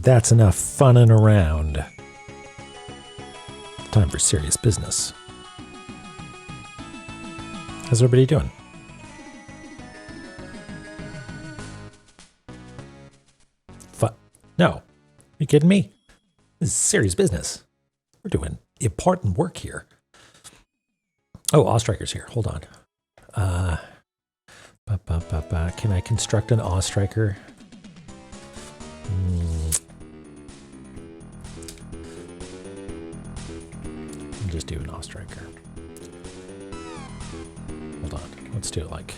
That's enough funning around. Time for serious business. How's everybody doing? No. Are you kidding me? This is serious business. We're doing important work here. Oh, Awestriker's here. Hold on. Can I construct an Awestriker? I'll just do an Awestriker. Hold on. Let's do it like...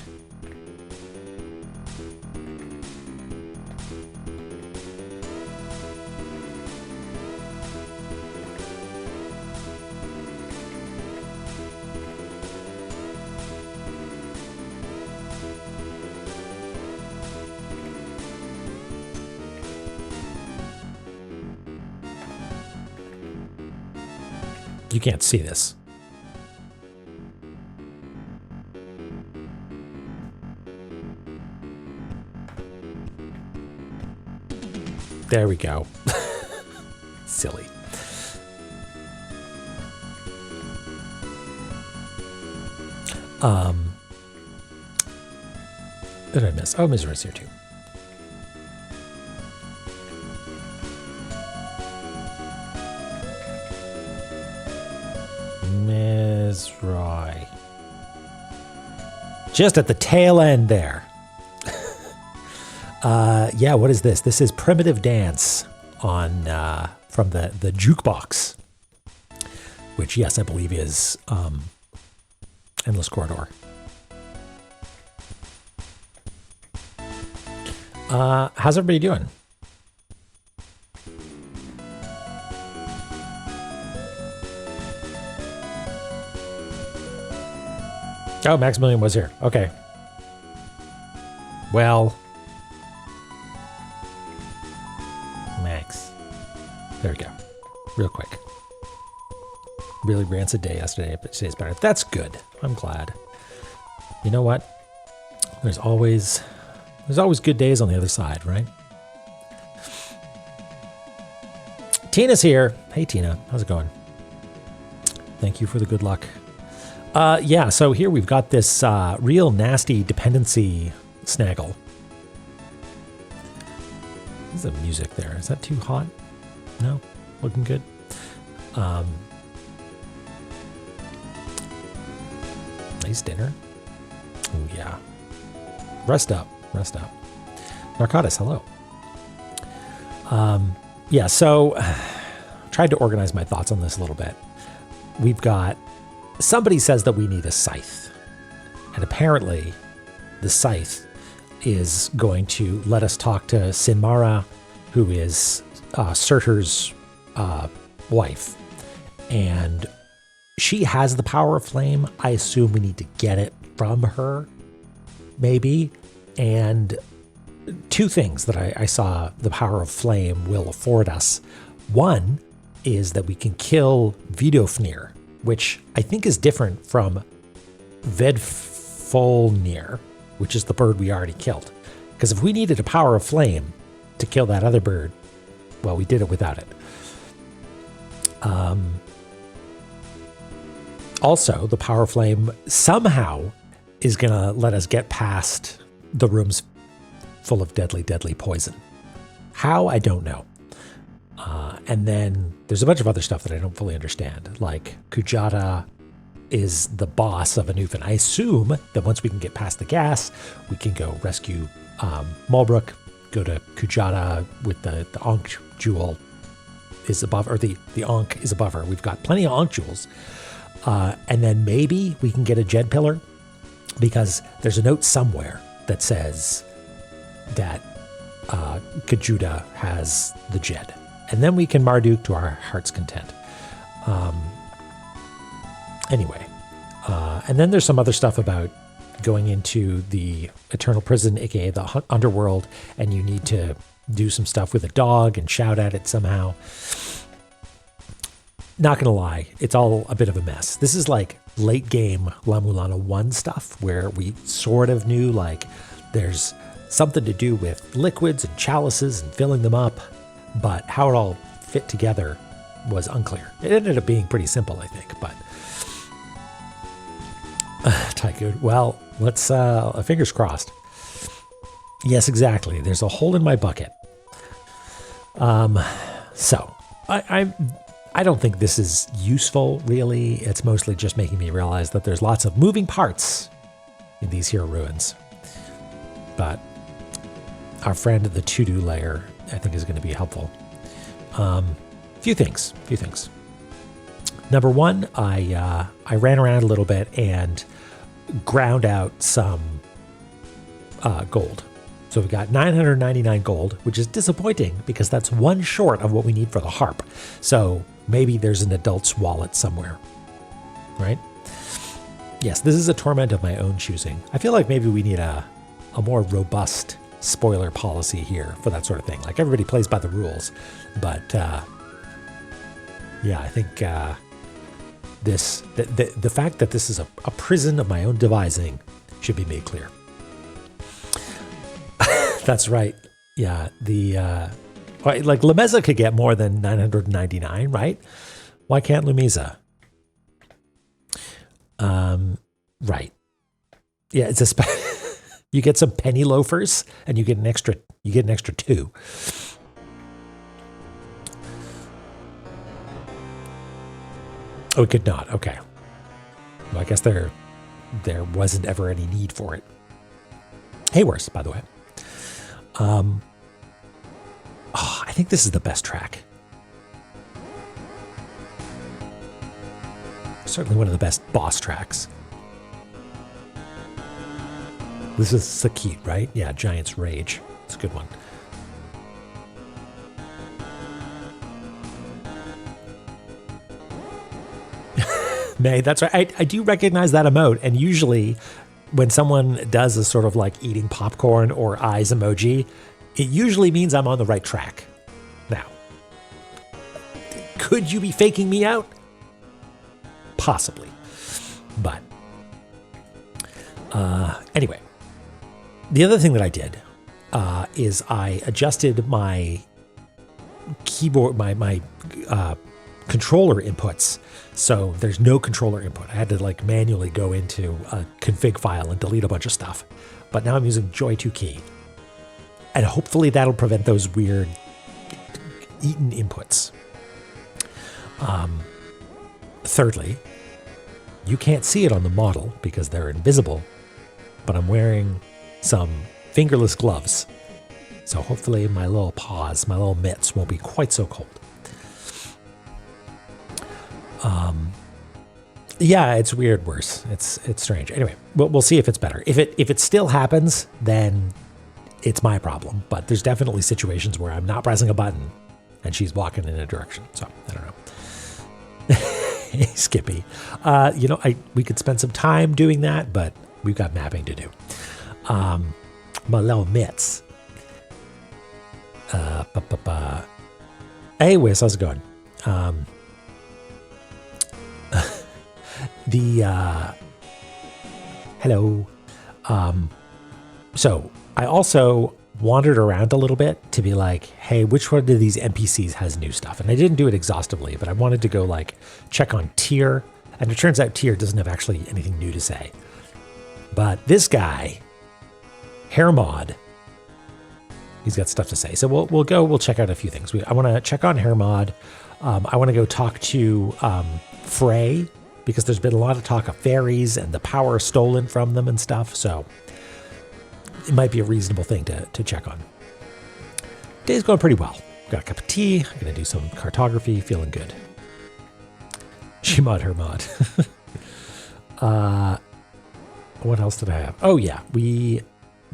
You can't see this. There we go. Silly. What did I miss? Oh, Mizra's here too. Mizrai. Just at the tail end there. Yeah, what is this? This is Primitive Dance on from the jukebox, which, yes, I believe is Endless Corridor. How's everybody doing? Oh, Maximilian was here. Okay. Well, Max. There we go. Real quick. Really rancid day yesterday, but today's better. That's good. I'm glad. You know what? There's always good days on the other side, right? Tina's here. Hey, Tina. How's it going? Thank you for the good luck. Yeah, so here we've got this real nasty dependency snaggle. There's the music there. Is that too hot? No? Looking good? Nice dinner. Oh, yeah. Rest up. Rest up. Narcotis, hello. Yeah, so tried to organize my thoughts on this a little bit. We've got... Somebody says that we need a scythe. And apparently, the scythe is going to let us talk to Sinmara, who is Surtur's wife. And she has the power of flame. I assume we need to get it from her, maybe. And two things that I saw the power of flame will afford us. One is that we can kill Vidofnir, which I think is different from Vedfolnir, which is the bird we already killed. Because if we needed a power of flame to kill that other bird, well, we did it without it. Also, the power of flame somehow is going to let us get past the rooms full of deadly, deadly poison. How? I don't know. And then there's a bunch of other stuff that I don't fully understand, like Kujata is the boss of Anufin. I assume that once we can get past the gas, we can go rescue Malbrook, go to Kujata with the Ankh jewel is above, or the Ankh is above her. We've got plenty of Ankh jewels. And then maybe we can get a Jed pillar, because there's a note somewhere that says that Kajuda has the Jed. And then we can Marduk to our heart's content. Anyway, and then there's some other stuff about going into the Eternal Prison, aka the Underworld, and you need to do some stuff with a dog and shout at it somehow. Not gonna lie, it's all a bit of a mess. This is like late game La-Mulana 1 stuff, where we sort of knew like there's something to do with liquids and chalices and filling them up, but how it all fit together was unclear. It ended up being pretty simple, I think, but Tycoon. Well, let's fingers crossed. Yes, exactly. There's a hole in my bucket. So I don't think this is useful, really. It's mostly just making me realize that there's lots of moving parts in these here ruins. But our friend, the to-do layer, I think is going to be helpful. Few things. Number one, I ran around a little bit and ground out some gold. So we got 999 gold, which is disappointing because that's one short of what we need for the harp. So maybe there's an adult's wallet somewhere, right? Yes, this is a torment of my own choosing. I feel like maybe we need a more robust spoiler policy here for that sort of thing. Like everybody plays by the rules, but yeah, I think the fact that this is a prison of my own devising should be made clear. That's right. Yeah, like Lameza could get more than 999, right? Why can't Lumisa? Right. Yeah, it's you get some penny loafers and you get an extra 2. Oh, it could not. Okay. Well, I guess there wasn't ever any need for it. Hayworth, by the way. I think this is the best track. Certainly one of the best boss tracks. This is Sakit, right? Yeah, Giant's Rage. It's a good one. May, that's right. I do recognize that emote, and usually when someone does a sort of like eating popcorn or eyes emoji, it usually means I'm on the right track. Now, could you be faking me out? Possibly. But anyway, the other thing that I did is I adjusted my keyboard, my controller inputs. So there's no controller input. I had to like manually go into a config file and delete a bunch of stuff. But now I'm using Joy2 key. And hopefully that'll prevent those weird eaten inputs. Thirdly, you can't see it on the model because they're invisible, but I'm wearing some fingerless gloves. So hopefully my little paws, my little mitts won't be quite so cold. Yeah, it's weird worse. It's strange. Anyway, we'll see if it's better. If it still happens, then it's my problem. But there's definitely situations where I'm not pressing a button and she's walking in a direction. So I don't know. Hey, Skippy. We could spend some time doing that, but we've got mapping to do. My little mitts. Hey, Wiz, how's it going? Hello. So I also wandered around a little bit to be like, hey, which one of these NPCs has new stuff? And I didn't do it exhaustively, but I wanted to go like check on Tyr. And it turns out Tyr doesn't have actually anything new to say. But this guy, Hermod, he's got stuff to say. So we'll check out a few things. I want to check on Hermod. I want to go talk to Frey, because there's been a lot of talk of fairies and the power stolen from them and stuff. So it might be a reasonable thing to check on. Day's going pretty well. Got a cup of tea. I'm going to do some cartography. Feeling good. Shemod Hermod. What else did I have? Oh, yeah. We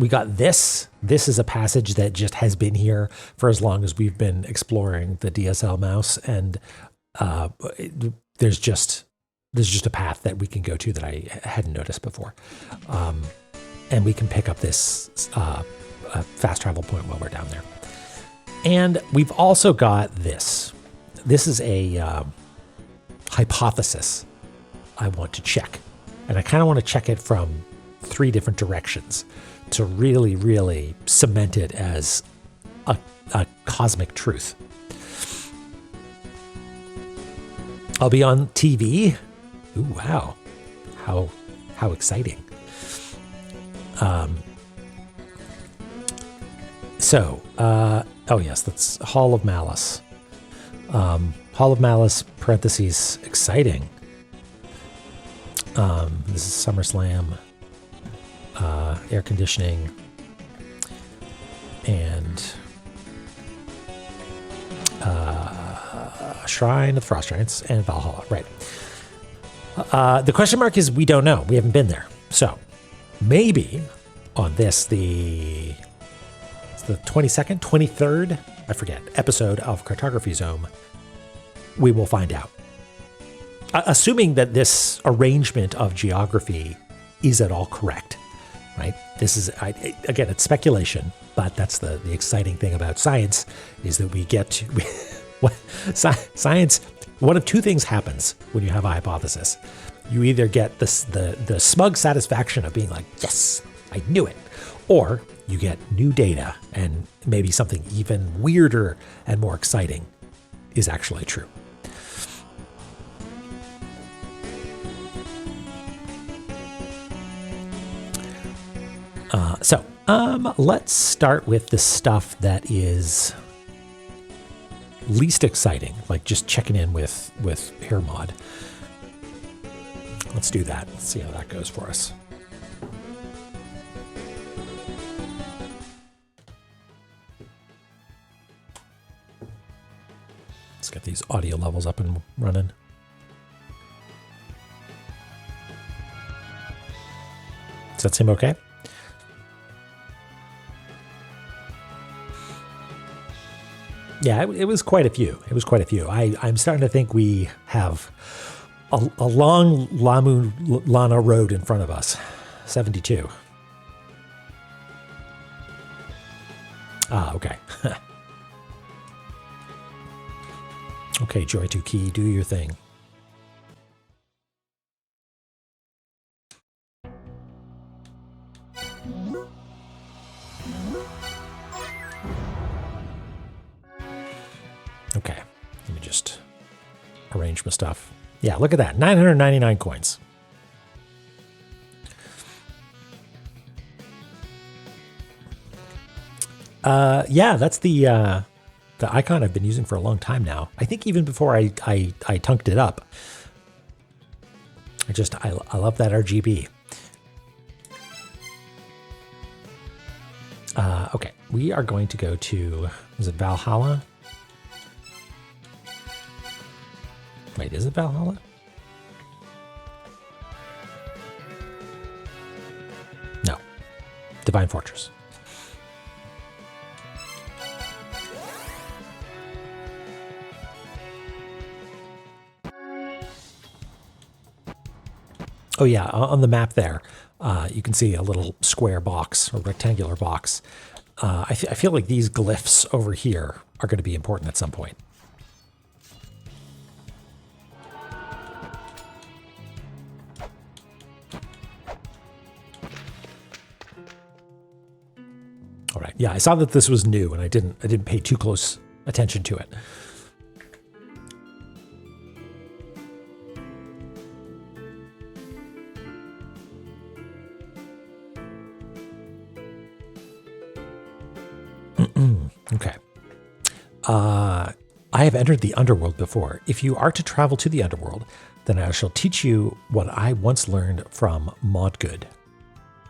got this. This is a passage that just has been here for as long as we've been exploring the DSL mouse. And there's just a path that we can go to that I hadn't noticed before. And we can pick up this fast travel point while we're down there. And we've also got this. This is a hypothesis I want to check. And I kind of want to check it from 3 different directions to really, really cement it as a cosmic truth. I'll be on TV. Ooh, wow. How exciting. Oh yes, that's Hall of Malice. Hall of Malice, parentheses, exciting. This is SummerSlam, air conditioning, and Shrine of the Frost Giants and Valhalla, right. The question mark is we don't know. We haven't been there. So maybe on this, the 22nd, 23rd, I forget, episode of Cartography Zone, we will find out. Assuming that this arrangement of geography is at all correct, right? This is, again, it's speculation, but that's the exciting thing about science is that we get to, science, one of two things happens when you have a hypothesis. You either get the smug satisfaction of being like, yes, I knew it, or you get new data and maybe something even weirder and more exciting is actually true. Let's start with the stuff that is least exciting, like just checking in with HairMod. Let's do that. Let's see how that goes for us. Let's get these audio levels up and running. Does that seem okay? Yeah, it was quite a few. I'm starting to think we have a long La-Mulana road in front of us. 72. Ah, okay. Okay, Joy2Key, do your thing. Okay, let me just arrange my stuff. Yeah, look at that, 999 coins. Yeah, that's the icon I've been using for a long time now. I think even before I tunked it up. I love that RGB. Okay, we are going to go to, is it Valhalla? Wait, is it Valhalla? No. Divine Fortress. Oh yeah, on the map there, you can see a little square box or rectangular box. I feel like these glyphs over here are going to be important at some point. All right. Yeah, I saw that this was new, and I didn't pay too close attention to it. Okay. I have entered the underworld before. If you are to travel to the underworld, then I shall teach you what I once learned from Modgood.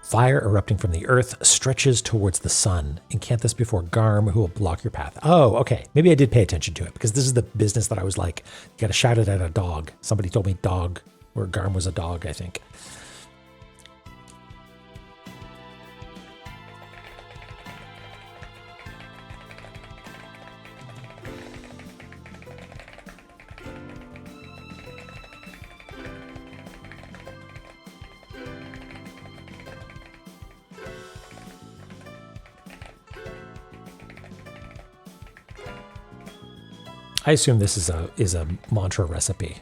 Fire erupting from the earth stretches towards the sun. Incant before Garm, who will block your path. Oh, okay. Maybe I did pay attention to it, because this is the business that I was like, you got to shout it at a dog. Somebody told me dog, or Garm was a dog, I think. I assume this is a mantra recipe.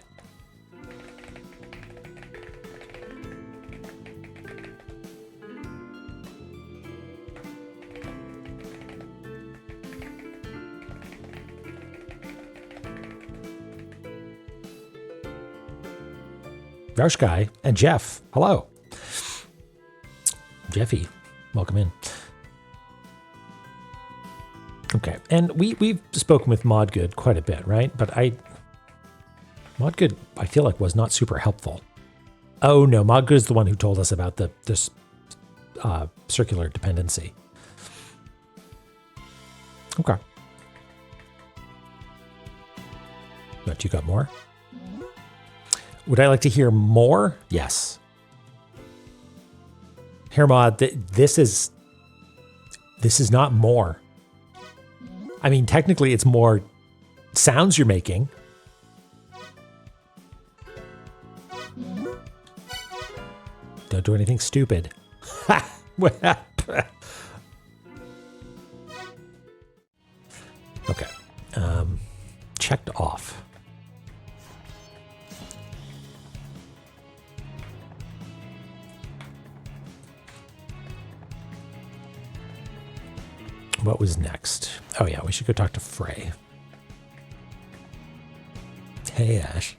Raushkai, and Jeff. Hello. Jeffy, welcome in. Okay, and we've spoken with Modgood quite a bit, right? But Modgood, I feel like, was not super helpful. Oh no, Modgood is the one who told us about this circular dependency. Okay. But you got more? Would I like to hear more? Yes. Hermod, this is not more. I mean, technically it's more sounds you're making. Don't do anything stupid. Okay. Checked off. What was next? Oh yeah, we should go talk to Frey. Hey, Ash.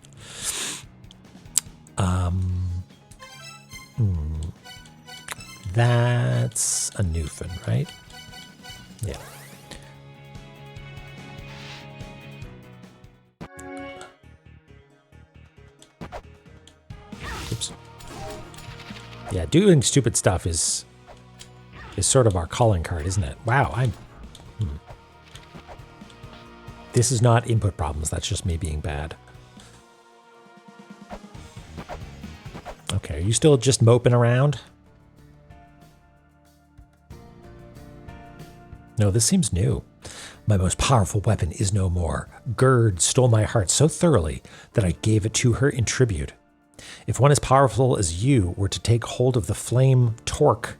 That's a Newfin, right? Yeah. Oops. Yeah, doing stupid stuff is sort of our calling card, isn't it? Wow, This is not input problems, that's just me being bad. Okay, are you still just moping around? No, this seems new. My most powerful weapon is no more. Gerd stole my heart so thoroughly that I gave it to her in tribute. If one as powerful as you were to take hold of the flame torque.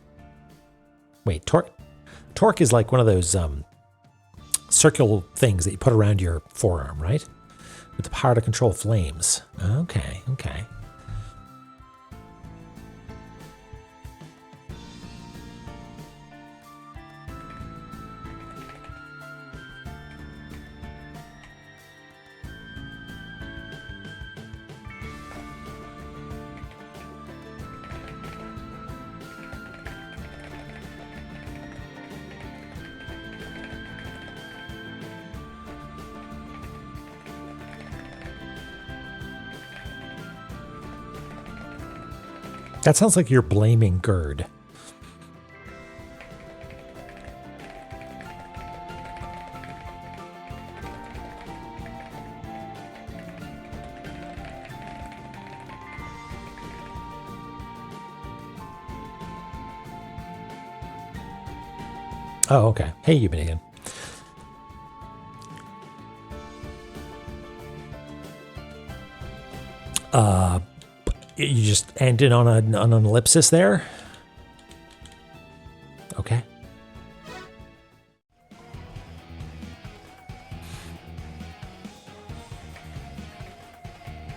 Wait, torque is like one of those circular things that you put around your forearm, right? With the power to control flames. Okay, okay. That sounds like you're blaming Gerd. Oh, okay. Hey, Eubinian. You just ended on an ellipsis there? Okay.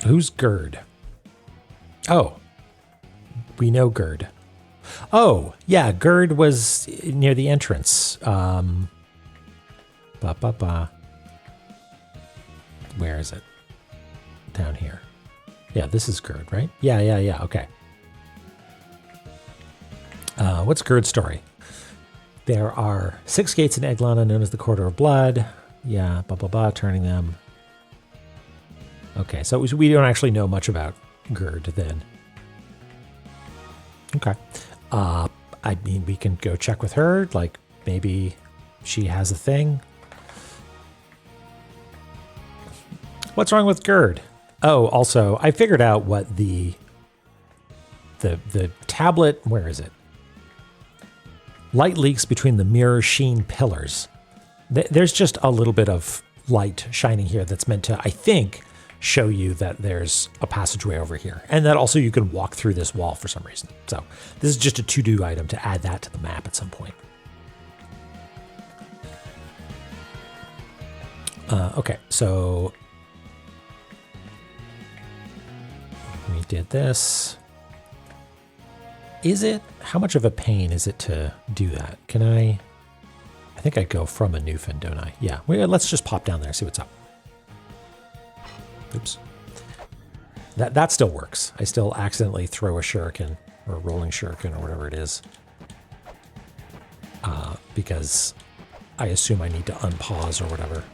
Who's Gerd? Oh. We know Gerd. Oh, yeah, Gerd was near the entrance. Where is it? Down here. Yeah, this is Gerd, right? Yeah, okay. What's Gerd's story? There are 6 gates in Eglana known as the Corridor of Blood. Yeah, turning them. Okay, so we don't actually know much about Gerd then. Okay. I mean, we can go check with her. Like, maybe she has a thing. What's wrong with Gerd? Oh, also, I figured out what the tablet, where is it? Light leaks between the mirror sheen pillars. There's just a little bit of light shining here that's meant to, I think, show you that there's a passageway over here. And that also you can walk through this wall for some reason. So this is just a to-do item to add that to the map at some point. Okay, so we did this. Is it, how much of a pain is it to do that? Can I think I go from a Newfin, don't I? Yeah, let's just pop down there and see what's up. Oops. That still works. I still accidentally throw a shuriken or a rolling shuriken or whatever it is. Because I assume I need to unpause or whatever.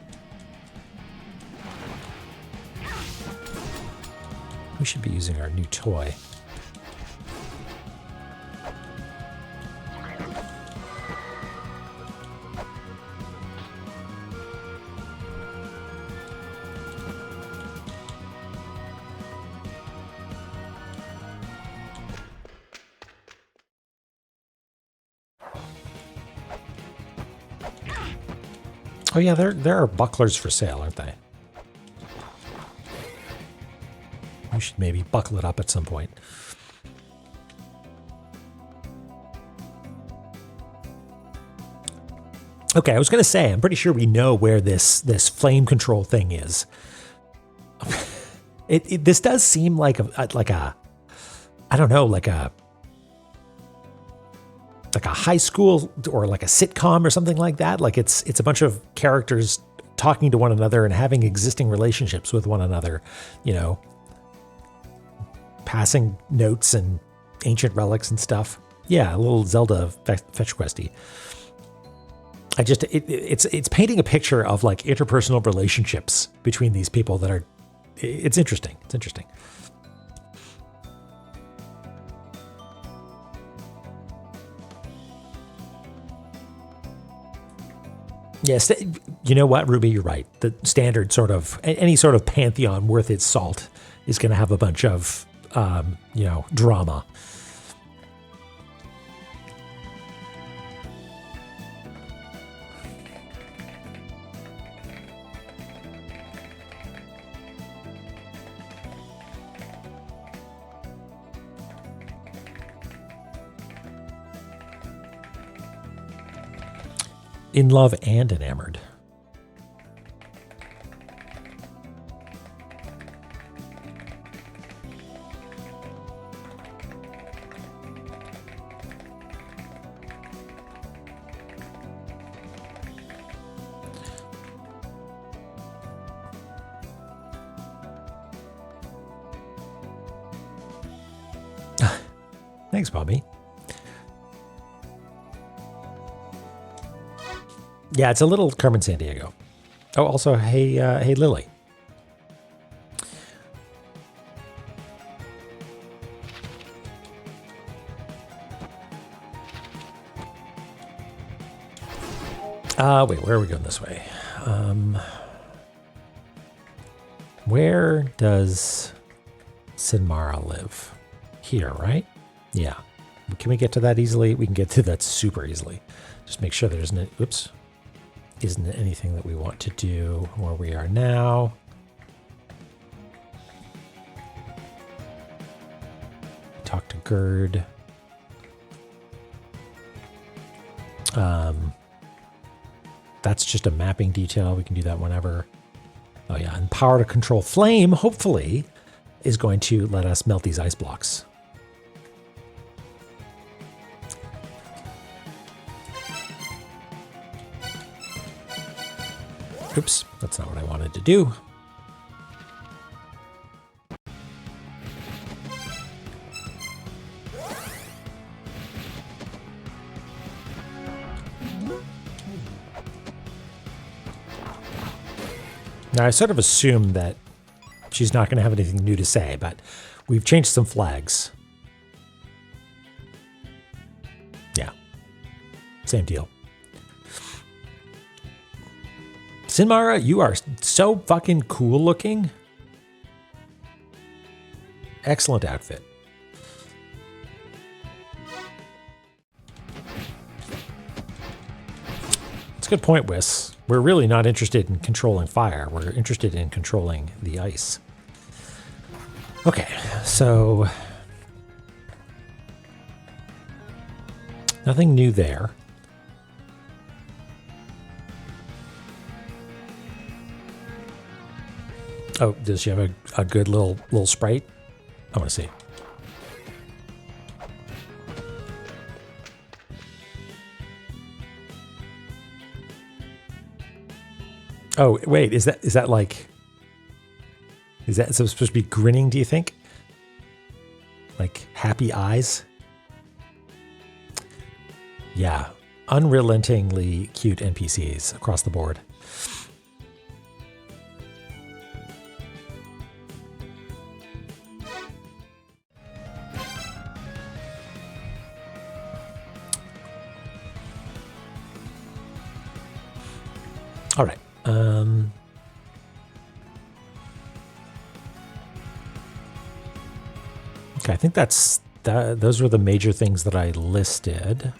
We should be using our new toy. Oh yeah, there are bucklers for sale, aren't they? We should maybe buckle it up at some point. Okay, I was going to say, I'm pretty sure we know where this flame control thing is. This does seem like a I don't know, like a high school or like a sitcom or something like that. Like it's a bunch of characters talking to one another and having existing relationships with one another, you know, passing notes and ancient relics and stuff. Yeah, a little Zelda fetch questy. It's painting a picture of like interpersonal relationships between these people that are, it's interesting. It's interesting. Yes, you know what, Ruby, you're right. The standard sort of, any sort of pantheon worth its salt is going to have a bunch of, you know, drama. In love and enamored. Thanks, Bobby. Yeah, it's a little Carmen Sandiego. Oh, also, hey, Lily. Wait, where are we going this way? Where does Sinmara live? Here, right? Yeah. Can we get to that easily? We can get to that super easily. Just make sure there isn't, oops, isn't anything that we want to do where we are now. Talk to Gerd. That's just a mapping detail. We can do that whenever. Oh yeah, and power to control flame, hopefully, is going to let us melt these ice blocks. Oops, that's not what I wanted to do. Now, I sort of assume that she's not going to have anything new to say, but we've changed some flags. Yeah, same deal. Sinmara, you are so fucking cool looking. Excellent outfit. That's a good point, Wiss. We're really not interested in controlling fire. We're interested in controlling the ice. Okay, so nothing new there. Oh, does she have a good little sprite? I want to see. Oh, wait, is that Is that supposed to be grinning, do you think? Like happy eyes? Yeah, unrelentingly cute NPCs across the board. All right. Okay, I think those were the major things that I listed,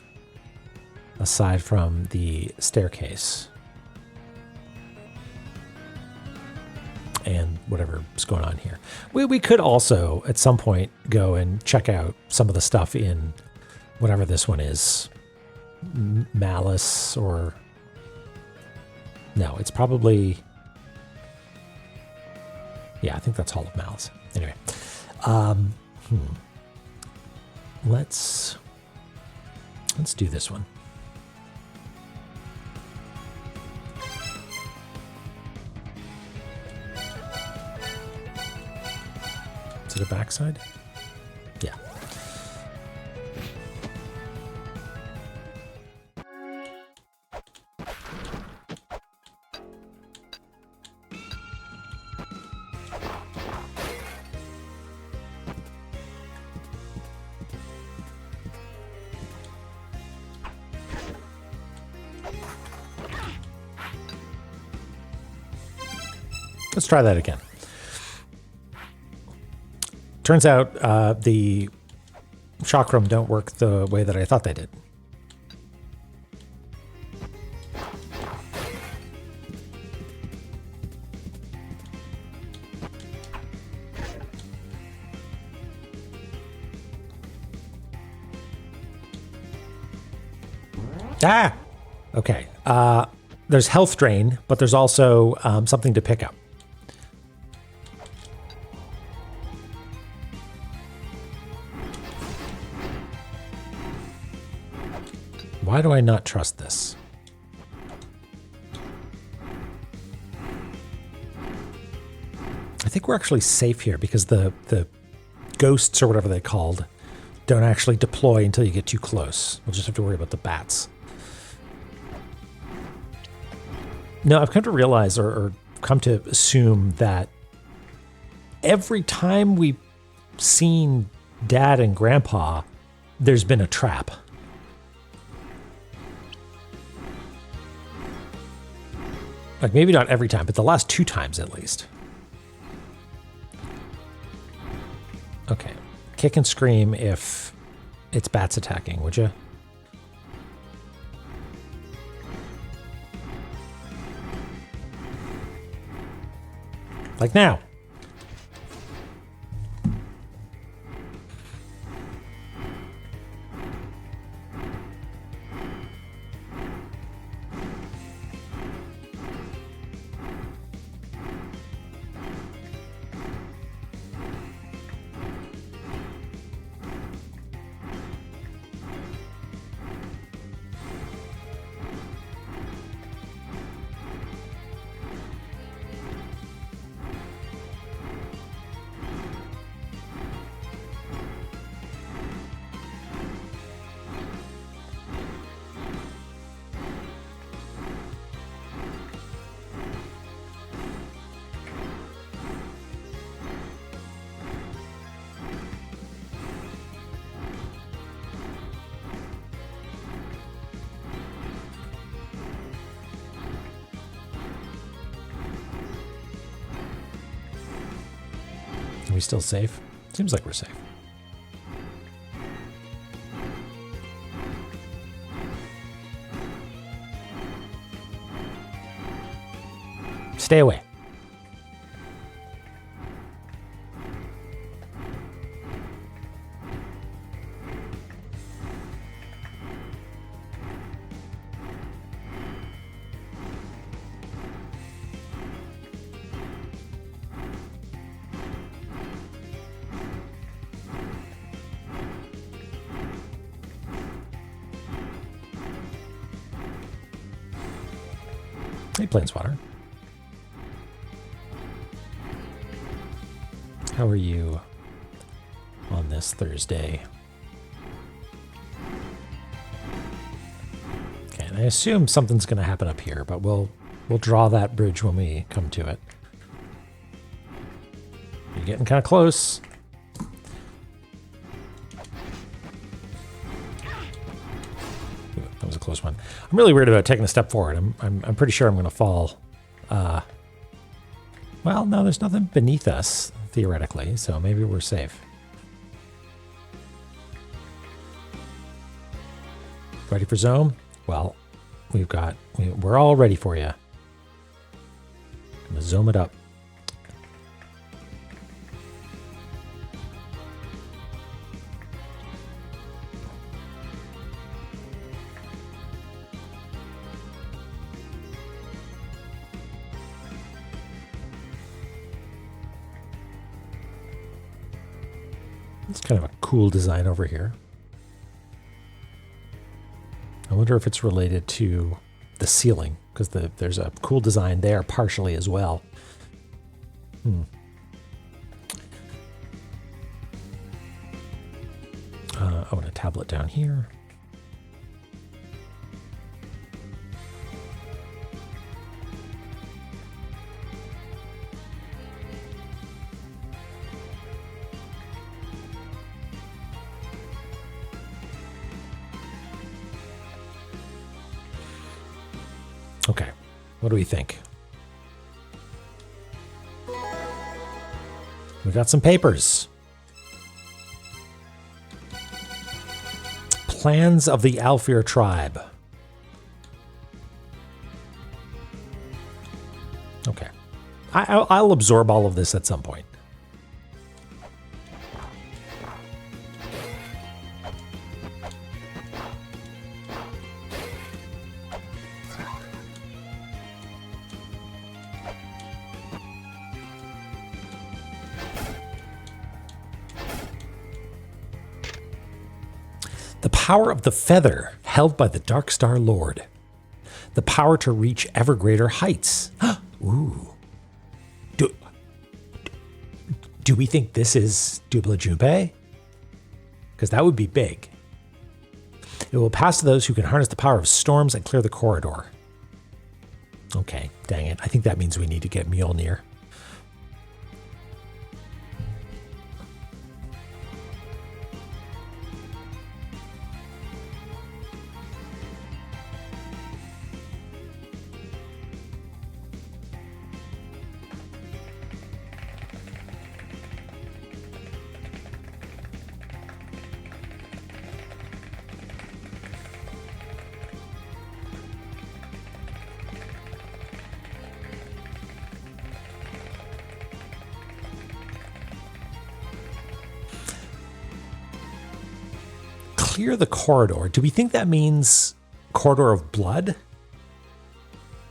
aside from the staircase and whatever's going on here. We could also, at some point, go and check out some of the stuff in whatever this one is. Malice or... No, it's probably... Yeah, I think that's Hall of Malice. Anyway. Let's do this one. Is it a backside? Yeah. Let's try that again. Turns out the chakram don't work the way that I thought they did. Ah! Okay. There's health drain, but there's also something to pick up. Why do I not trust this? I think we're actually safe here because the ghosts or whatever they're called don't actually deploy until you get too close. We'll just have to worry about the bats. No, I've come to realize or come to assume that every time we've seen Dad and Grandpa, there's been a trap. Like, maybe not every time, but the last 2 times at least. Okay. Kick and scream if it's bats attacking, would you? Like now. Are we still safe? Seems like we're safe. Stay away. Hey, Planeswater. how are you on this Thursday? Okay, and I assume something's going to happen up here, but we'll draw that bridge when we come to it. You're getting kind of close. Ooh, that was a close one. I'm really worried about taking a step forward. I'm pretty sure I'm going to fall. Well, no, there's nothing beneath us, theoretically, so maybe we're safe. Ready for Zome? Well, we're all ready for you. Gonna zoom it up. It's kind of a cool design over here. I wonder if it's related to the ceiling, because there's a cool design there partially as well. Oh, and a tablet down here. Okay, what do we think? We got some papers. Plans of the Alfir tribe. Okay. I'll absorb all of this at some point. The power of the feather held by the Dark Star Lord. The power to reach ever greater heights. Ooh. Do we think this is Dubla Junpei? Because that would be big. It will pass to those who can harness the power of storms and clear the corridor. Okay, dang it. I think that means we need to get Mjolnir. Clear the corridor. Do we think that means corridor of blood?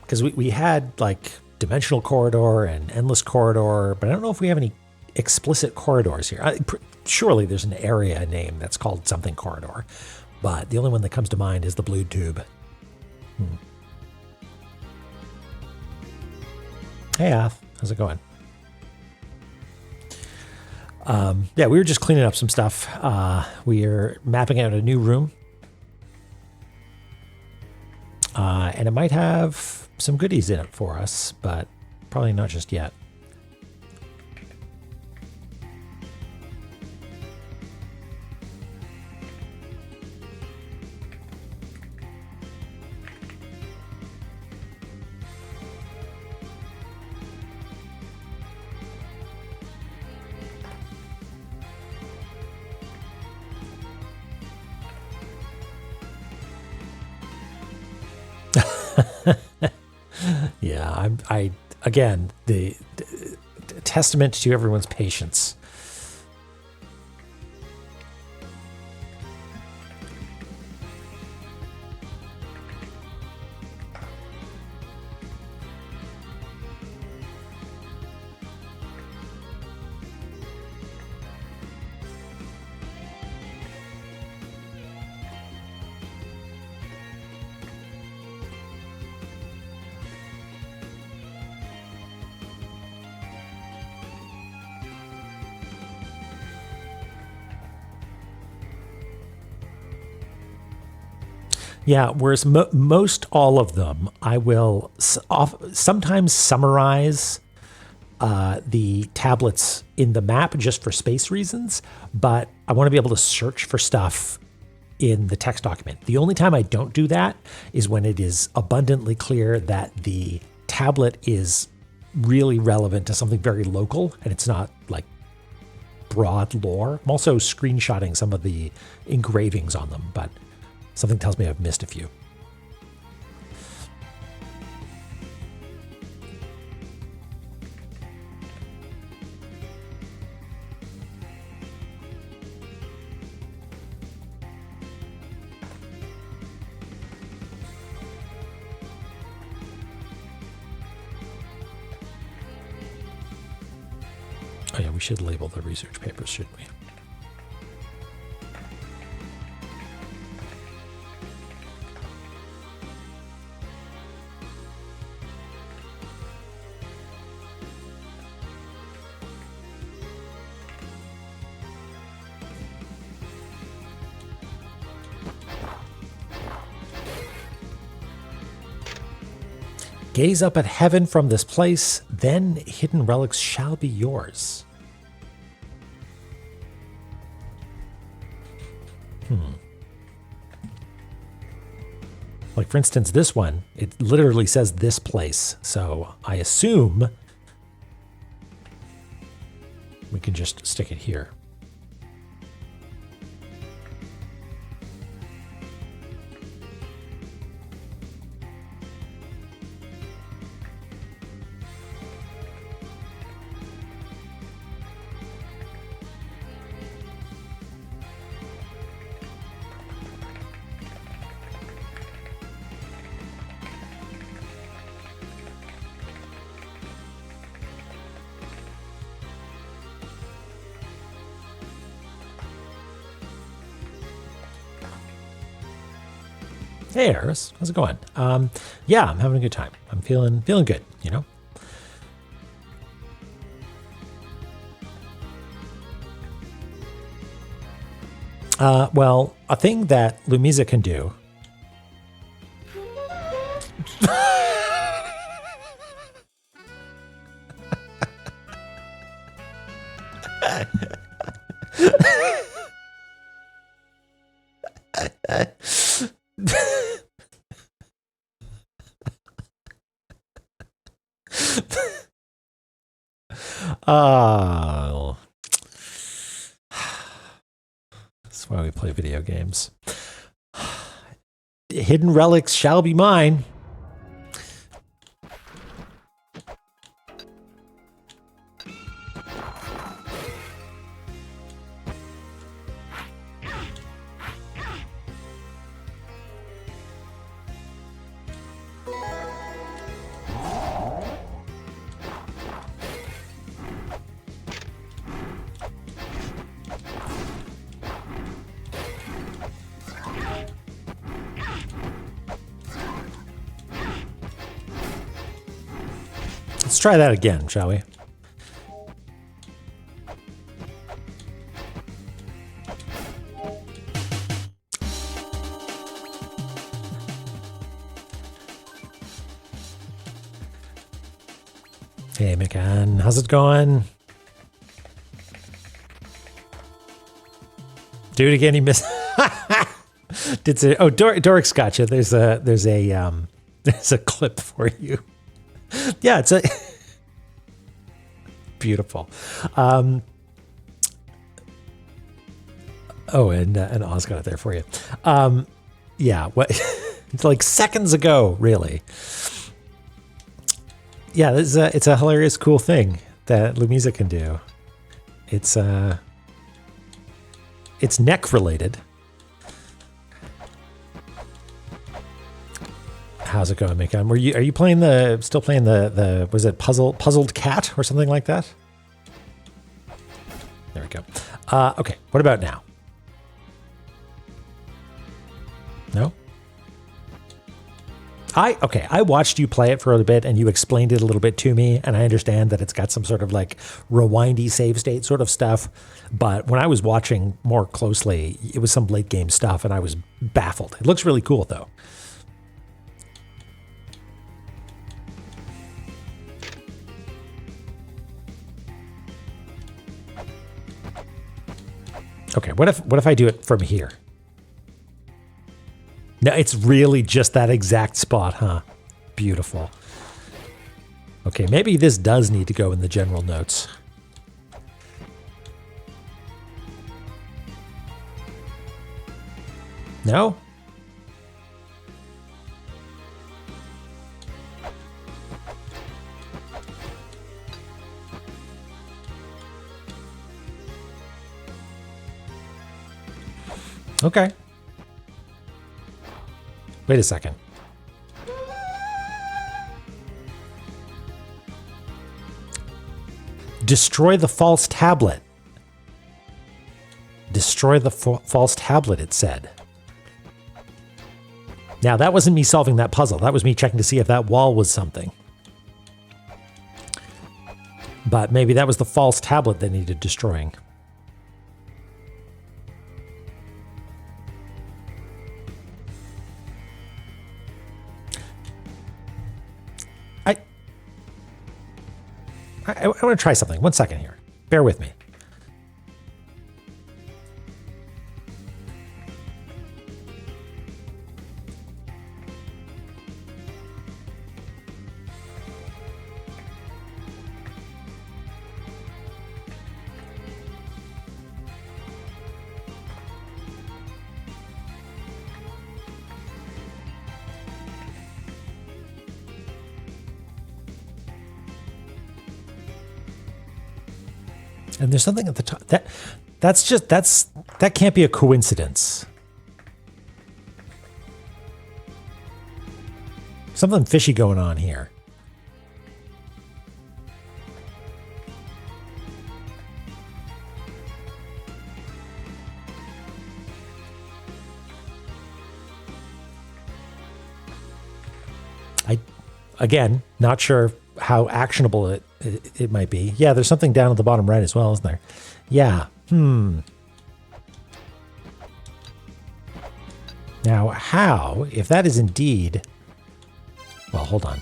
Because we had like dimensional corridor and endless corridor, but I don't know if we have any explicit corridors here. Surely there's an area name that's called something corridor, but the only one that comes to mind is the blue tube. Hey, Ath. How's it going? Yeah, we were just cleaning up some stuff. We are mapping out a new room. And it might have some goodies in it for us, but probably not just yet. Yeah, I again, the testament to everyone's patience. Yeah, whereas most all of them, I will sometimes summarize the tablets in the map just for space reasons, but I want to be able to search for stuff in the text document. The only time I don't do that is when it is abundantly clear that the tablet is really relevant to something very local and it's not like broad lore. I'm also screenshotting some of the engravings on them, but something tells me I've missed a few. Oh yeah, we should label the research papers, shouldn't we? Gaze up at heaven from this place, then hidden relics shall be yours. Like, for instance, this one, it literally says this place. So I assume we can just stick it here. Hey, Eris, how's it going? Yeah, I'm having a good time. I'm feeling good, you know? Well, a thing that Lumisa can do. Oh, that's why we play video games. Hidden relics shall be mine. Let's try that again, shall we? Hey, McCann, how's it going? Do it again. He missed. Did say, oh, Doric's got you. There's a clip for you. Yeah, it's a beautiful. Oh, and Oz got it there for you. Yeah, what? It's like seconds ago, really. Yeah, it's a hilarious, cool thing that Lumisa can do. It's neck related. How's it going, Mikan? Are you playing still playing the was it puzzled cat or something like that? There we go. Okay, what about now? No? I watched you play it for a bit and you explained it a little bit to me, and I understand that it's got some sort of like rewindy save state sort of stuff. But when I was watching more closely, it was some late game stuff and I was baffled. It looks really cool though. Okay, what if I do it from here? No, it's really just that exact spot, huh? Beautiful. Okay, maybe this does need to go in the general notes. No? Okay. Wait a second. Destroy the false tablet. Destroy the false tablet, it said. Now, that wasn't me solving that puzzle. That was me checking to see if that wall was something. But maybe that was the false tablet that needed destroying. I want to try something. 1 second here. Bear with me. And there's something at the top that can't be a coincidence. Something fishy going on here. Again, not sure how actionable it might be. Yeah, there's something down at the bottom right as well, isn't there? Yeah. Now, how, if that is indeed... Well, hold on.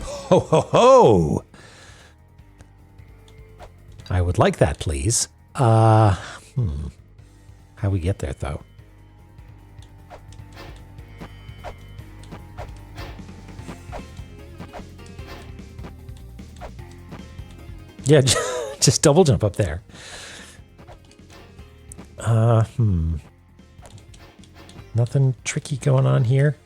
Ho, ho, ho! I would like that, please. How we get there, though? Yeah, just double jump up there. Nothing tricky going on here.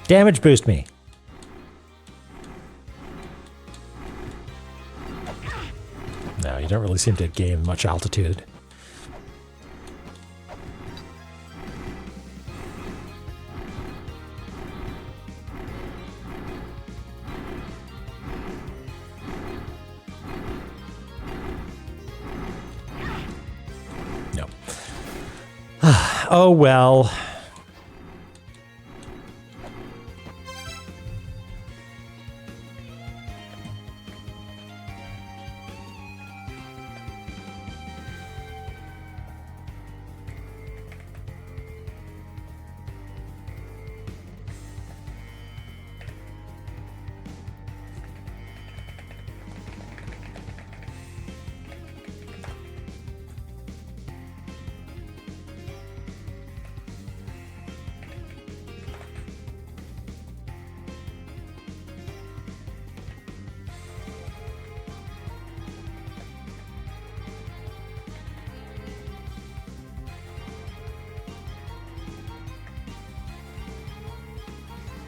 Damage boost me. No, you don't really seem to gain much altitude. No. Oh, well.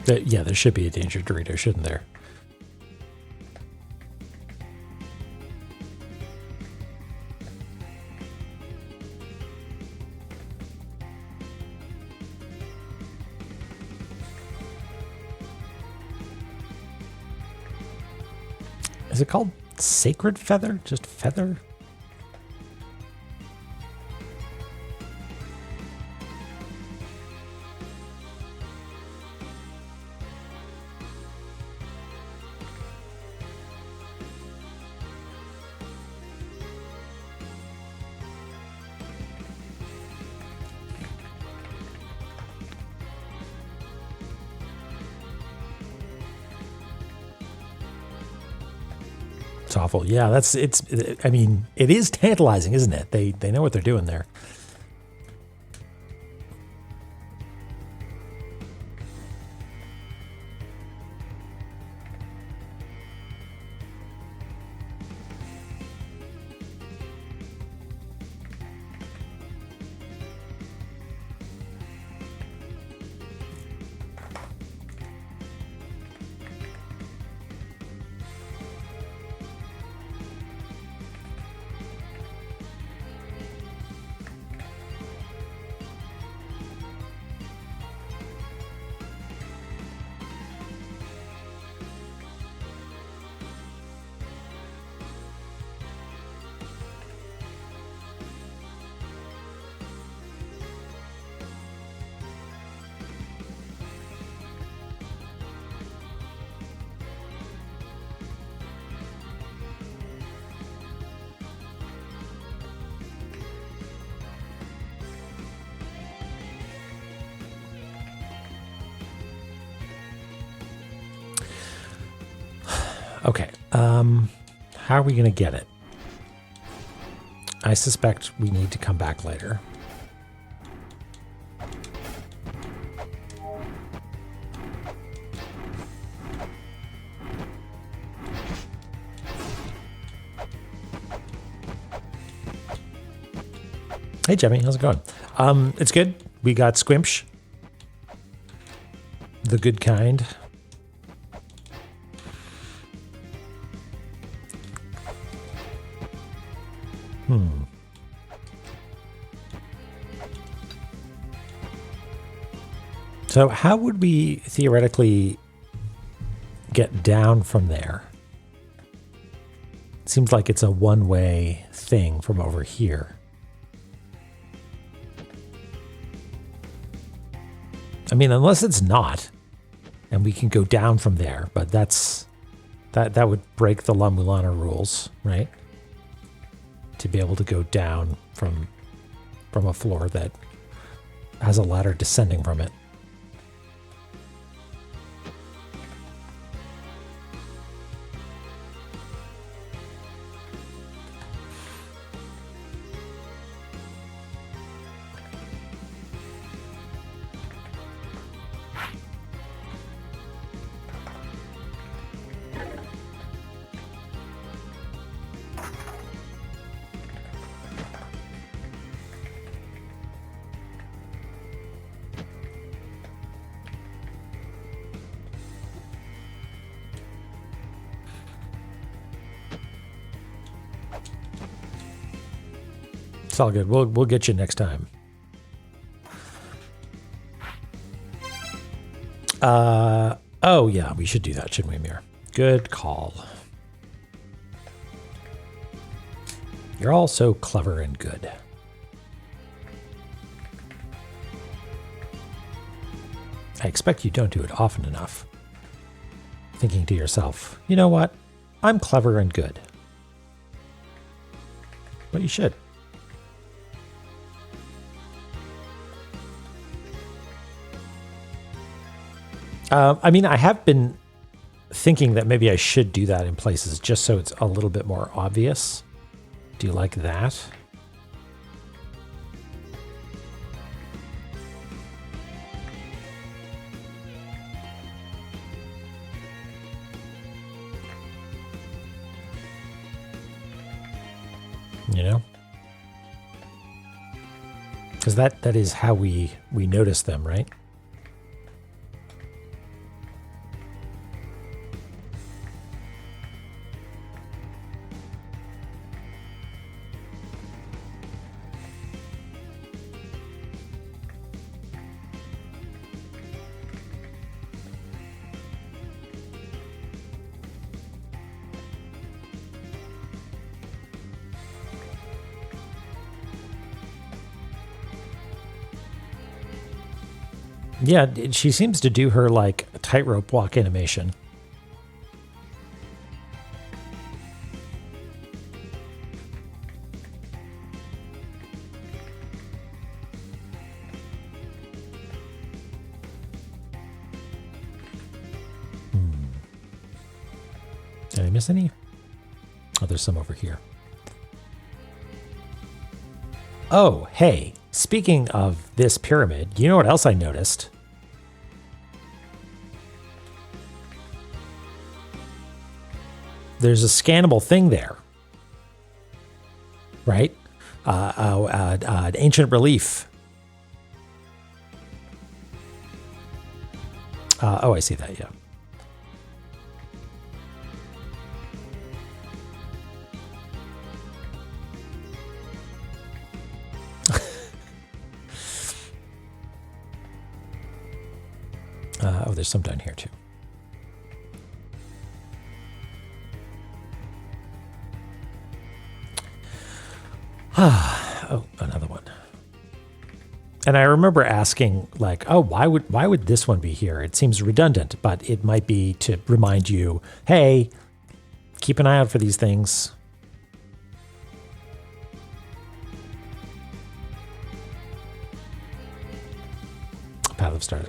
Yeah, there should be a danger Dorito, shouldn't there? Is it called Sacred Feather? Just feather? It's awful. Yeah, I mean, it is tantalizing, isn't it? They know what they're doing there. Okay, how are we going to get it? I suspect we need to come back later. Hey, Jemmy, how's it going? It's good. We got Squimsh, the good kind. So how would we theoretically get down from there? It seems like it's a one-way thing from over here. I mean, unless it's not, and we can go down from there, but that would break the La-Mulana rules, right? To be able to go down from a floor that has a ladder descending from it. It's all good. We'll get you next time. Oh yeah, we should do that, shouldn't we, Mir? Good call. You're all so clever and good. I expect you don't do it often enough. Thinking to yourself, you know what? I'm clever and good. But you should. I mean, I have been thinking that maybe I should do that in places just so it's a little bit more obvious. Do you like that? You know? Because that is how we notice them, right? Yeah, she seems to do her like tightrope walk animation. Did I miss any? Oh, there's some over here. Oh, hey, speaking of this pyramid, you know what else I noticed? There's a scannable thing there, right? An ancient relief. Oh, I see that, yeah. Oh, there's some down here too. Oh, another one. And I remember asking, like, oh, why would this one be here? It seems redundant, but it might be to remind you, hey, keep an eye out for these things. Path of Stars.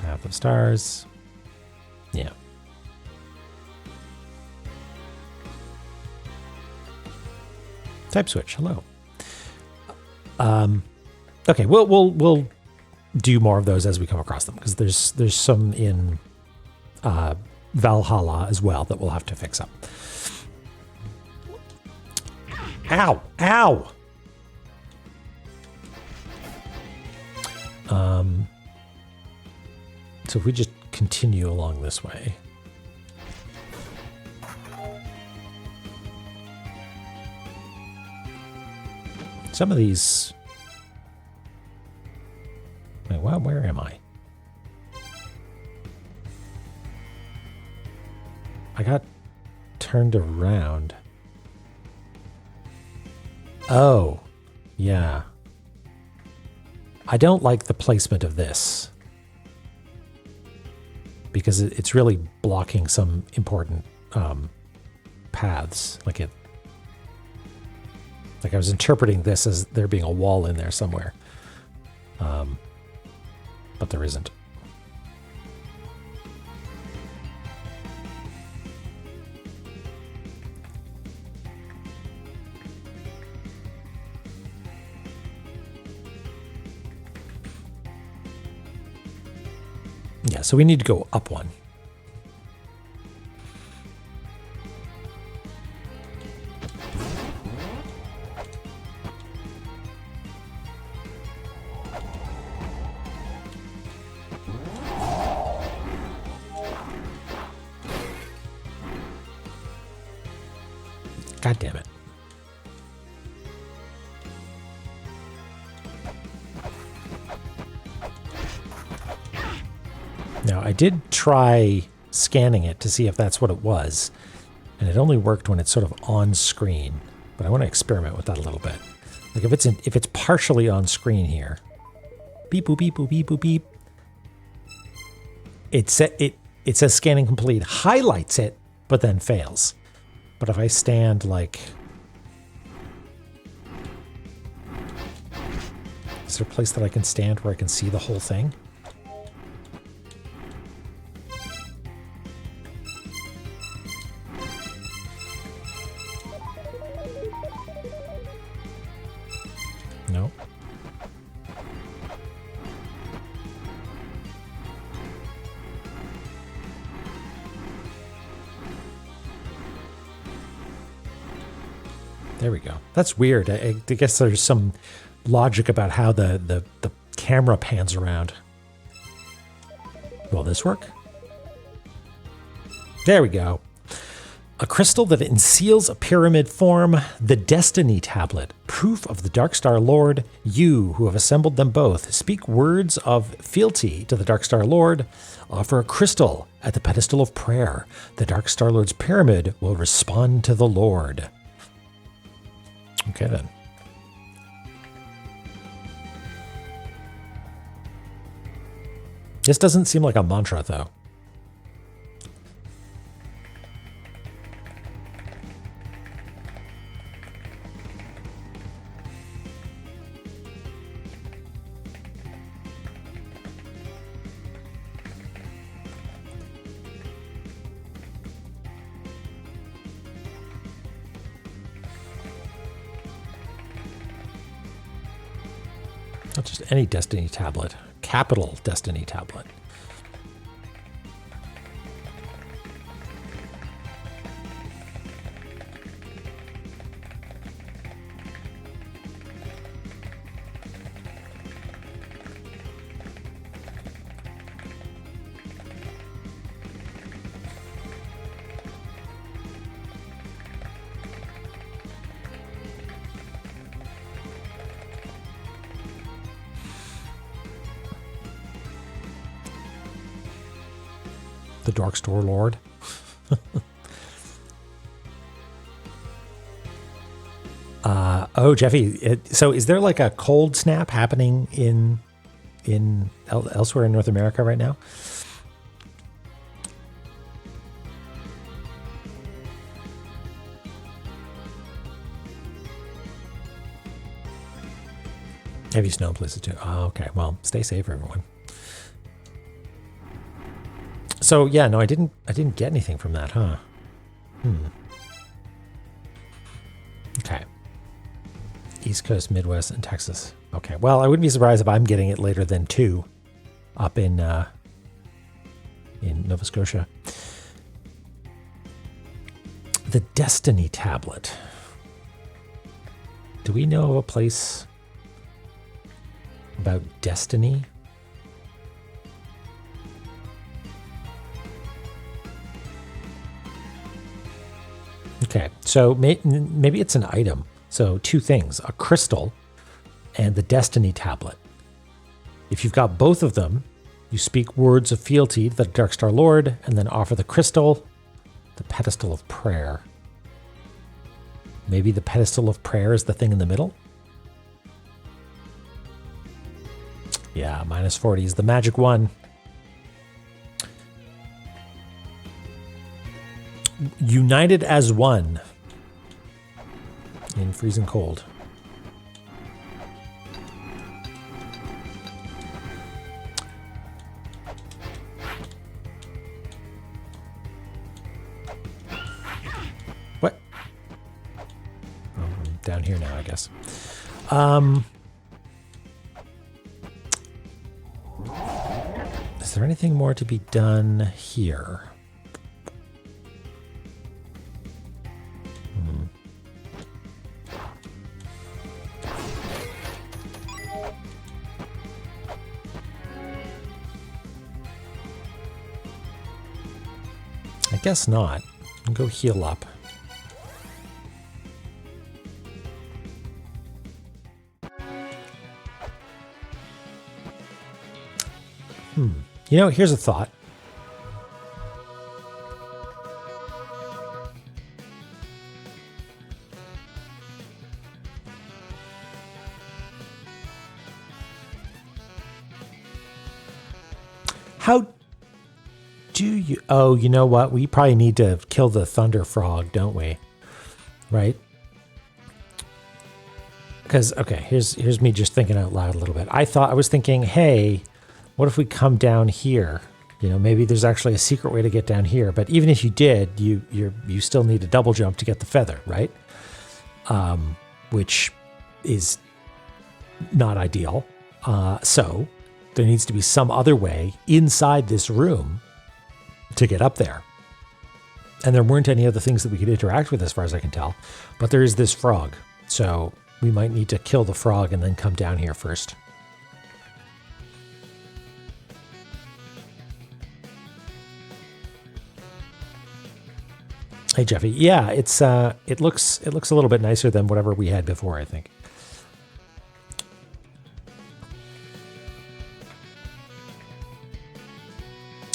Path of Stars. Yeah. Type switch. Hello. Okay, we'll do more of those as we come across them, because there's some in Valhalla as well that we'll have to fix up. Ow! Ow! So if we just continue along this way. Some of these... Wait, where am I? I got turned around. Oh, yeah. I don't like the placement of this, because it's really blocking some important paths. Like I was interpreting this as there being a wall in there somewhere, but there isn't. Yeah, so we need to go up one. God damn it. Now, I did try scanning it to see if that's what it was, and it only worked when it's sort of on screen. But I want to experiment with that a little bit. Like if it's partially on screen here, beep boop beep boop beep boop beep. It says scanning complete, highlights it, but then fails. But if I stand like, is there a place that I can stand where I can see the whole thing? No. There we go. That's weird. I guess there's some logic about how the camera pans around. Will this work? There we go. A crystal that enseals a pyramid form, the Destiny Tablet, proof of the Darkstar Lord. You, who have assembled them both, speak words of fealty to the Darkstar Lord. Offer a crystal at the pedestal of prayer. The Darkstar Lord's pyramid will respond to the Lord. Okay, then. This doesn't seem like a mantra, though. Not just any Destiny tablet. Capital Destiny tablet. The Dark Store Lord. Oh, Jeffy. So is there like a cold snap happening in elsewhere in North America right now? Heavy snow in places too. Oh, okay. Well, stay safe, everyone. So yeah, no, I didn't get anything from that, huh? Okay. East Coast, Midwest, and Texas. Okay. Well, I wouldn't be surprised if I'm getting it later than 2 up in Nova Scotia. The Destiny tablet. Do we know of a place about Destiny? Okay, so maybe it's an item. So 2 things, a crystal and the Destiny tablet. If you've got both of them, you speak words of fealty to the Darkstar Lord and then offer the crystal, the pedestal of prayer. Maybe the pedestal of prayer is the thing in the middle? Yeah, -40 is the magic one. United as one in freezing cold. What? Oh, I'm down here now, I guess. Is there anything more to be done here? I guess not. I'll go heal up. You know, here's a thought. How do you... Oh, you know what? We probably need to kill the thunder frog, don't we? Right? Because, okay, here's me just thinking out loud a little bit. I was thinking, hey, what if we come down here? You know, maybe there's actually a secret way to get down here. But even if you did, you still need a double jump to get the feather, right? Which is not ideal. So there needs to be some other way inside this room to get up there. And there weren't any other things that we could interact with as far as I can tell. But there is this frog. So we might need to kill the frog and then come down here first. Hey Jeffy, yeah, it looks a little bit nicer than whatever we had before, I think.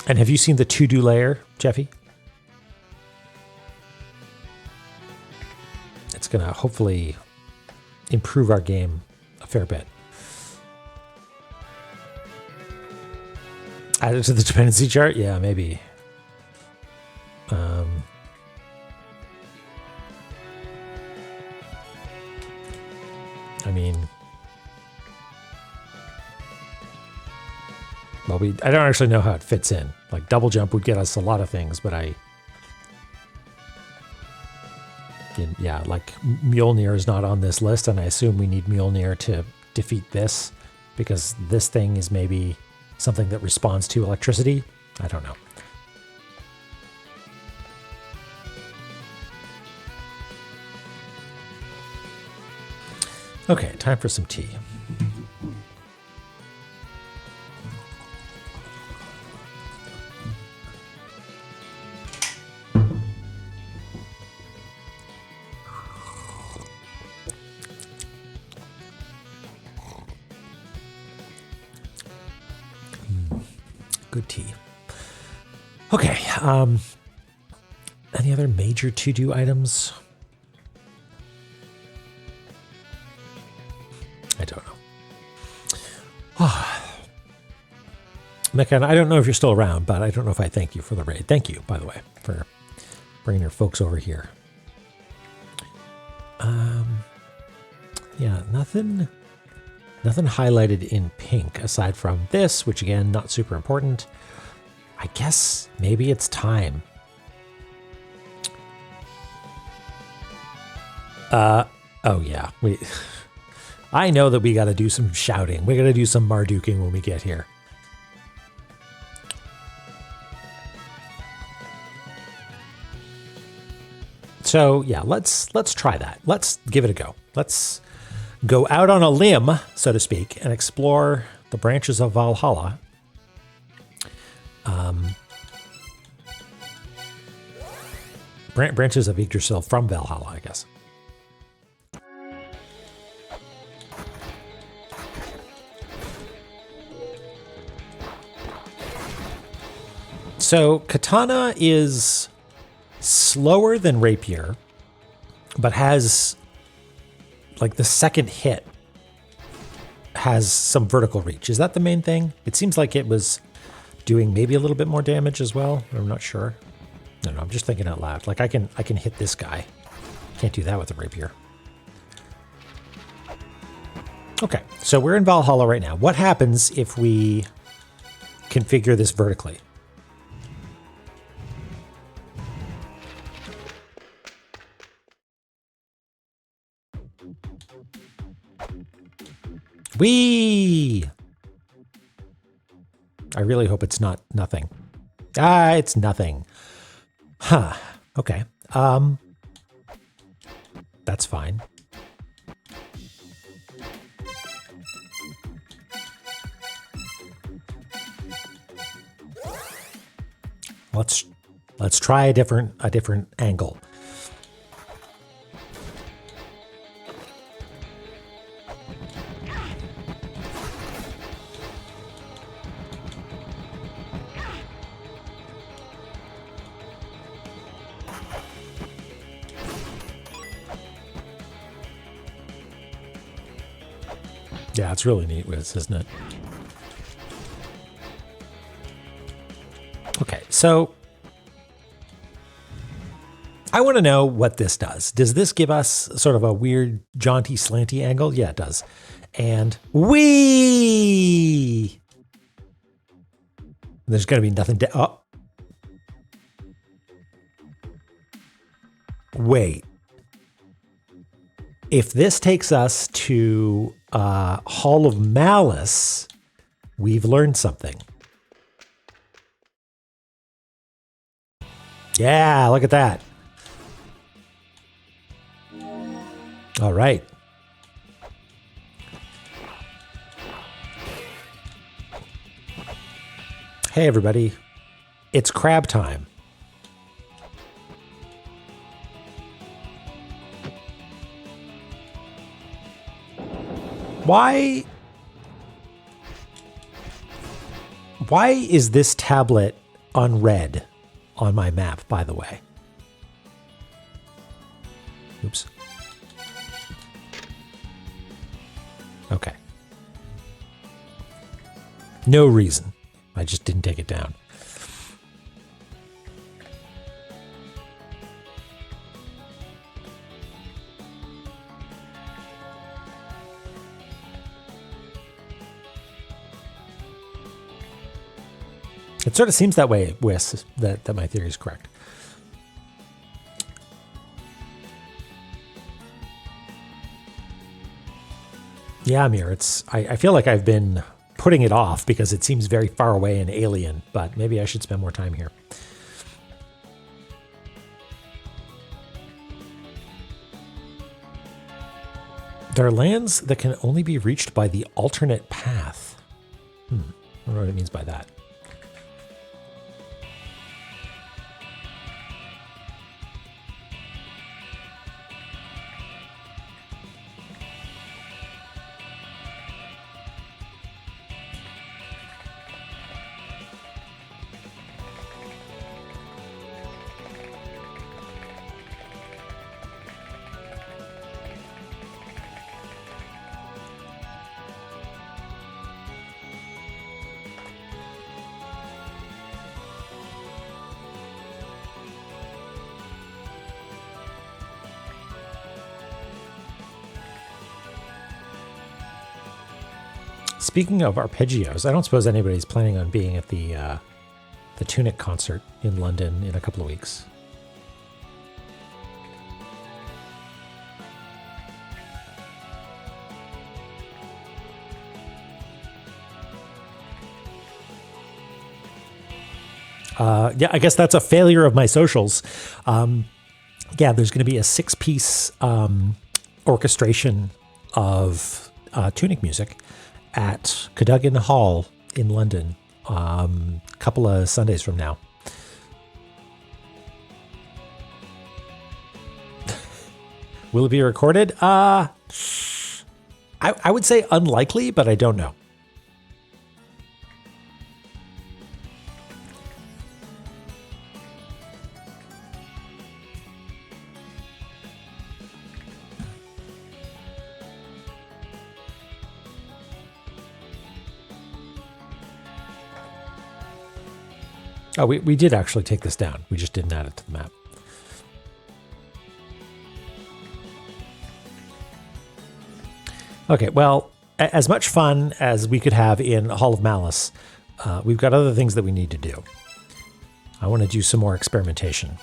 And have you seen the to-do layer, Jeffy? It's gonna hopefully improve our game a fair bit. Add it to the dependency chart? Yeah, maybe. I mean, well, I don't actually know how it fits in. Like double jump would get us a lot of things, but yeah, like Mjolnir is not on this list, and I assume we need Mjolnir to defeat this, because this thing is maybe something that responds to electricity. I don't know. Okay, time for some tea. Good tea. Okay. Any other major to-do items? I don't know. Mekan, I don't know if you're still around, but I don't know if I thank you for the raid. Thank you, by the way, for bringing your folks over here. Yeah, nothing highlighted in pink aside from this, which again, not super important. I guess maybe it's time. Oh yeah, I know that we got to do some shouting. We got to do some Marduking when we get here. So yeah, let's try that. Let's give it a go. Let's go out on a limb, so to speak, and explore the branches of Valhalla. Branches of Yggdrasil from Valhalla, I guess. So Katana is slower than Rapier, but has, like, the second hit has some vertical reach. Is that the main thing? It seems like it was doing maybe a little bit more damage as well. I'm not sure. No, I'm just thinking out loud. Like I can hit this guy. Can't do that with a Rapier. Okay, so we're in Valhalla right now. What happens if we configure this vertically? Whee! I really hope it's not nothing. Ah, it's nothing. Huh. Okay. That's fine. Let's try a different angle. Yeah, it's really neat, Wiz, isn't it? Okay, so I want to know what this does. Does this give us sort of a weird jaunty slanty angle? Yeah, it does. And whee! There's going to be nothing. Oh. Wait. If this takes us to Hall of Malice, we've learned something. Yeah, look at that. All right. Hey, everybody. It's crab time. Why is this tablet unread on my map, by the way? Oops. Okay. No reason. I just didn't take it down. It sort of seems that way, Wiss, that my theory is correct. Yeah, Amir, I feel like I've been putting it off because it seems very far away and alien, but maybe I should spend more time here. There are lands that can only be reached by the alternate path. I don't know what it means by that. Speaking of arpeggios, I don't suppose anybody's planning on being at the Tunic concert in London in a couple of weeks. Yeah, I guess that's a failure of my socials. Yeah, there's going to be a 6-piece orchestration of Tunic music at Cadogan Hall in London a couple of Sundays from now. Will it be recorded? I would say unlikely, but I don't know. Oh, we did actually take this down. We just didn't add it to the map. Okay, well, as much fun as we could have in Hall of Malice, we've got other things that we need to do. I want to do some more experimentation.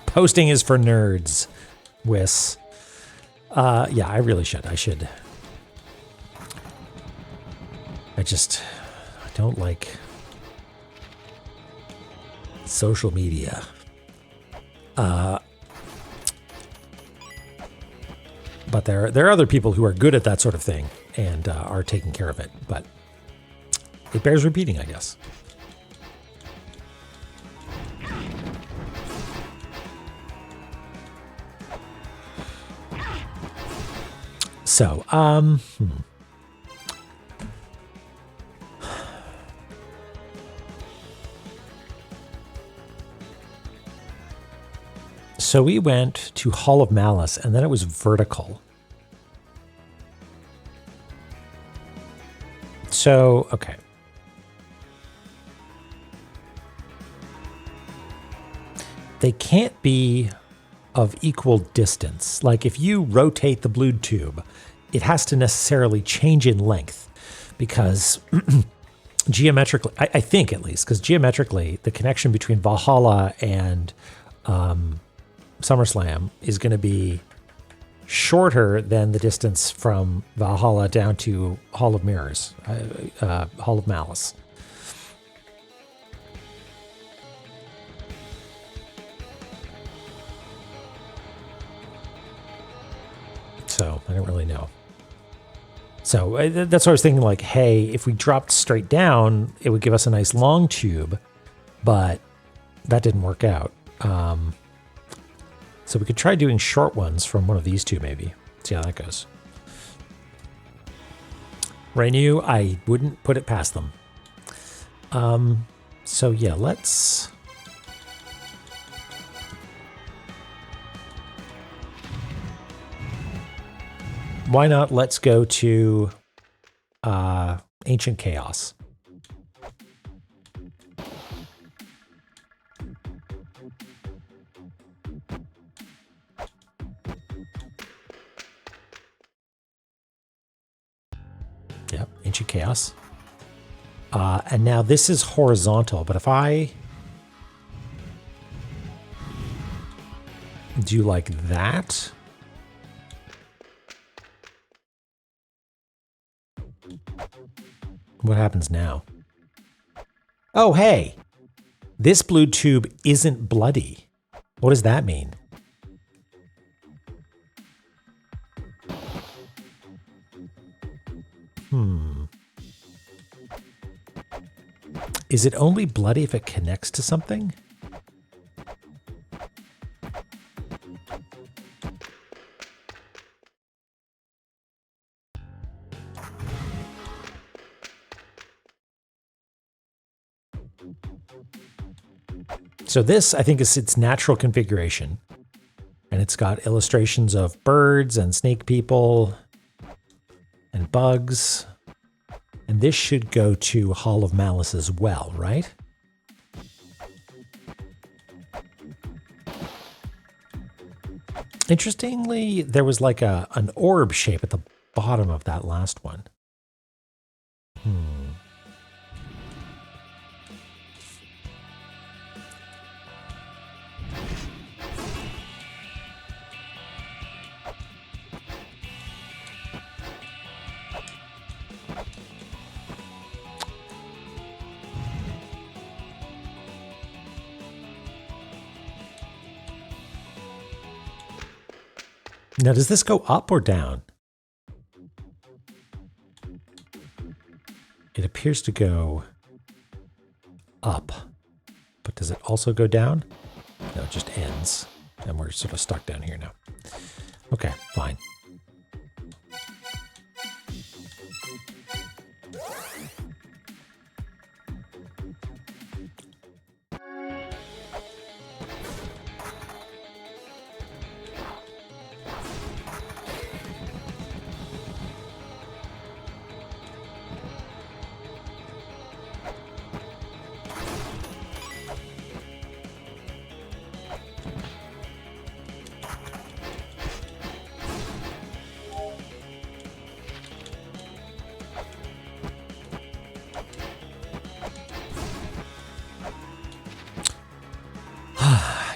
Posting is for nerds, Wiss. Yeah, I really should. I should. I don't like social media. But there are other people who are good at that sort of thing and are taking care of it. But it bears repeating, I guess. So, So we went to Hall of Malice, and then it was vertical. So, okay. They can't be of equal distance. Like if you rotate the blue tube, it has to necessarily change in length because geometrically, I think at least, because geometrically, the connection between Valhalla and SummerSlam is going to be shorter than the distance from Valhalla down to Hall of Mirrors, Hall of Malice. So I don't really know. So that's what I was thinking, like, hey, if we dropped straight down, it would give us a nice long tube, but that didn't work out. So we could try doing short ones from one of these two, maybe. See how that goes. Renew, I wouldn't put it past them. So yeah, let's... why not? Let's go to Ancient Chaos. Yep, Ancient Chaos. And now this is horizontal, but if I do like that, what happens now? Oh, hey, this blue tube isn't bloody. What does that mean? Is it only bloody if it connects to something? So this, I think, is its natural configuration. And it's got illustrations of birds and snake people and bugs. And this should go to Hall of Malice as well, right? Interestingly, there was like an orb shape at the bottom of that last one. Now, does this go up or down? It appears to go up, but does it also go down? No, it just ends, and we're sort of stuck down here now. Okay, fine.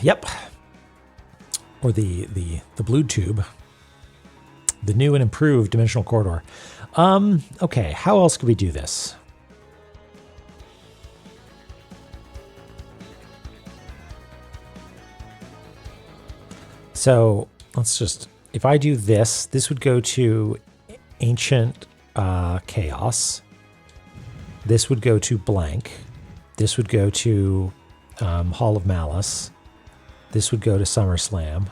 Yep. Or the blue tube. The new and improved dimensional corridor. Okay, how else could we do this? So let's just, if I do this, this would go to Ancient Chaos. This would go to blank. This would go to Hall of Malice. This would go to SummerSlam.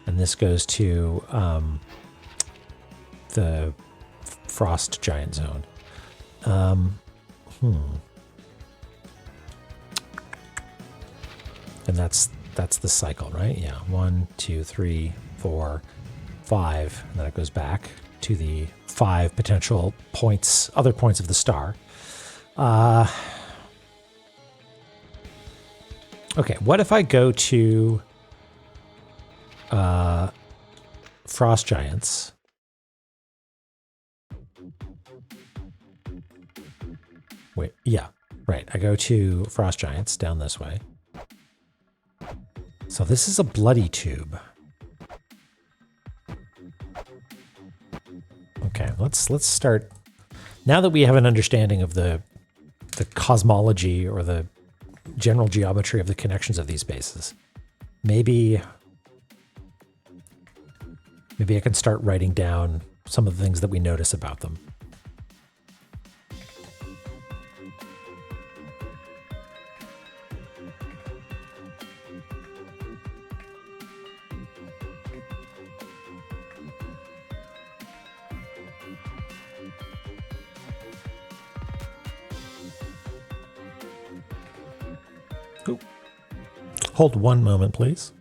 And this goes to the Frost Giant Zone. And that's the cycle, right? Yeah, 1, 2, 3, 4, 5, and then it goes back to the 5 potential points, other points of the star. Okay, what if I go to Frost Giants? Wait, yeah, right. I go to Frost Giants down this way. So this is a bloody tube. Okay, let's start. Now that we have an understanding of the cosmology or the general geometry of the connections of these bases, maybe I can start writing down some of the things that we notice about them. Ooh. Hold one moment, please.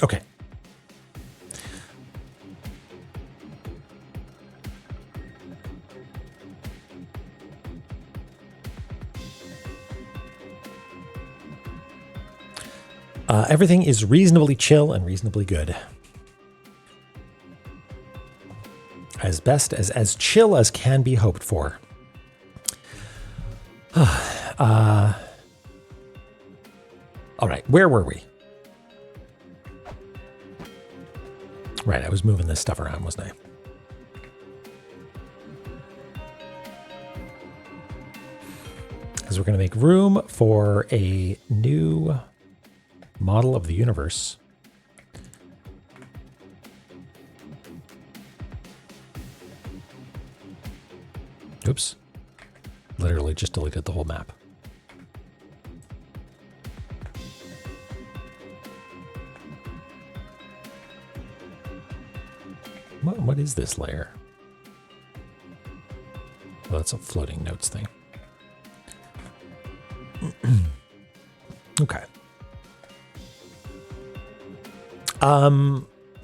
Okay. Everything is reasonably chill and reasonably good. As chill as can be hoped for. All right, where were we? Right, I was moving this stuff around, wasn't I? Because we're going to make room for a new model of the universe. Oops. Literally just deleted the whole map. What is this layer? Well, that's a floating notes thing. Okay.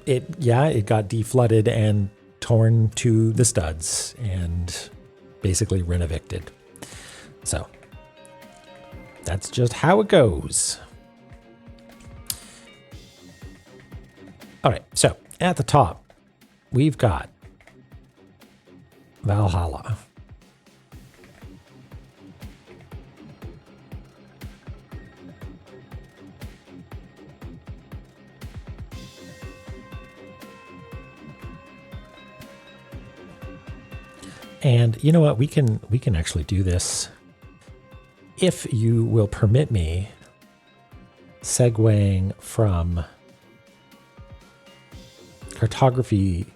It got deflooded and torn to the studs and basically renovicted. So that's just how it goes. All right, so at the top, we've got Valhalla. And you know what? We can actually do this, if you will permit me, segueing from cartography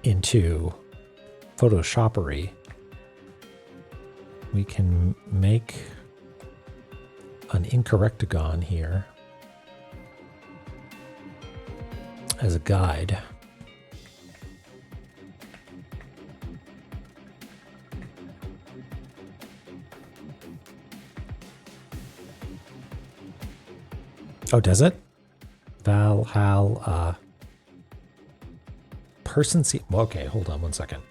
into Photoshoppery. We can make an incorrectagon here as a guide. Oh, does it? Valhalla. Person see. Well, okay, hold on one second.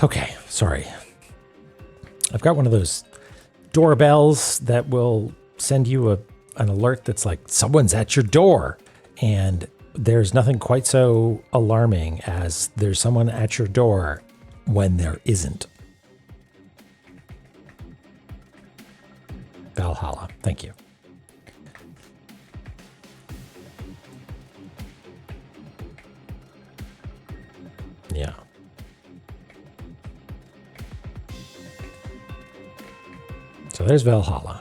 Okay, sorry. I've got one of those doorbells that will send you an alert that's like, someone's at your door. And there's nothing quite so alarming as there's someone at your door when there isn't. Valhalla, thank you. Yeah. So there's Valhalla.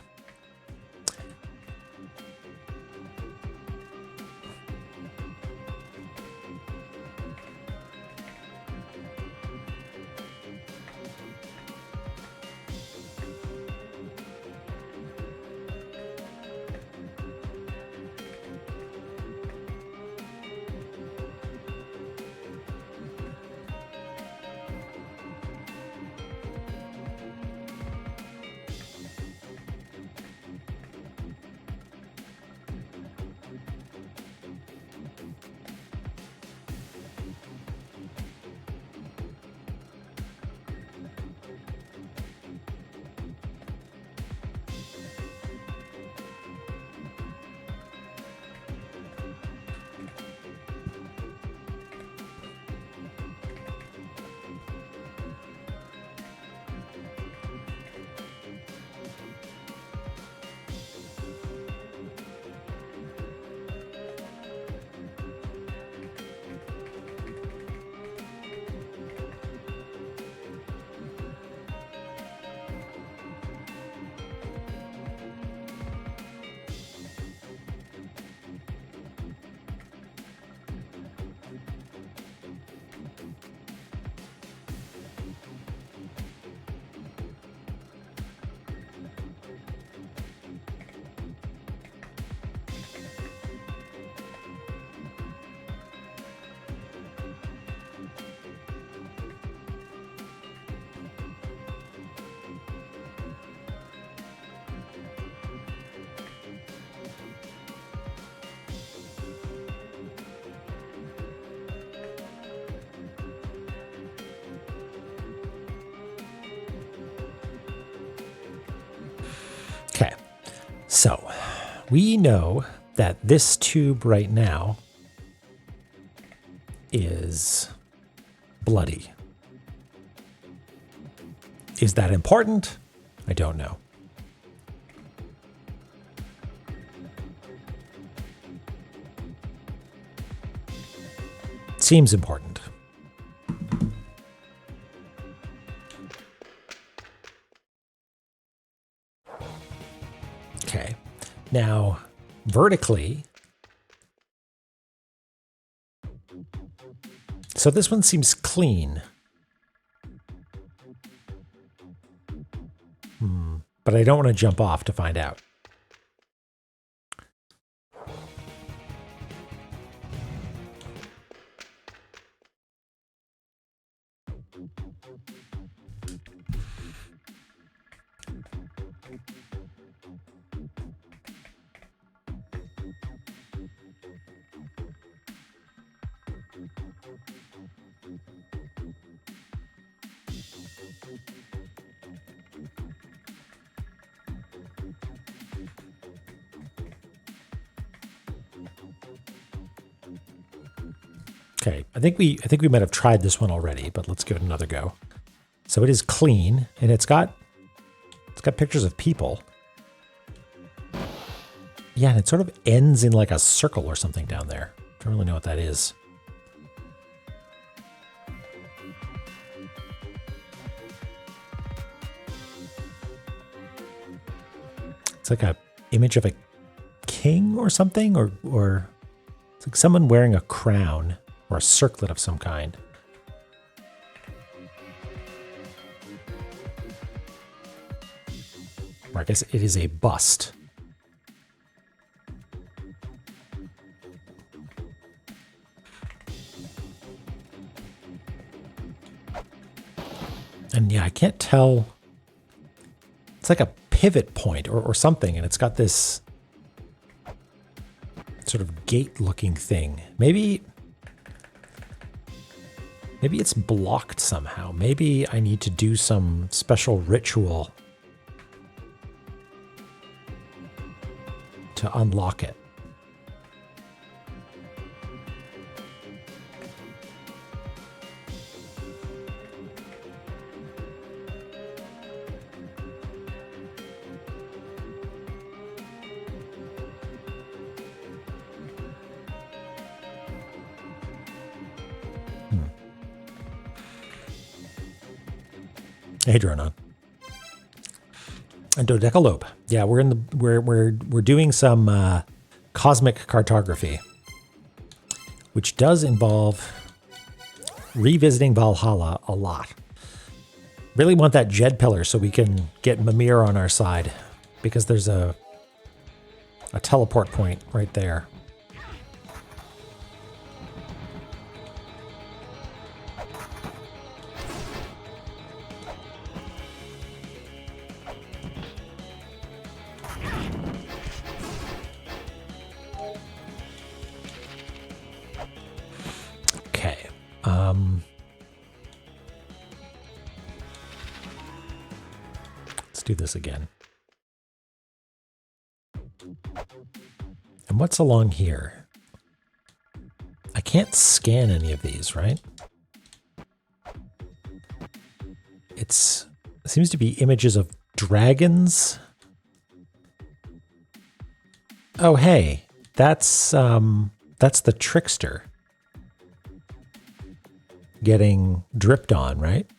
So, we know that this tube right now is bloody. Is that important? I don't know. Seems important. Okay. Now, vertically, so this one seems clean. But I don't want to jump off to find out. Okay, I think we might have tried this one already, but let's give it another go. So it is clean, and it's got pictures of people. Yeah, and it sort of ends in like a circle or something down there. Don't really know what that is. It's like a image of a king or something, or it's like someone wearing a crown or a circlet of some kind. Or I guess it is a bust. And yeah, I can't tell. It's like a pivot point or something, and it's got this sort of gate-looking thing. Maybe it's blocked somehow. Maybe I need to do some special ritual to unlock it. Hey, Dronon. And Dodecalope. Yeah, we're doing some cosmic cartography, which does involve revisiting Valhalla a lot. Really want that Jed pillar so we can get Mimir on our side, because there's a teleport point right there. Let's do this again. And what's along here? I can't scan any of these, right? It seems to be images of dragons. Oh, hey, that's the trickster getting dripped on, right?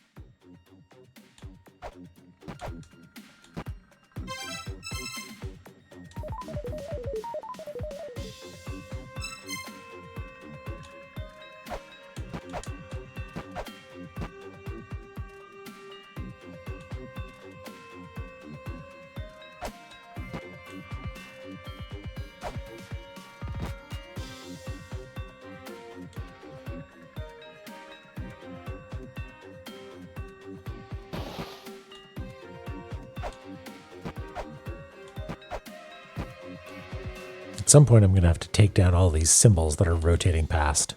At some point, I'm going to have to take down all these symbols that are rotating past.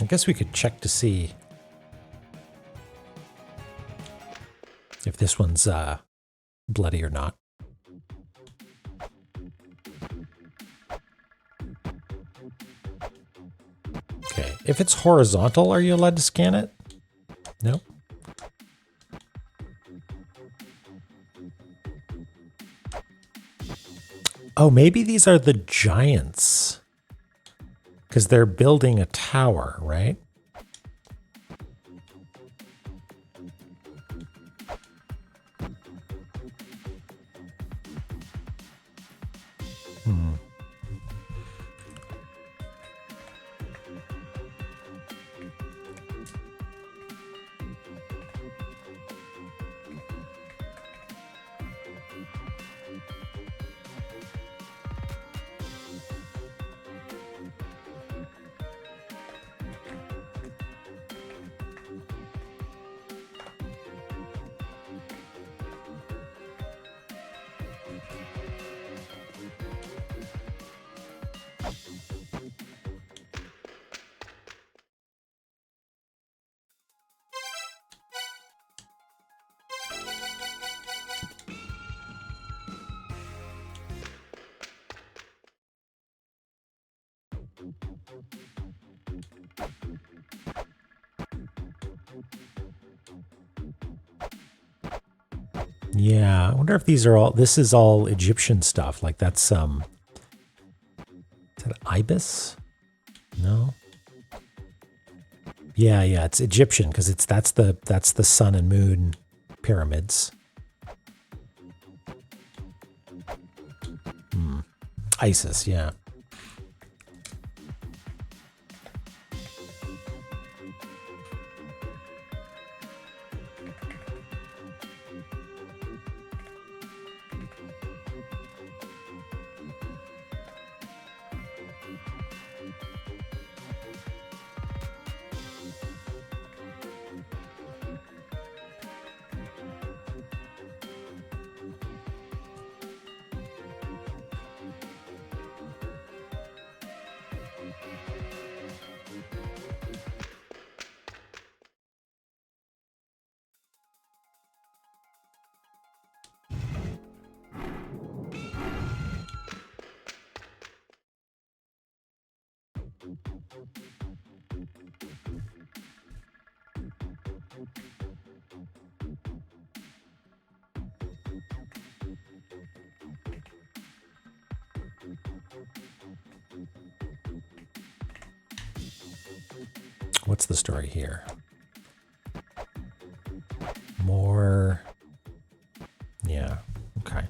I guess we could check to see if this one's bloody or not. Okay, if it's horizontal, are you allowed to scan it? No. Oh, maybe these are the giants. Because they're building a tower, right? Yeah, I wonder if these are all, this is all Egyptian stuff. Like that's, is that ibis? No. Yeah, it's Egyptian because that's the sun and moon pyramids. Isis, yeah. What's the story here? More. Yeah, okay.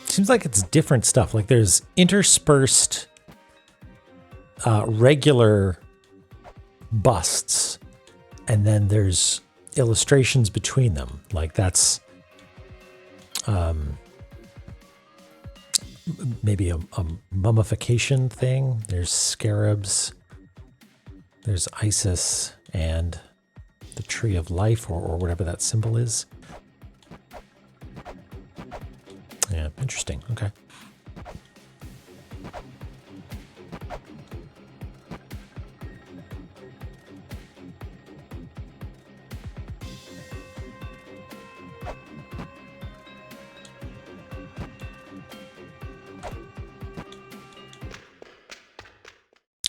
Seems like it's different stuff. Like there's interspersed regular busts, and then there's illustrations between them. Like that's maybe a mummification thing. There's scarabs. There's Isis and the Tree of Life, or whatever that symbol is. Yeah, interesting. Okay.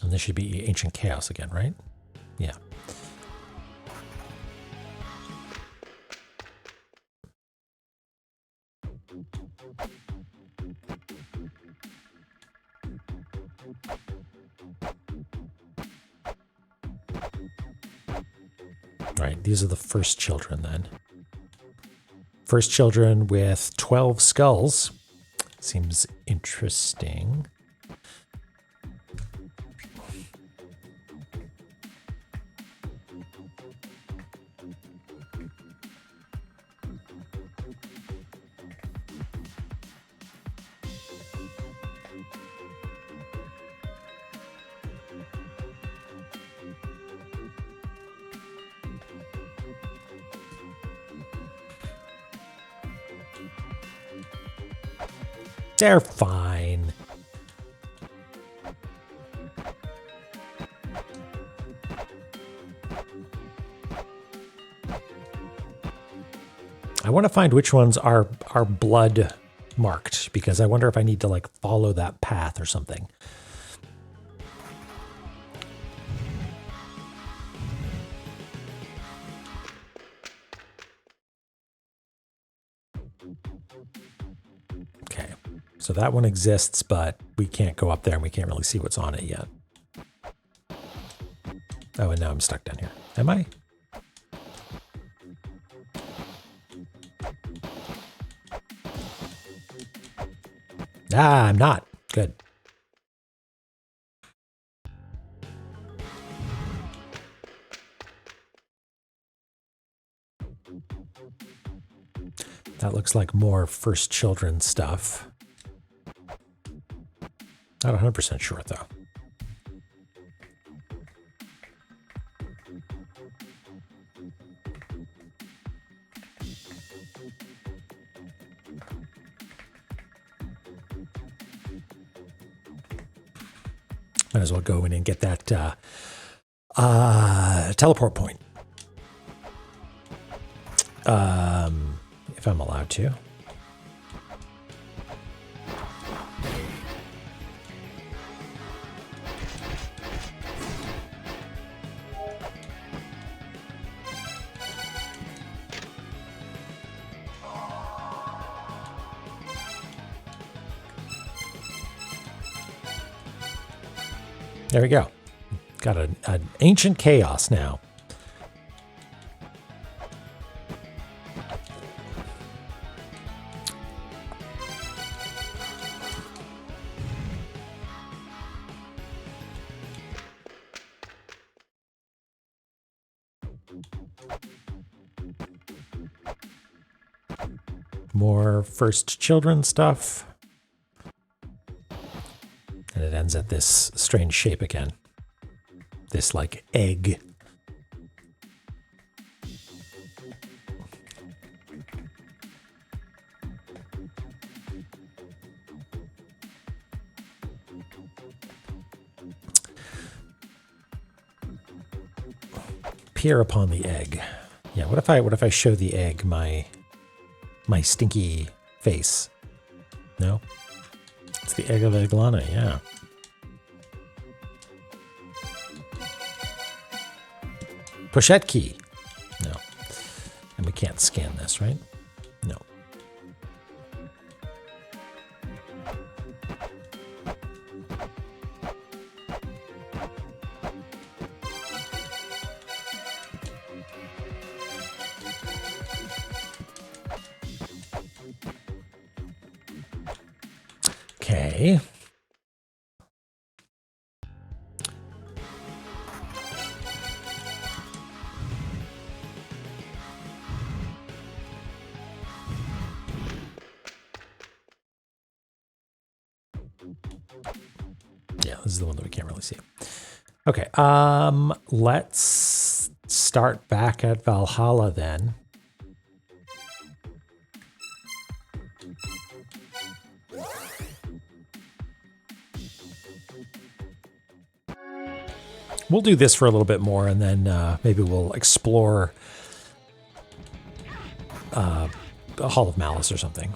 And this should be Ancient Chaos again, right? Yeah. Right, these are the first children then. First children with 12 skulls. Seems interesting. They're fine. I want to find which ones are blood marked, because I wonder if I need to like follow that path or something. Okay, so that one exists, but we can't go up there and we can't really see what's on it yet. Oh, and now I'm stuck down here. Am I? Ah, I'm not. Good. That looks like more First Children stuff. Not 100% sure, though. Might as well go in and get that teleport point. If I'm allowed to. There we go. Got an ancient chaos now. More First Children stuff. And it ends at this strange shape again. This, like, egg. Peer upon the egg. Yeah, what if I show the egg my stinky face? No? It's the egg of La-Mulana, yeah. Pochette key. No. And we can't scan this, right? No. Okay. Yeah, this is the one that we can't really see. Okay, let's start back at Valhalla then. We'll do this for a little bit more, and then maybe we'll explore a Hall of Malice or something.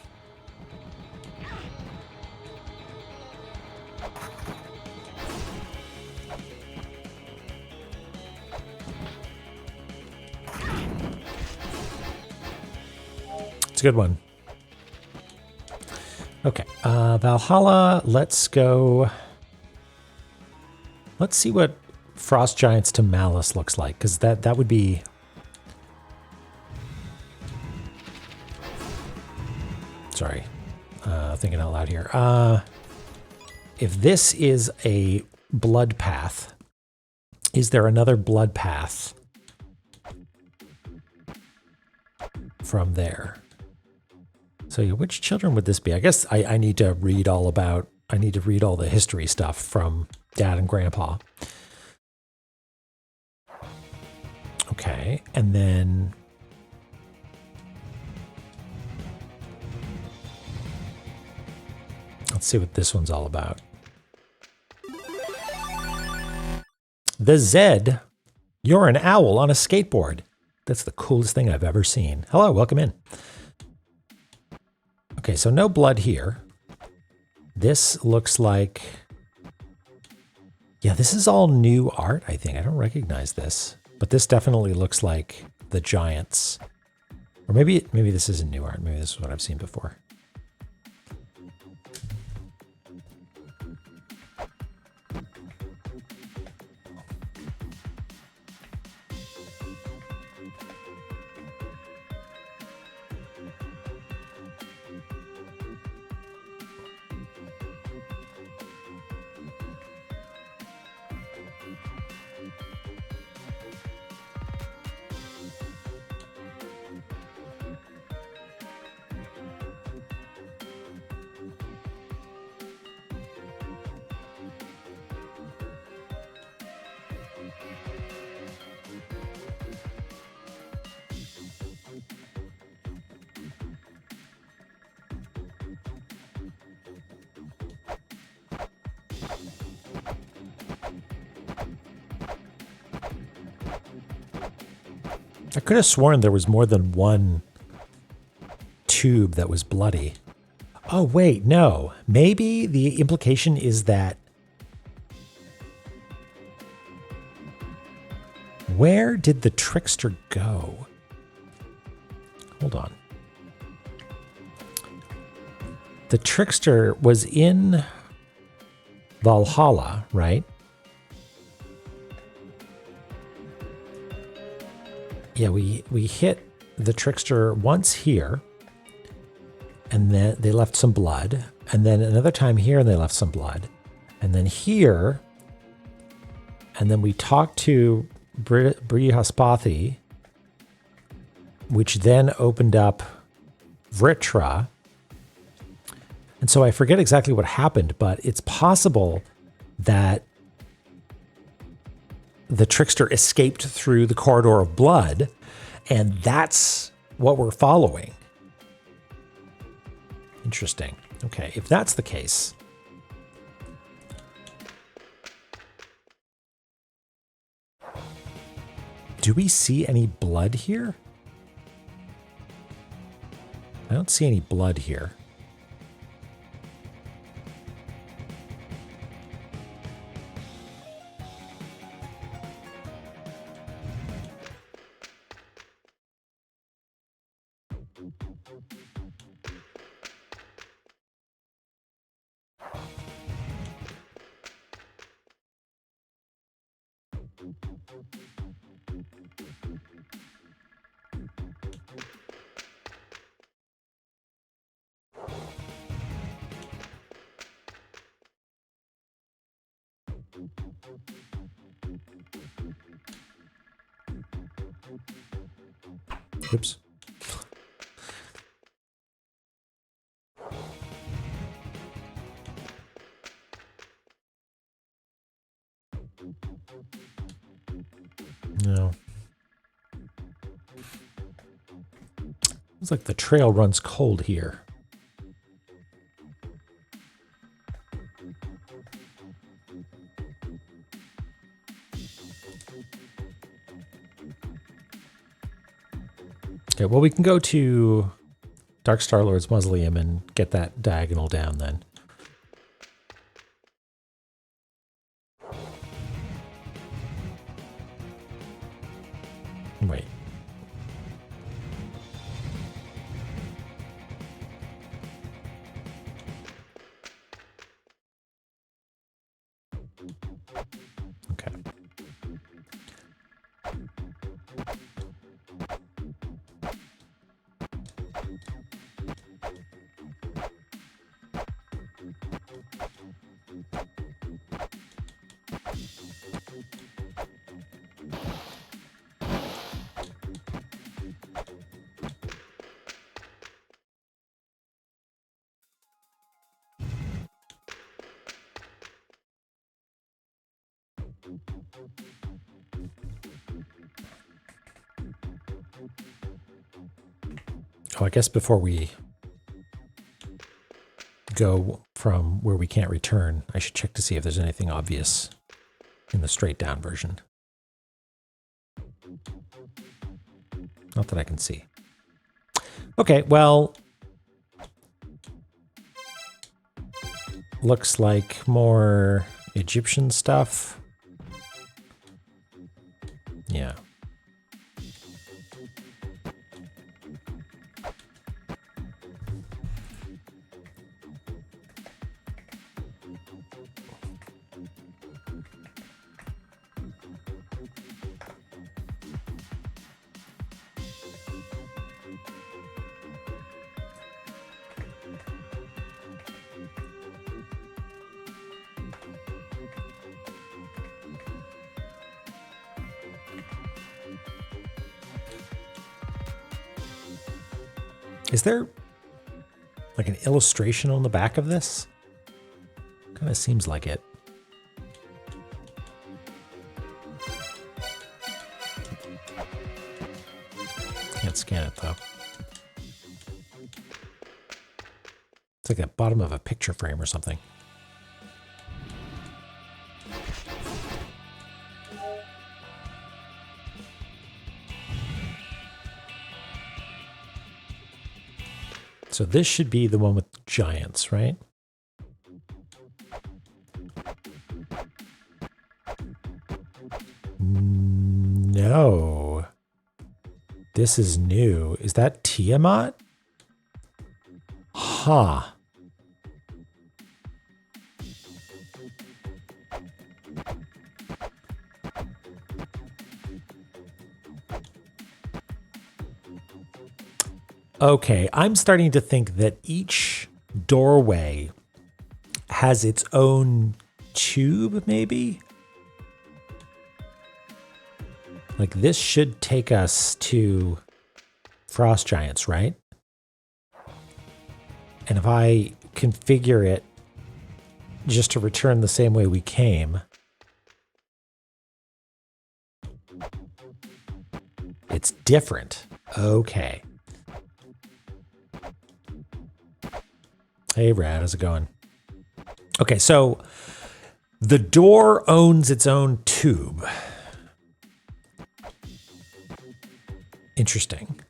It's a good one. Okay, Valhalla, let's go. Let's see what Frost Giants to Malice looks like, because that would be... Sorry, thinking out loud here. If this is a blood path, is there another blood path from there? So yeah, which children would this be? I guess I need to read all about... I need to read all the history stuff from Dad and Grandpa. Okay, and then... Let's see what this one's all about. The Zed, you're an owl on a skateboard. That's the coolest thing I've ever seen. Hello, welcome in. Okay, so no blood here. This looks like... Yeah, this is all new art, I think. I don't recognize this. But this definitely looks like the Giants. Or maybe this isn't new art. Maybe this is what I've seen before. I could have sworn there was more than one tube that was bloody. Oh, wait, no. Maybe the implication is that... Where did the trickster go? Hold on. The trickster was in Valhalla, right? Yeah, we hit the trickster once here, and then they left some blood, and then another time here and they left some blood, and then here, and then we talked to Brihaspati, which then opened up Vritra. And so I forget exactly what happened, but it's possible that the trickster escaped through the corridor of blood, and that's what we're following. Interesting. Okay, if that's the case... Do we see any blood here? I don't see any blood here. Oops. No. Looks like the trail runs cold here. Okay, well, we can go to Dark Star-Lord's Mausoleum and get that diagonal down then. Wait. Okay. Oh, I guess before we go from where we can't return. I should check to see if there's anything obvious in the straight down version. Not that I can see. Okay, well, looks like more Egyptian stuff. Yeah. Is there like an illustration on the back of this? Kind of seems like it. Can't scan it though. It's like the bottom of a picture frame or something. So this should be the one with giants, right? No. This is new. Is that Tiamat? Huh. Okay, I'm starting to think that each doorway has its own tube, maybe? Like this should take us to frost giants, right? And if I configure it just to return the same way we came, it's different. Okay. Hey, Brad, how's it going? Okay, so the door owns its own tube. Interesting.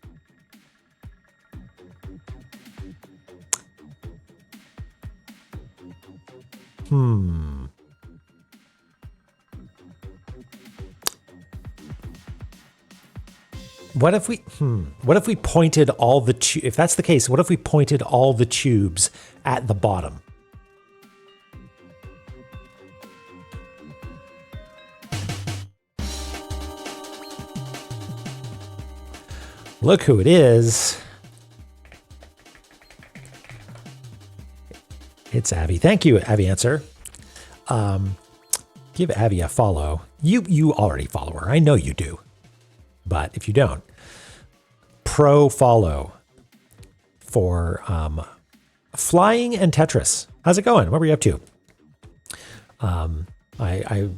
What if we pointed all the if that's the case, what if we pointed all the tubes at the bottom? Look who it is. It's Abby. Thank you, Abby Answer. Give Abby a follow. You already follow her. I know you do. But if you don't, pro follow for flying and Tetris. How's it going? What were you up to? I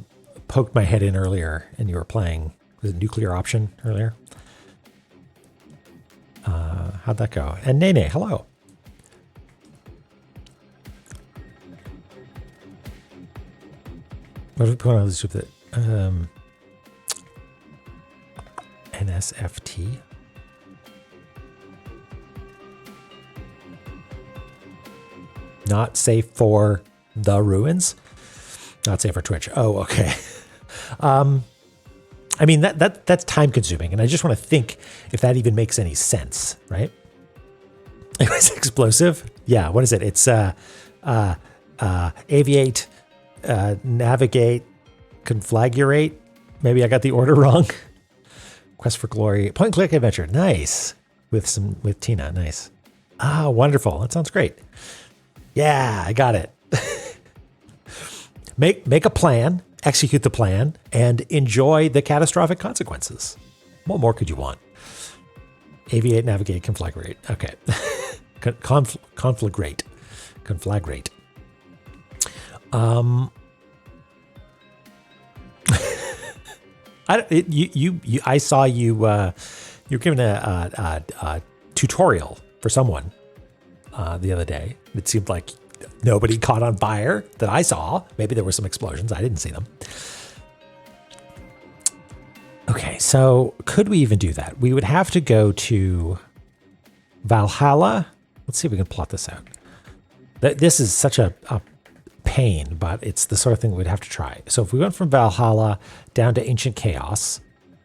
poked my head in earlier and you were playing the nuclear option earlier. How'd that go? And Nene, hello. What do we put on this with it? NSFT. Not safe for the ruins. Not safe for Twitch. Oh, okay. I mean that's time consuming, and I just want to think if that even makes any sense, right? It was explosive. Yeah. What is it? It's aviate, navigate, conflagurate. Maybe I got the order wrong. Quest for Glory, point and click adventure. Nice. With Tina. Nice. Ah, wonderful. That sounds great. Yeah, I got it. Make a plan, execute the plan, and enjoy the catastrophic consequences. What more could you want? Aviate, navigate, conflagrate. Okay. Conflagrate. Conflagrate. I saw you were giving a tutorial for someone the other day. It seemed like Nobody caught on fire that I saw. Maybe there were some explosions. I didn't see them. Okay, so could we even do that? We would have to go to Valhalla. Let's see if we can plot this out. This is such a pain, but it's the sort of thing we'd have to try. So if we went from Valhalla down to Ancient Chaos,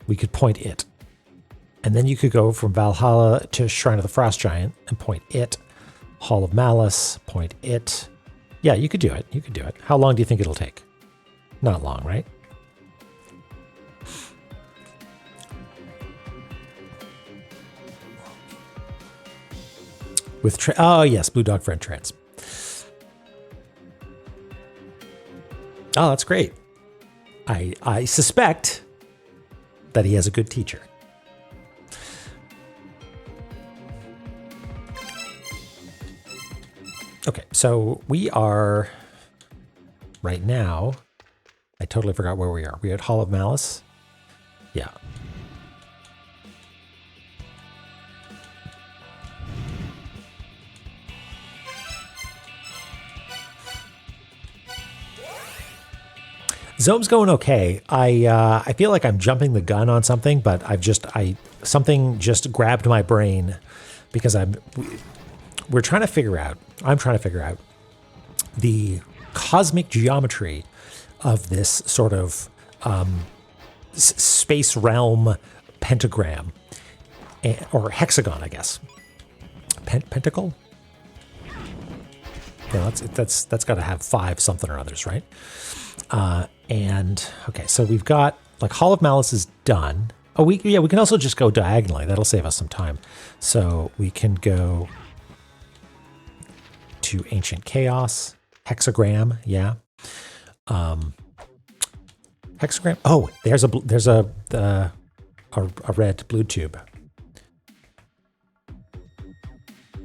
we could point it. And then you could go from Valhalla to Shrine of the Frost Giant and point it. Hall of Malice, point it. Yeah, you could do it. You could do it. How long do you think it'll take? Not long, right? With oh yes, Blue Dog Friend Trance. Oh, that's great. I suspect that he has a good teacher. Okay, so we are right now. I totally forgot where we are. We're at Hall of Malice. Yeah. Zome's going okay. I feel like I'm jumping the gun on something, but something just grabbed my brain because we're trying to figure out. I'm trying to figure out the cosmic geometry of this sort of space realm pentagram or hexagon, I guess. Pentacle? No, that's got to have 5 something or others, right? And okay, so we've got like Hall of Malice is done. Oh, we can also just go diagonally. That'll save us some time. So we can go to Ancient Chaos, Hexagram, yeah. Hexagram. Oh, there's a red blue tube.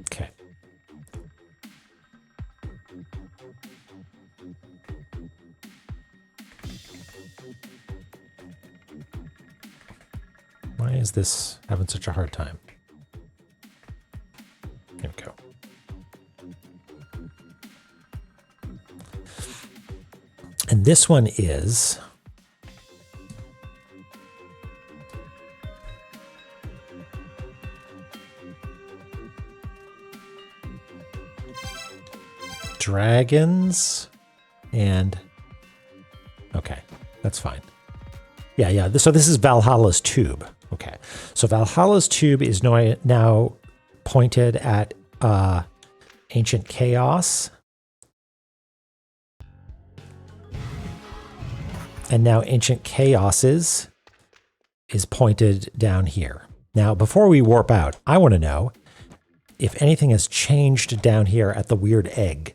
Okay. Why is this having such a hard time? Here we go. And this one is dragons and okay, that's fine. Yeah. So this is Valhalla's tube. Okay, so Valhalla's tube is now pointed at Ancient Chaos. And now Ancient Chaos's is pointed down here. Now, before we warp out, I want to know if anything has changed down here at the weird egg.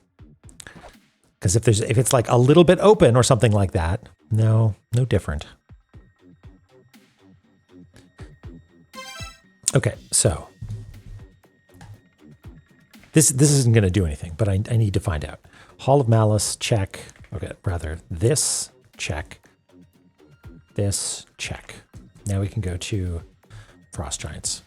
Because if it's like a little bit open or something like that, no different. Okay, so this isn't going to do anything, but I need to find out. Hall of Malice, check. Okay, rather this, check. This, check. Now we can go to Frost Giants.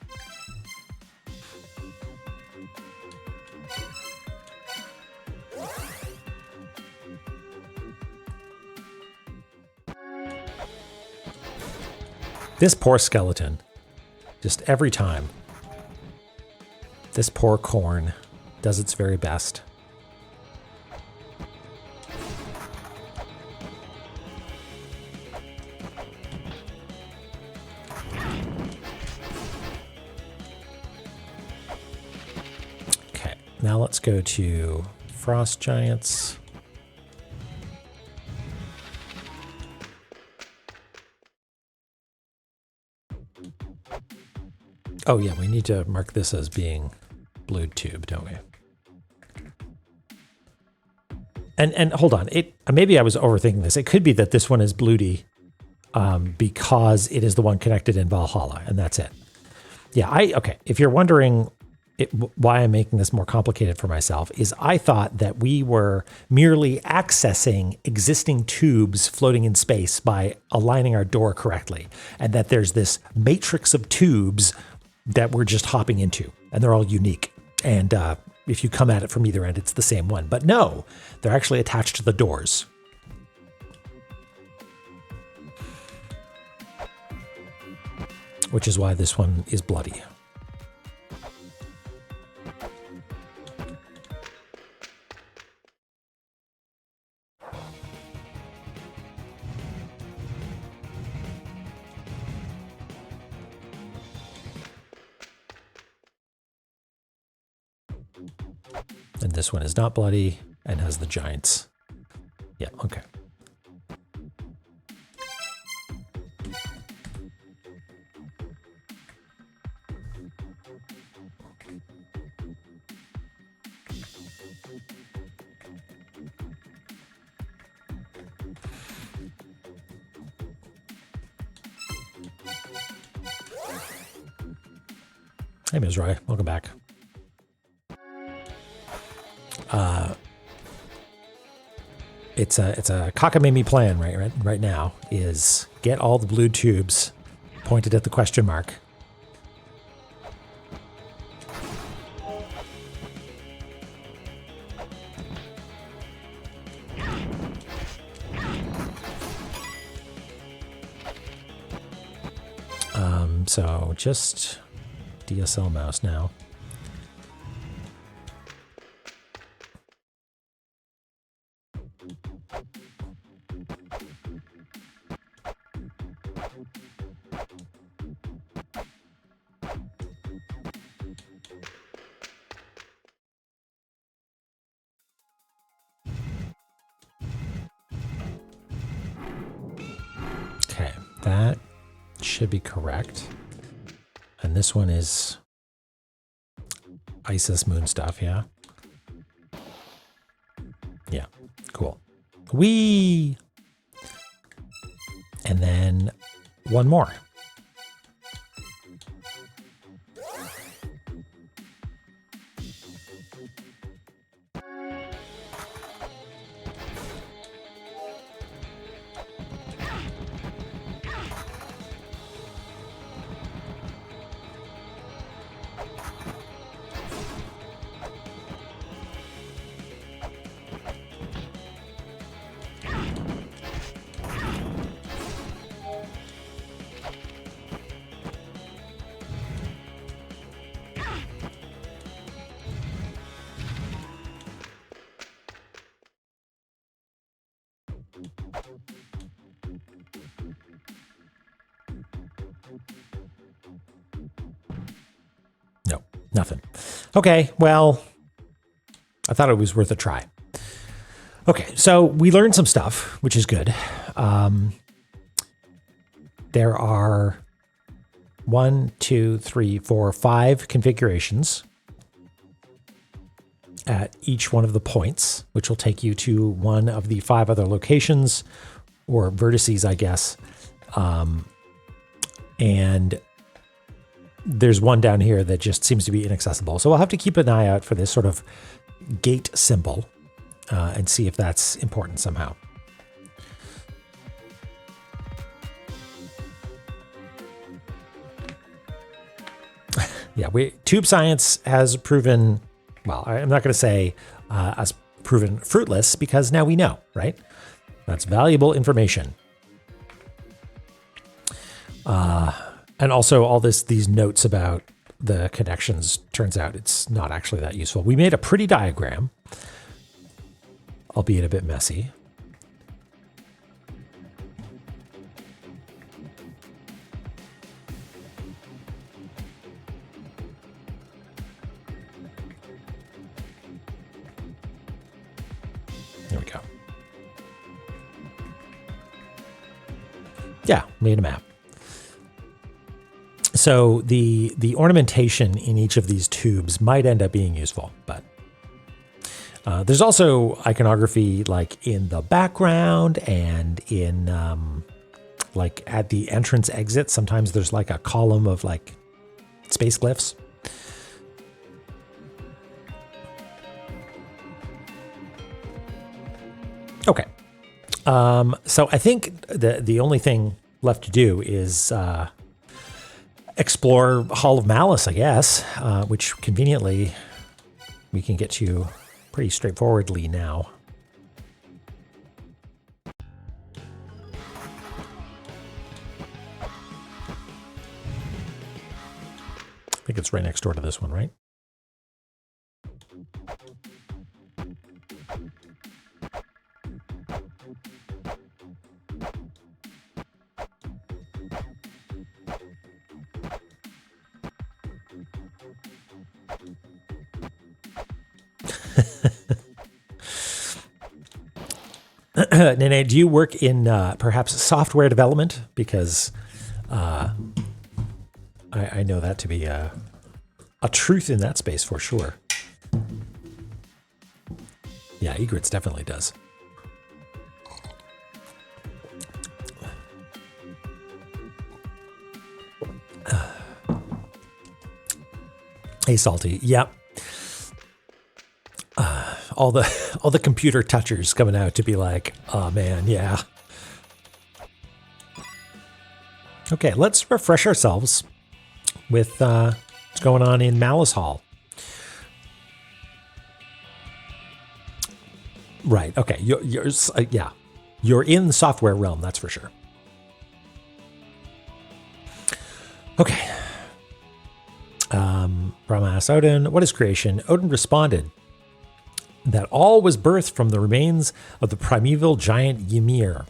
This poor skeleton. Just every time. This poor corn does its very best. Okay, now let's go to Frost Giants. Oh yeah, we need to mark this as being blue tube, don't we? And hold on, maybe I was overthinking this. It could be that this one is bluedy because it is the one connected in Valhalla, and that's it. Yeah, okay. If you're wondering why I'm making this more complicated for myself, is I thought that we were merely accessing existing tubes floating in space by aligning our door correctly, and that there's this matrix of tubes that we're just hopping into, and they're all unique. And if you come at it from either end, it's the same one. But no, they're actually attached to the doors. Which is why this one is bloody. And this one is not bloody and has the giants. Yeah, okay. Hey, Ms. Roy, welcome back. It's a cockamamie plan right now is get all the blue tubes pointed at the question mark. So just DSL mouse now. Okay, that should be correct. And this one is Isis moon stuff, yeah? Yeah, cool. Whee! And then one more. No, nothing. Okay, well, I thought it was worth a try. Okay, so we learned some stuff, which is good. There are 1, 2, 3, 4, 5 configurations at each one of the points, which will take you to one of the 5 other locations or vertices, I guess. And there's one down here that just seems to be inaccessible. So we'll have to keep an eye out for this sort of gate symbol and see if that's important somehow. Yeah, tube science has proven, well, I'm not going to say has proven fruitless because now we know, right? That's valuable information. And also all these notes about the connections, turns out it's not actually that useful. We made a pretty diagram, albeit a bit messy. There we go. Yeah, made a map. So the ornamentation in each of these tubes might end up being useful, but there's also iconography like in the background and in like at the entrance exit. Sometimes there's like a column of like space glyphs. Okay. So I think the only thing left to do is explore Hall of Malice, I guess, which conveniently we can get to pretty straightforwardly now. I think it's right next door to this one, right? Nene, do you work in perhaps software development? Because I know that to be a truth in that space for sure. Yeah, E23 definitely does. Hey, Salty. Yep. All the computer touchers coming out to be like, oh man, yeah. Okay, let's refresh ourselves with what's going on in Malice Hall. Right. Okay. Yeah. You're in the software realm. That's for sure. Okay. Brahma asks Odin, what is creation? Odin responded that all was birthed from the remains of the primeval giant Ymir.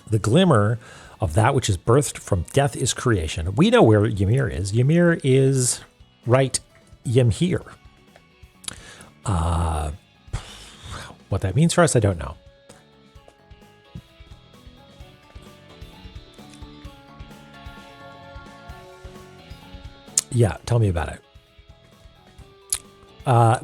The glimmer of that which is birthed from death is creation. We know where Ymir is. Ymir is right here. What that means for us, I don't know. Yeah, tell me about it.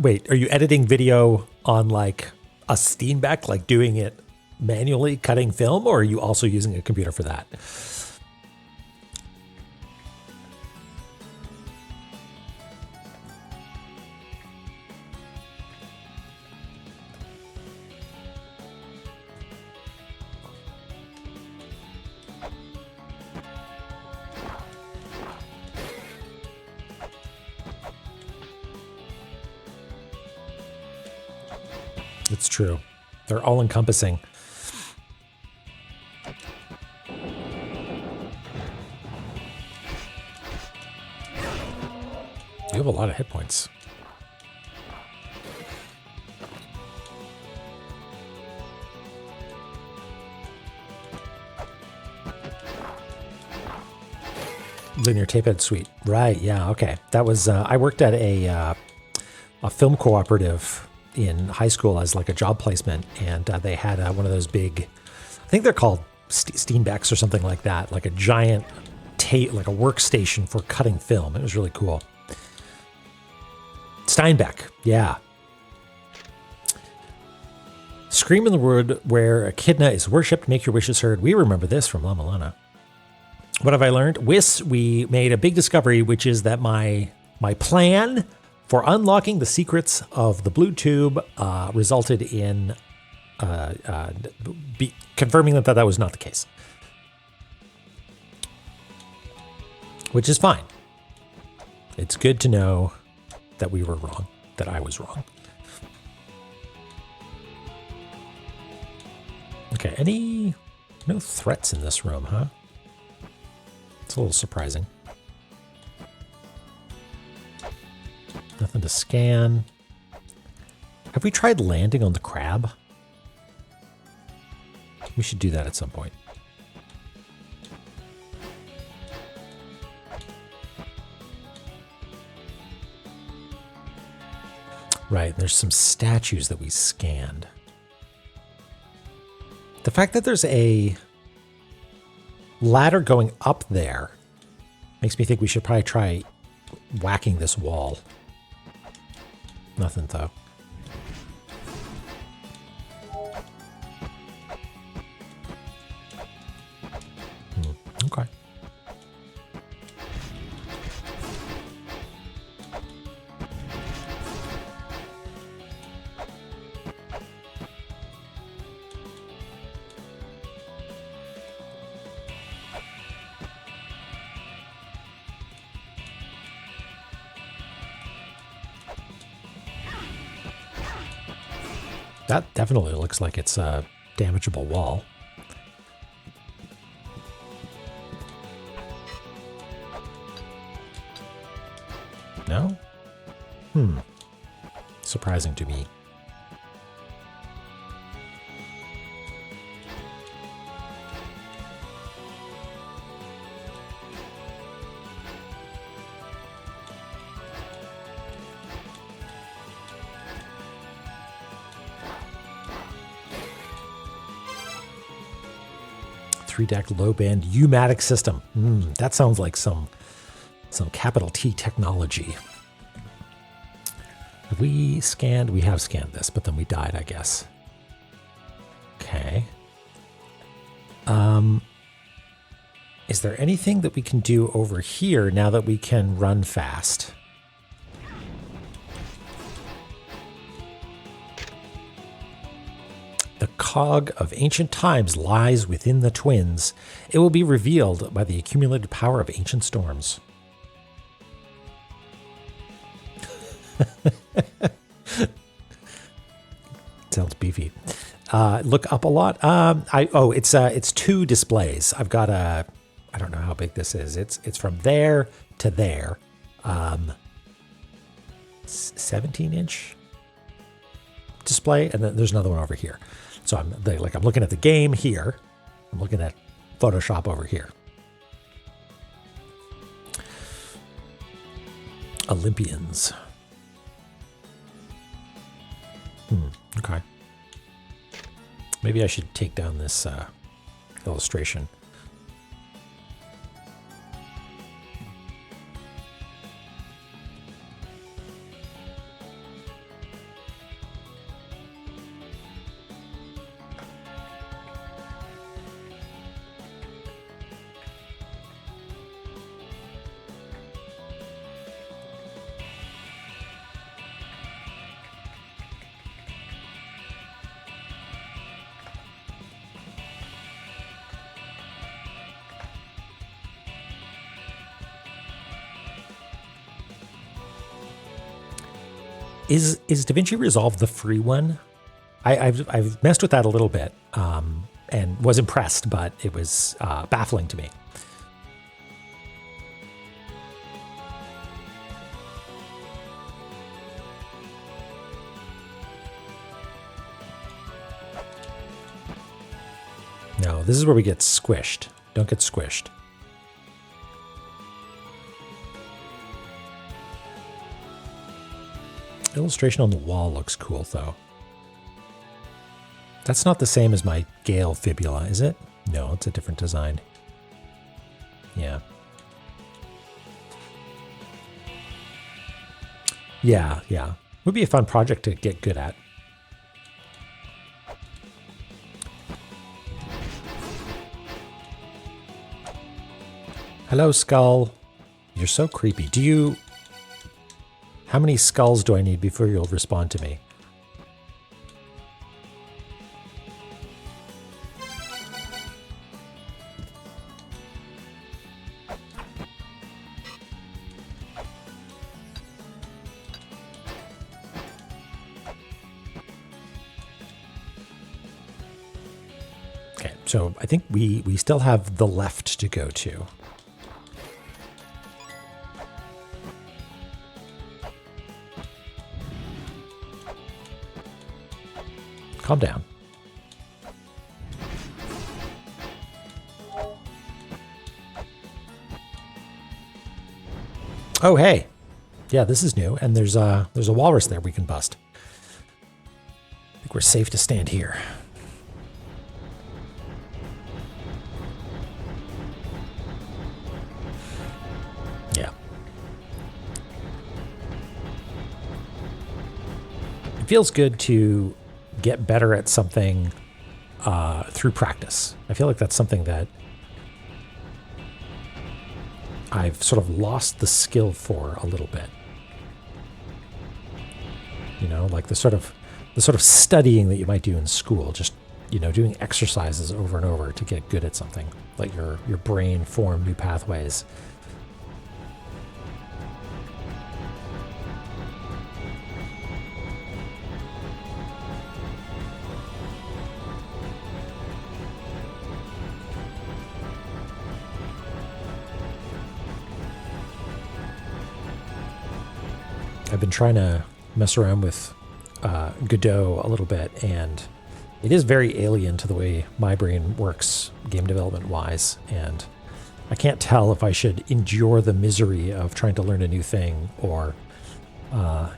Wait, are you editing video on like a Steenbeck, like doing it manually, cutting film, or are you also using a computer for that? It's true. They're all encompassing. You have a lot of hit points. Linear tape ed suite. Right, yeah, okay. That was, I worked at a film cooperative in high school as like a job placement, and they had one of those big, I think they're called Steenbecks or something like that, like a giant tape, like a workstation for cutting film. It was really cool. Steinbeck, yeah. Scream in the wood where Echidna is worshipped, make your wishes heard. We remember this from La-Mulana. What have I learned? We made a big discovery, which is that my plan for unlocking the secrets of the blue tube resulted in confirming that was not the case. Which is fine. It's good to know that we were wrong, that I was wrong. Okay, no threats in this room, huh? It's a little surprising. Nothing to scan. Have we tried landing on the crab? We should do that at some point. Right, there's some statues that we scanned. The fact that there's a ladder going up there makes me think we should probably try whacking this wall. Nothing, though. Okay. That definitely looks like it's a damageable wall. No? Surprising to me. Three-deck low-band U-matic system. That sounds like some capital T technology. Have we scanned? We have scanned this, but then we died, I guess. Okay. Is there anything that we can do over here now that we can run fast? The cog of ancient times lies within the twins. It will be revealed by the accumulated power of ancient storms. Sounds beefy. Look up a lot. It's 2 displays. I've got I don't know how big this is. It's from there to there. 17-inch display, and then there's another one over here. So I'm looking at the game here. I'm looking at Photoshop over here. Olympians. Okay. Maybe I should take down this illustration. Is DaVinci Resolve the free one? I've messed with that a little bit and was impressed, but it was baffling to me. No, this is where we get squished. Don't get squished. Illustration on the wall looks cool, though. That's not the same as my Gale fibula, is it? No, it's a different design. Yeah. Yeah. Would be a fun project to get good at. Hello, Skull. You're so creepy. How many skulls do I need before you'll respond to me? Okay, so I think we still have the left to go to. Calm down. Oh, hey. Yeah, this is new, and there's a walrus there we can bust. I think we're safe to stand here. Yeah. It feels good to get better at something through practice. I feel like that's something that I've sort of lost the skill for a little bit. You know, like the sort of studying that you might do in school, just, you know, doing exercises over and over to get good at something. Let your brain form new pathways. I've been trying to mess around with Godot a little bit, and it is very alien to the way my brain works game development wise, and I can't tell if I should endure the misery of trying to learn a new thing or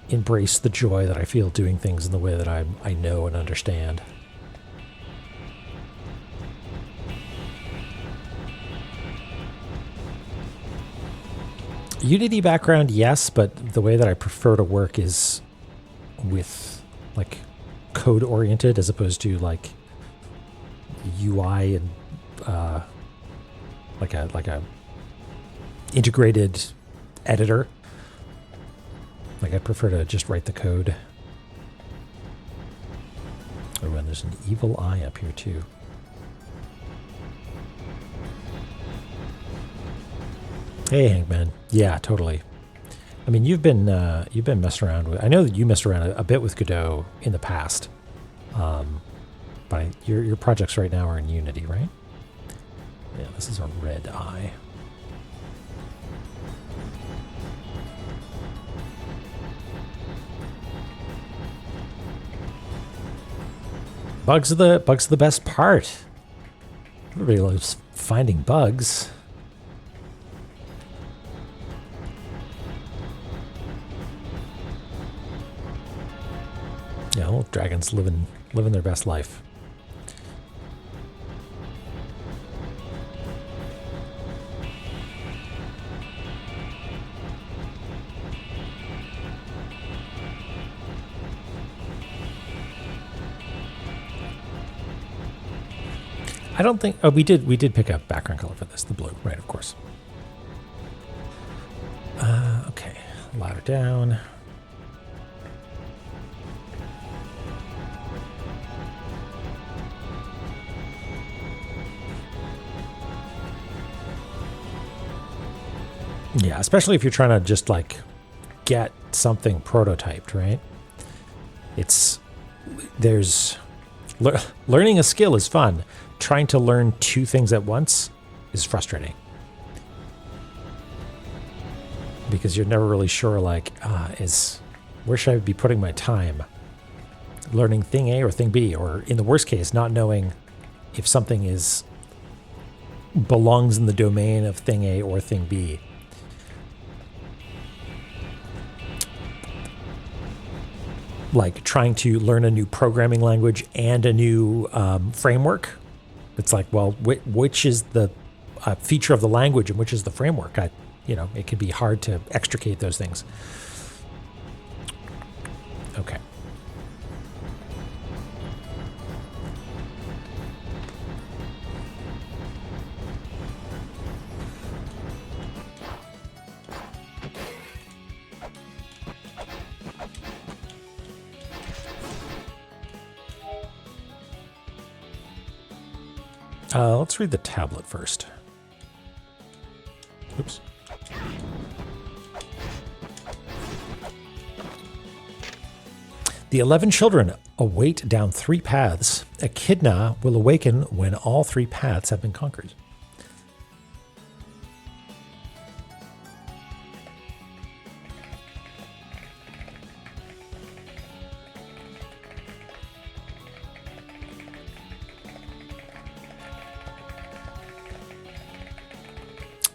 embrace the joy that I feel doing things in the way that I know and understand. Unity background, yes, but the way that I prefer to work is with like code oriented as opposed to like UI and like a integrated editor. Like I prefer to just write the code. Oh, and there's an evil eye up here too. Hey, Hangman. Yeah, totally. I mean, you've been messing around with. I know that you messed around a bit with Godot in the past, but your projects right now are in Unity, right? Yeah, this is a red eye. Bugs are the best part. Everybody loves finding bugs. Yeah, well, dragons living their best life. I don't think. Oh, we did pick up background color for this, the blue, right? Of course. Okay, ladder down. Yeah, especially if you're trying to just like get something prototyped, right? Learning a skill is fun. Trying to learn two things at once is frustrating. Because you're never really sure, like, where should I be putting my time? Learning thing A or thing B, or in the worst case, not knowing if something belongs in the domain of thing A or thing B. Like trying to learn a new programming language and a new framework. It's like, well, which is the feature of the language and which is the framework? It can be hard to extricate those things. Okay. Let's read the tablet first. Oops. The 11 children await down 3 paths. Echidna will awaken when all 3 paths have been conquered.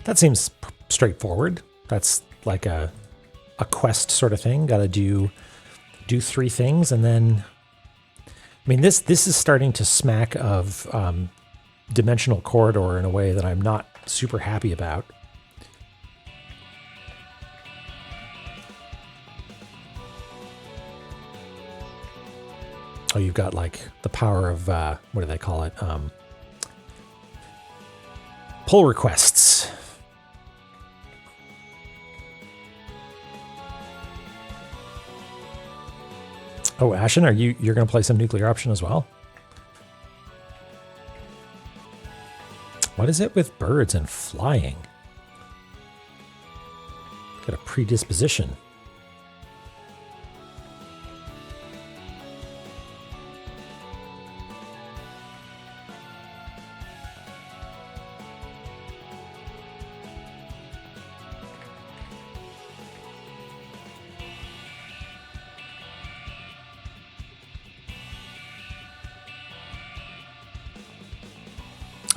That seems straightforward. That's like a quest sort of thing. Got to do 3 things, and then, I mean, this is starting to smack of dimensional corridor in a way that I'm not super happy about. Oh, you've got like the power of what do they call it? Pull requests. Oh, Ashen, you're going to play some nuclear option as well? What is it with birds and flying? Got a predisposition.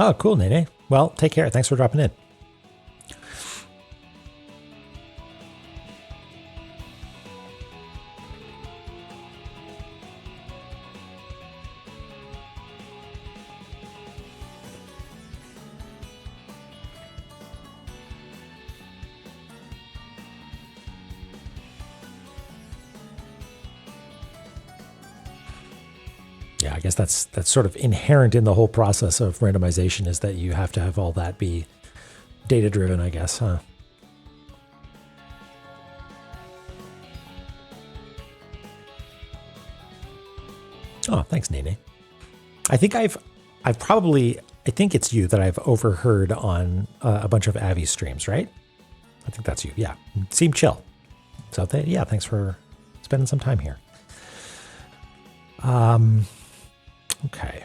Oh, cool, Nene. Well, take care. Thanks for dropping in. Yeah, I guess that's sort of inherent in the whole process of randomization is that you have to have all that be data driven, I guess, huh? Oh, thanks, Nene. I think I think it's you that I've overheard on a bunch of Avi streams, right? I think that's you. Yeah, seem chill. So yeah, thanks for spending some time here. Okay.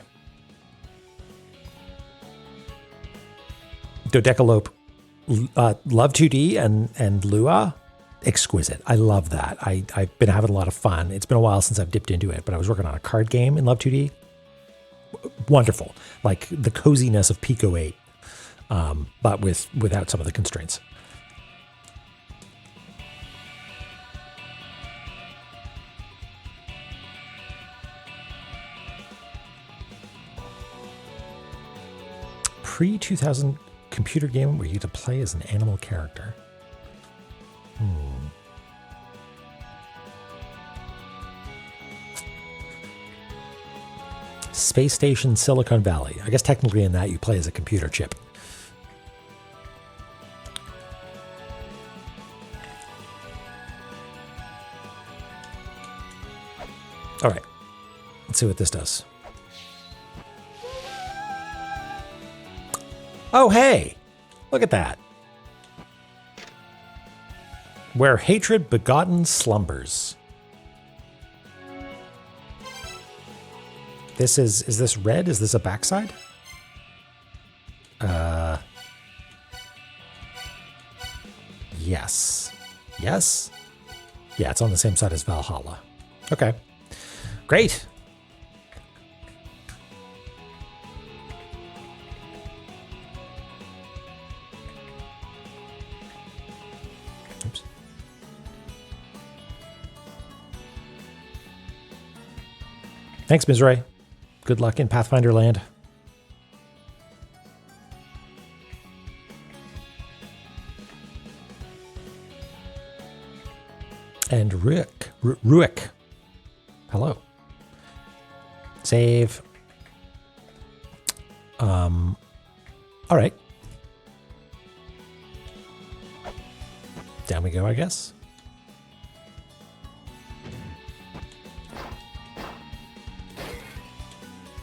Dodecalope, Love 2D and Lua, exquisite. I love that. I've been having a lot of fun. It's been a while since I've dipped into it, but I was working on a card game in Love 2D. Wonderful. Like the coziness of Pico 8, but without some of the constraints. Pre-2000 computer game where you get to play as an animal character. Space Station Silicon Valley. I guess technically in that you play as a computer chip. All right, let's see what this does. Oh, hey, look at that. Where hatred begotten slumbers. This is this red? Is this a backside? Yes. Yes? Yeah, it's on the same side as Valhalla. Okay. Great. Oops. Thanks, Ms. Ray. Good luck in Pathfinder Land. And Ruick. Hello. Save. All right. Down we go, I guess.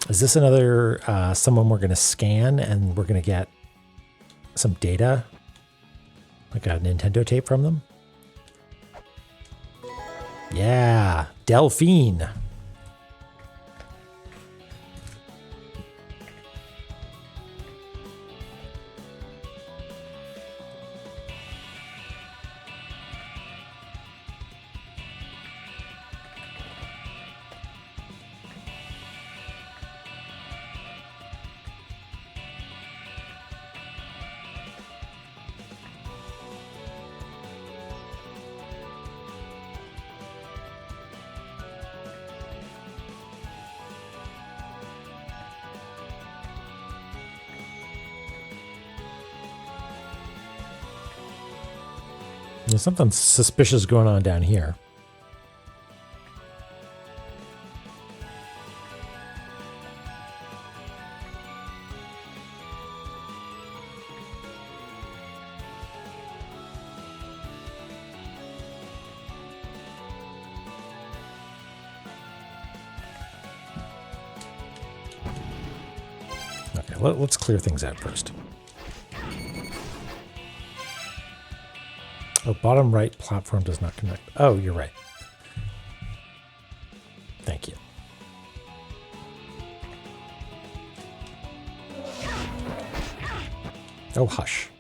Is this another someone we're going to scan and we're going to get some data? Like a Nintendo tape from them? Yeah, Delphine. There's something suspicious going on down here. Okay, let's clear things out first. Oh, bottom right platform does not connect. Oh, you're right. Thank you. Oh, hush.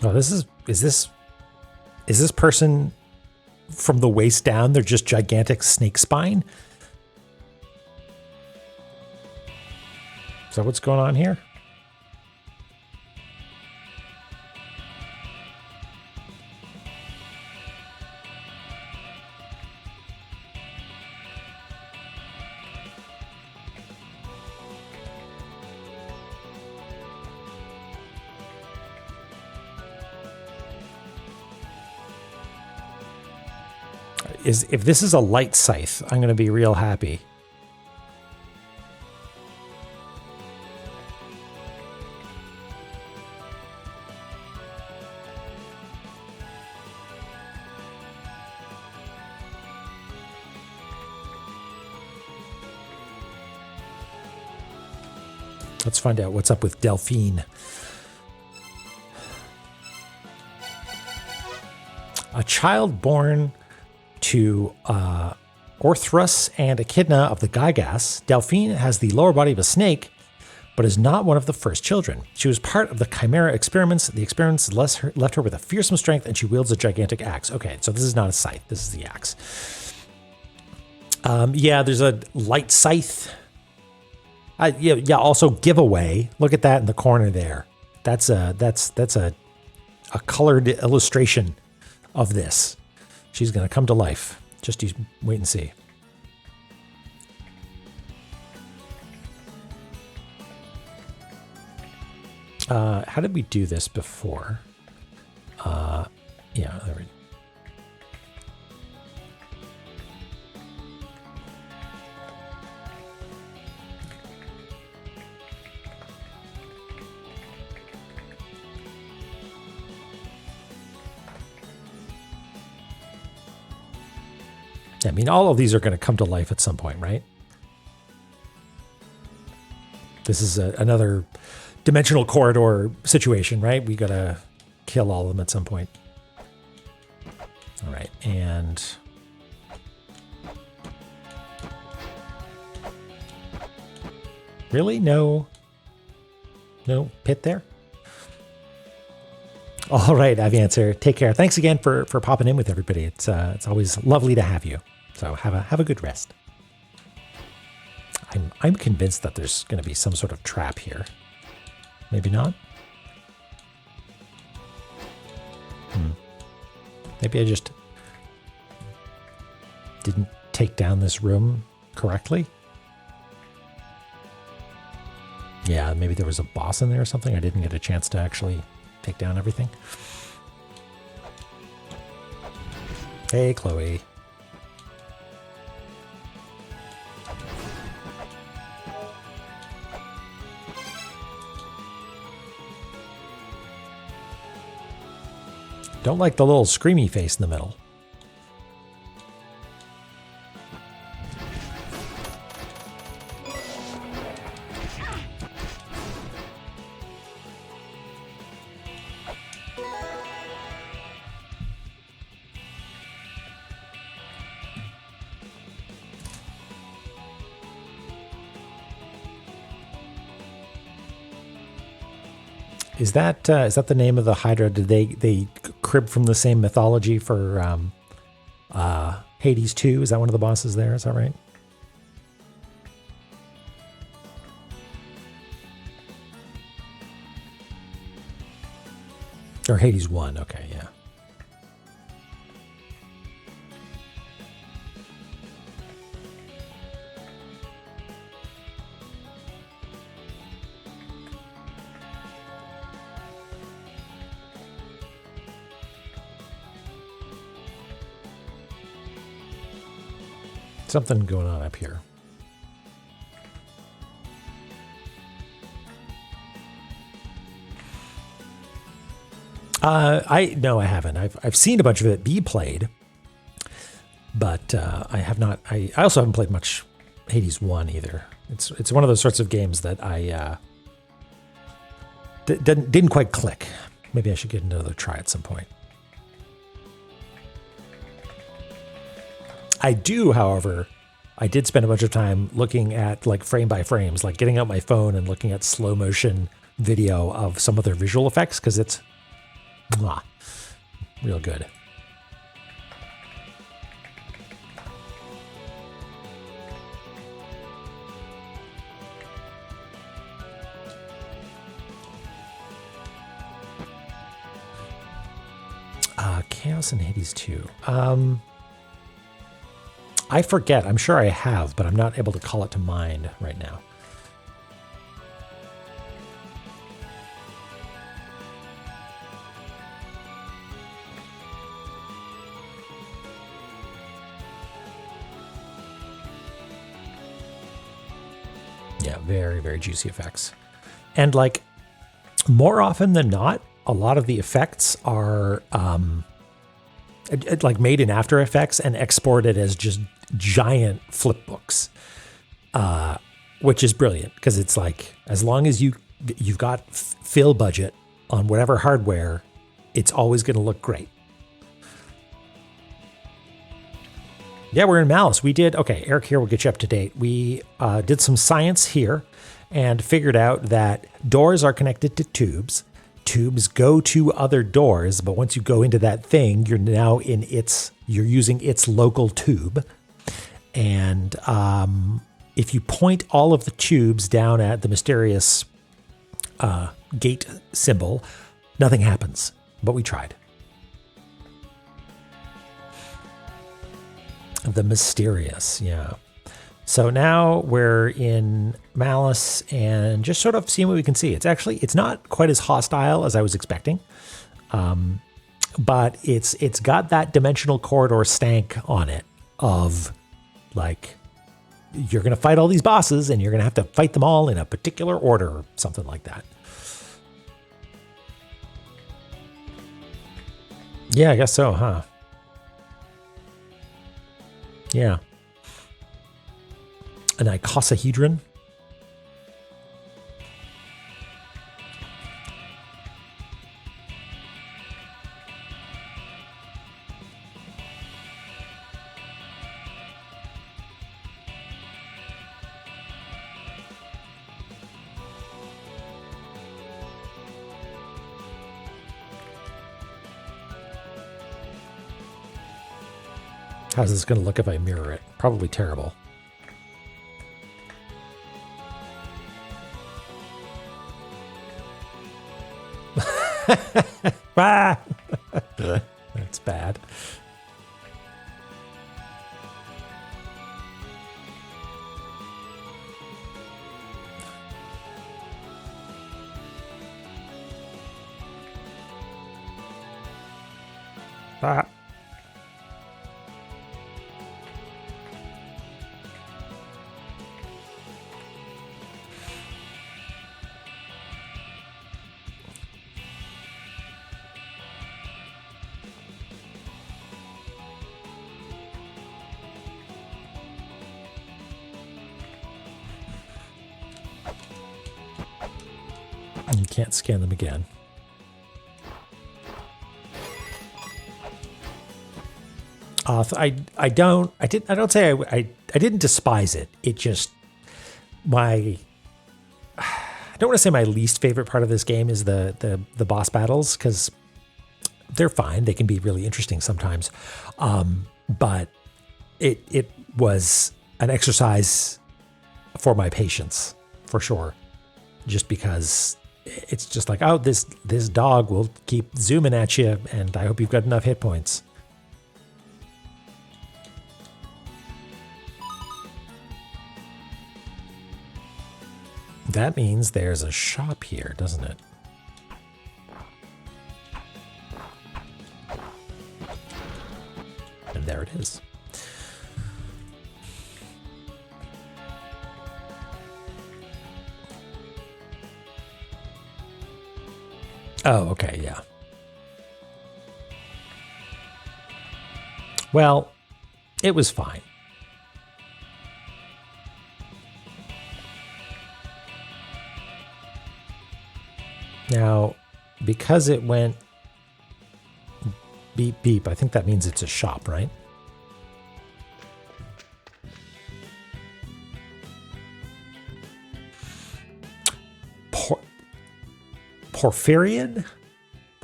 Oh, is this person from the waist down? They're just gigantic snake spine. Is that what's going on here? If this is a light scythe, I'm going to be real happy. Let's find out what's up with Delphine. A child born to Orthrus and Echidna of the Gygas, Delphine has the lower body of a snake, but is not one of the first children. She was part of the Chimera experiments. The experiments left her with a fearsome strength, and she wields a gigantic axe. Okay, so this is not a scythe. This is the axe. Yeah, there's a light scythe. Yeah. Also, giveaway. Look at that in the corner there. That's a colored illustration of this. She's going to come to life. Just wait and see. How did we do this before? Yeah, there we go. I mean, all of these are going to come to life at some point, right? This is another dimensional corridor situation, right? We got to kill all of them at some point. All right, and... Really? No pit there? All right, Aviancer, take care. Thanks again for popping in with everybody. It's always lovely to have you. So have a good rest. I'm convinced that there's going to be some sort of trap here. Maybe not. Maybe I just didn't take down this room correctly. Yeah, maybe there was a boss in there or something. I didn't get a chance to actually take down everything. Hey, Chloe. Don't like the little screamy face in the middle. Is that the name of the Hydra? Did they crib from the same mythology for Hades 2? Is that one of the bosses there? Is that right? Or Hades 1, okay, yeah. Something going on up here. No, I haven't. I've seen a bunch of it be played, but I have not. I also haven't played much Hades 1 either. It's one of those sorts of games that I didn't quite click. Maybe I should get another try at some point. I do, however, I did spend a bunch of time looking at like frame by frames, like getting out my phone and looking at slow motion video of some of their visual effects, because it's Mwah. Real good. Chaos and Hades 2. I forget. I'm sure I have, but I'm not able to call it to mind right now. Yeah, very, very juicy effects. And like more often than not, a lot of the effects are like made in After Effects and exported as just giant flip books, which is brilliant because it's like as long as you've got fill budget on whatever hardware, it's always going to look great. Yeah, we're in Malice. We did, okay, Eric here will get you up to date. We did some science here and figured out that doors are connected to tubes. Tubes go to other doors, but once you go into that thing, you're now in you're using its local tube. And if you point all of the tubes down at the mysterious gate symbol, nothing happens, but we tried. The mysterious, yeah. So now we're in Malice and just sort of seeing what we can see. It's not quite as hostile as I was expecting, but it's got that dimensional corridor stank on it of like you're going to fight all these bosses and you're going to have to fight them all in a particular order or something like that. Yeah, I guess so, huh? Yeah. An icosahedron. How's this going to look if I mirror it? Probably terrible. Ah! That's bad. Ah. You can't scan them again. I don't say I didn't despise it. It just I don't want to say my least favorite part of this game is the boss battles because they're fine. They can be really interesting sometimes, but it was an exercise for my patience for sure. Just because it's just like, oh, this dog will keep zooming at you, and I hope you've got enough hit points. That means there's a shop here, doesn't it? And there it is. Oh, okay, yeah. Well, it was fine. Now, because it went beep, beep, I think that means it's a shop, right? Porphyrion?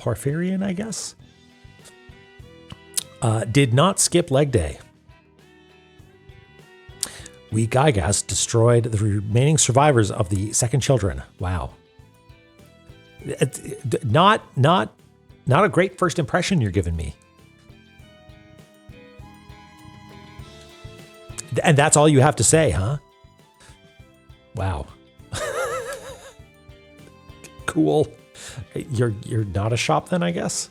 Porphyrian, I guess. Did not skip leg day. We Gygas destroyed the remaining survivors of the second children. Wow. Not a great first impression you're giving me. And that's all you have to say, huh? Wow. Cool. You're not a shop then, I guess?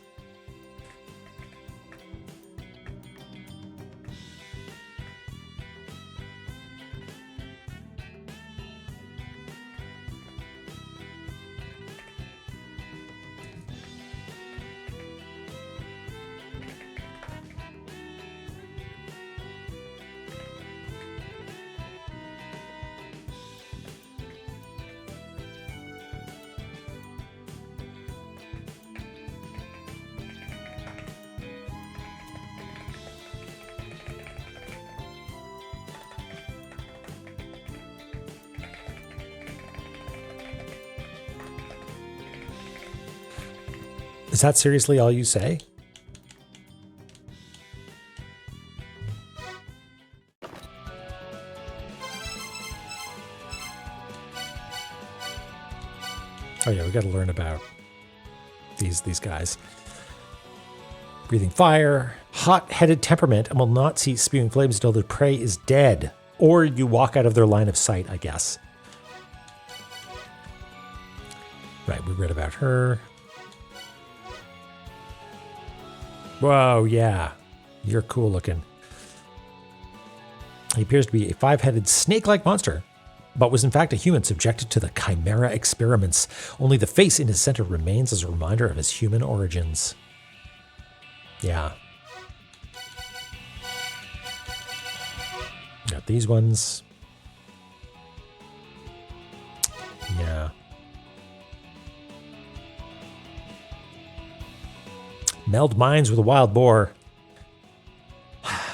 Is that seriously all you say? Oh yeah, we got to learn about these guys. Breathing fire, hot-headed temperament, and will not see spewing flames until the prey is dead. Or you walk out of their line of sight, I guess. Right, we read about her. Whoa, yeah. You're cool looking. He appears to be a 5-headed snake-like monster, but was in fact a human subjected to the Chimera experiments. Only the face in his center remains as a reminder of his human origins. Yeah. Got these ones. Yeah. Meld mines with a wild boar.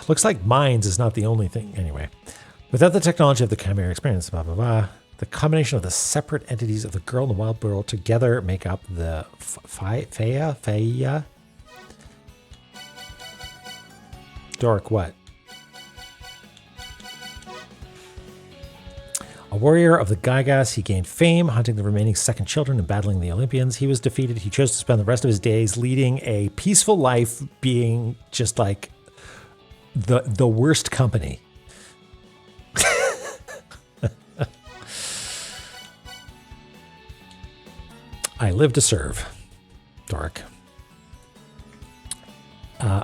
Looks like mines is not the only thing. Anyway, without the technology of the Chimera experience, blah, blah, blah, the combination of the separate entities of the girl and the wild boar together make up the Faya? Dork, what? A warrior of the Gygas, he gained fame, hunting the remaining second children and battling the Olympians. He was defeated. He chose to spend the rest of his days leading a peaceful life, being just like the worst company. I live to serve. Dark.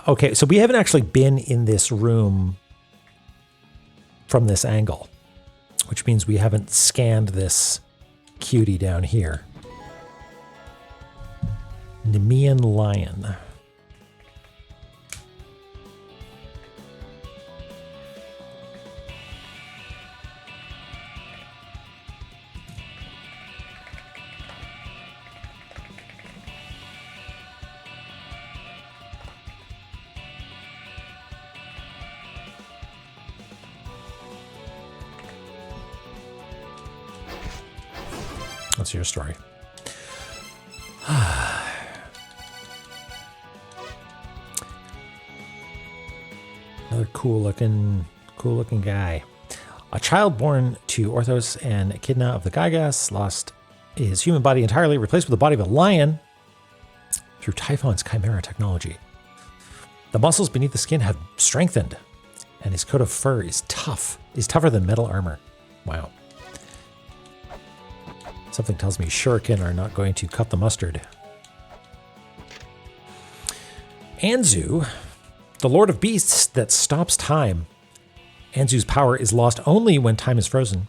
Okay, so we haven't actually been in this room from this angle, which means we haven't scanned this cutie down here. Nemean lion. What's your story? Another cool looking guy. A child born to Orthos and Echidna of the Gygas lost his human body entirely, replaced with the body of a lion through Typhon's Chimera technology. The muscles beneath the skin have strengthened, and his coat of fur is tougher than metal armor. Wow. Something tells me shuriken are not going to cut the mustard. Anzu, the Lord of Beasts that stops time. Anzu's power is lost only when time is frozen.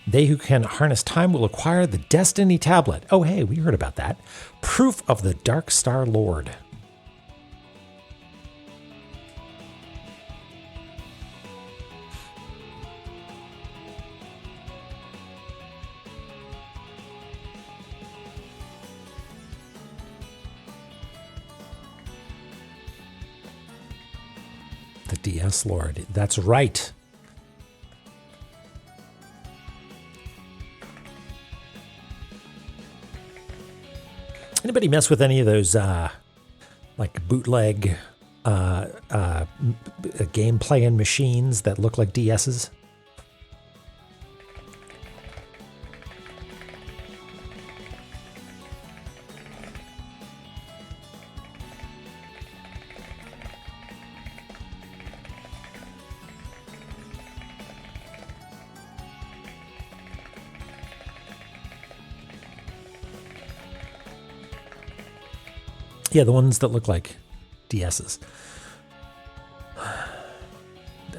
They who can harness time will acquire the Destiny Tablet. Oh, hey, we heard about that. Proof of the Dark Star Lord. The DS Lord. That's right. Anybody mess with any of those like bootleg game playing machines that look like DSs? Yeah, the ones that look like DSs.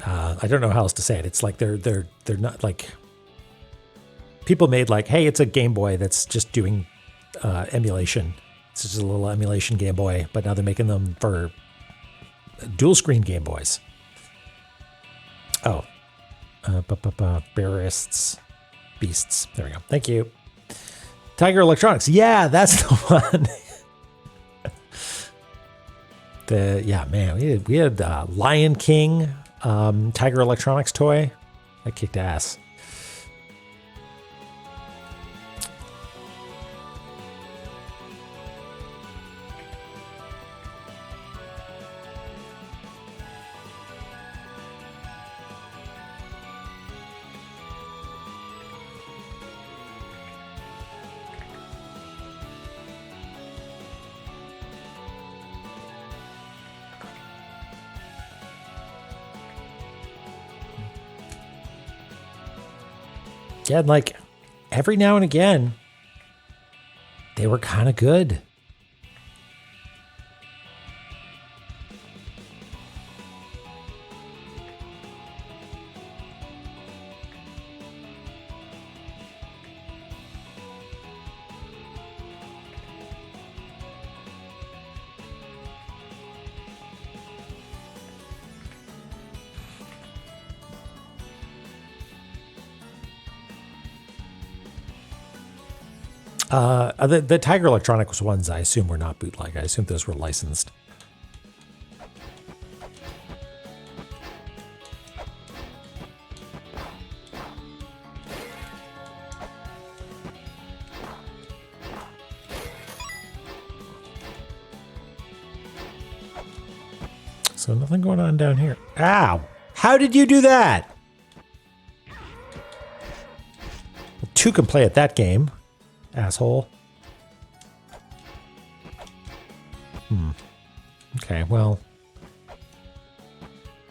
I don't know how else to say it. It's like they're not like people made like, hey, it's a Game Boy that's just doing emulation. It's just a little emulation Game Boy, but now they're making them for dual screen Game Boys. Oh, bearists, beasts. There we go. Thank you. Tiger Electronics. Yeah, that's the one. Yeah, man, we had Lion King, Tiger Electronics toy. That kicked ass. Yeah, like every now and again, they were kind of good. The Tiger Electronics ones, I assume, were not bootleg. I assume those were licensed. So nothing going on down here. Ow! How did you do that? Well, two can play at that game. Asshole. Okay, well.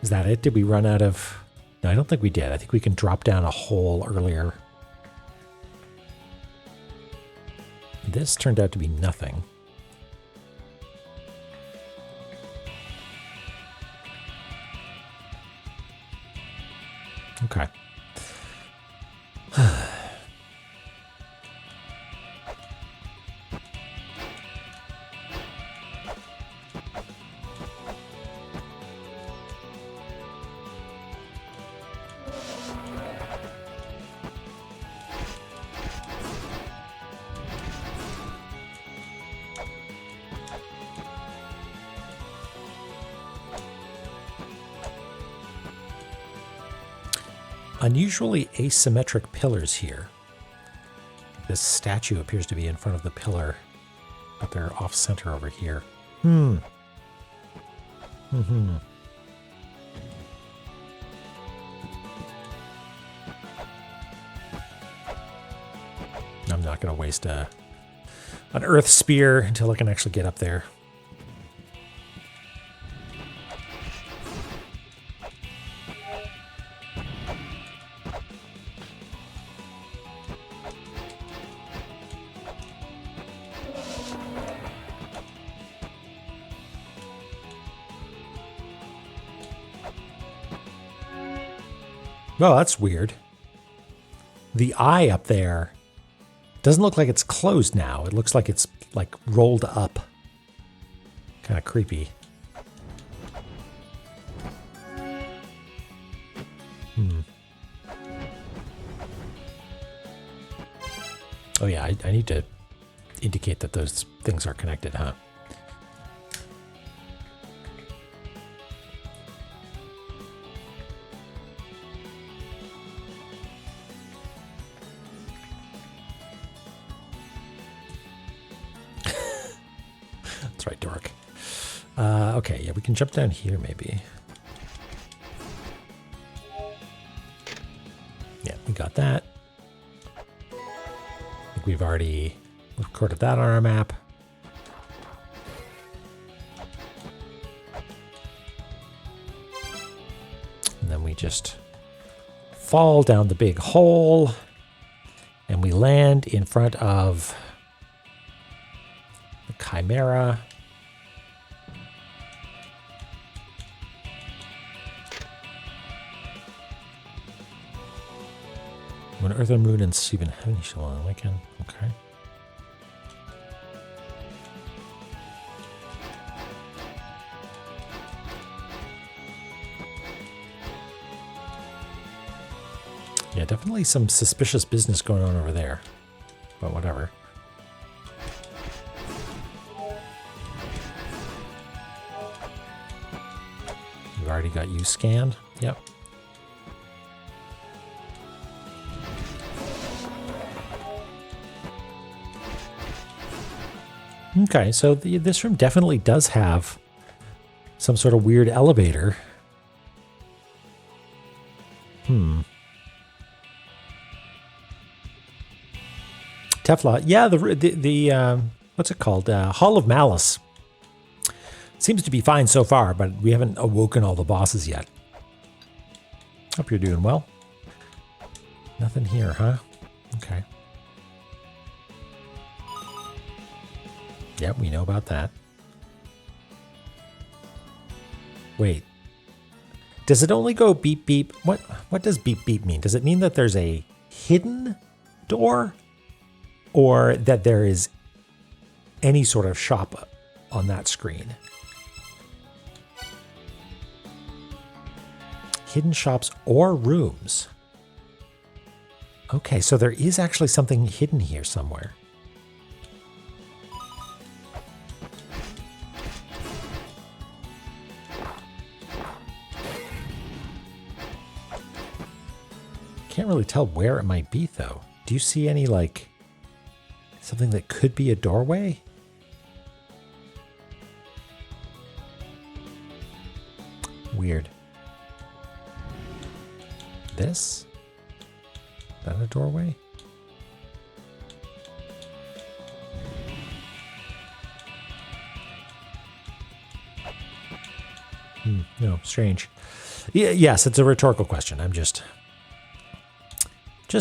Is that it? Did we run out of... No, I don't think we did. I think we can drop down a hole earlier. This turned out to be nothing. Okay. Unusually asymmetric pillars here. This statue appears to be in front of the pillar, but they're off center over here. I'm not going to waste an earth spear until I can actually get up there. Oh, that's weird. The eye up there doesn't look like it's closed now. It looks like it's like rolled up. Kind of creepy. Oh yeah, I need to indicate that those things are connected, huh? That's right, Dork. Okay, yeah, we can jump down here maybe. Yeah, we got that. I think we've already recorded that on our map. And then we just fall down the big hole and we land in front of the Chimera. When Earth and Moon and Stephen Heaven shall on weekend. Okay. Yeah, definitely some suspicious business going on over there. But whatever. We've already got you scanned. Yep. Okay, so this room definitely does have some sort of weird elevator. Tefla, yeah, the what's it called? Hall of Malice. Seems to be fine so far, but we haven't awoken all the bosses yet. Hope you're doing well. Nothing here, huh? Okay. Yep, we know about that. Wait. Does it only go beep beep? What does beep beep mean? Does it mean that there's a hidden door? Or that there is any sort of shop on that screen? Hidden shops or rooms. Okay, so there is actually something hidden here somewhere. Can't really tell where it might be, though. Do you see any, like, something that could be a doorway? Weird. This? Is that a doorway? No, strange. Yeah, yes, it's a rhetorical question. I'm just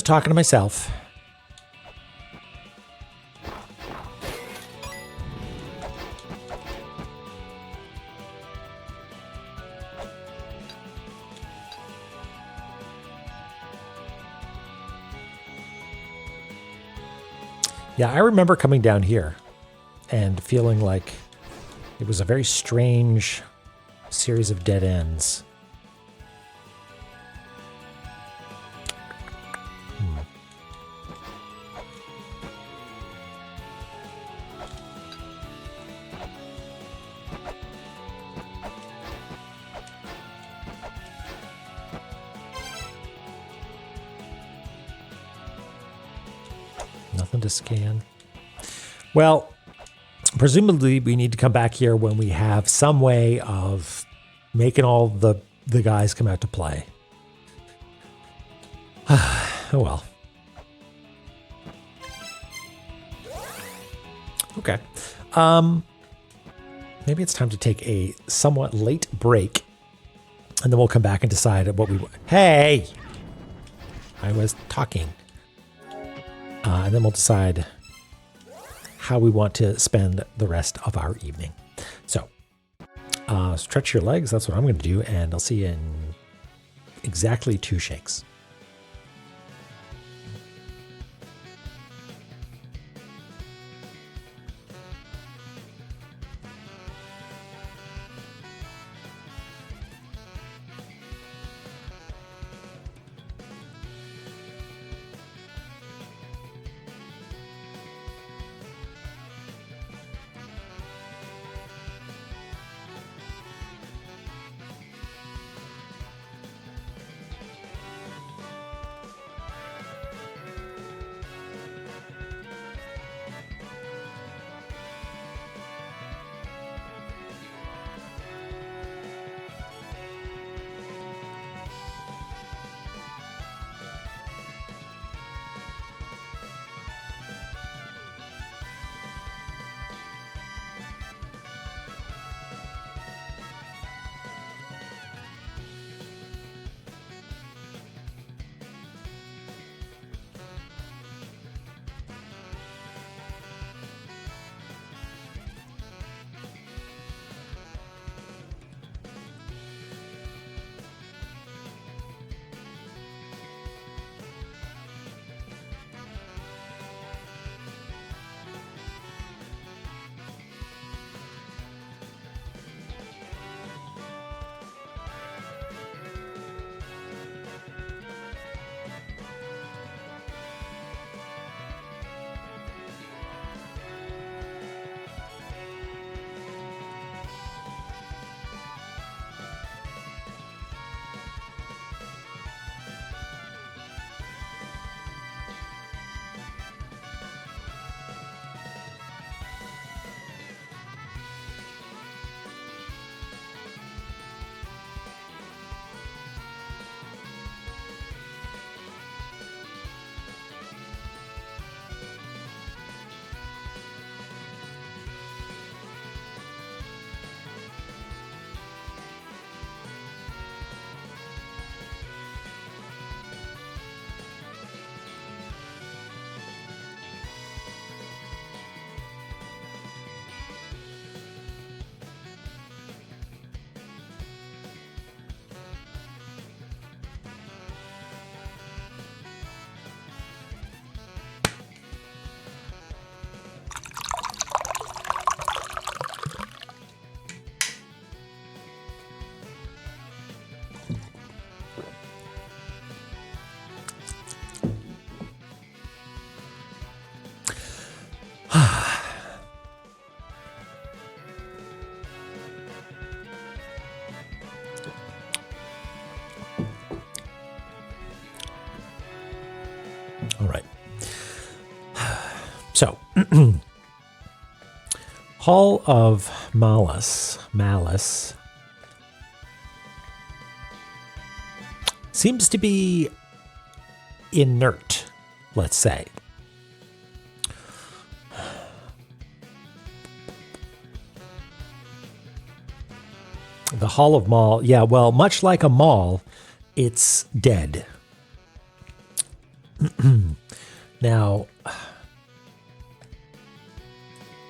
talking to myself. Yeah, I remember coming down here and feeling like it was a very strange series of dead ends. Nothing to scan. Well, presumably we need to come back here when we have some way of making all the guys come out to play. Oh well. Okay. Maybe it's time to take a somewhat late break, and then we'll come back and decide what we want. Hey! I was talking. And then we'll decide how we want to spend the rest of our evening. So, stretch your legs. That's what I'm going to do. And I'll see you in exactly 2 shakes. All right. So, Hall of Malice seems to be inert, let's say. The Hall of Mall, yeah, well, much like a mall, it's dead. Now,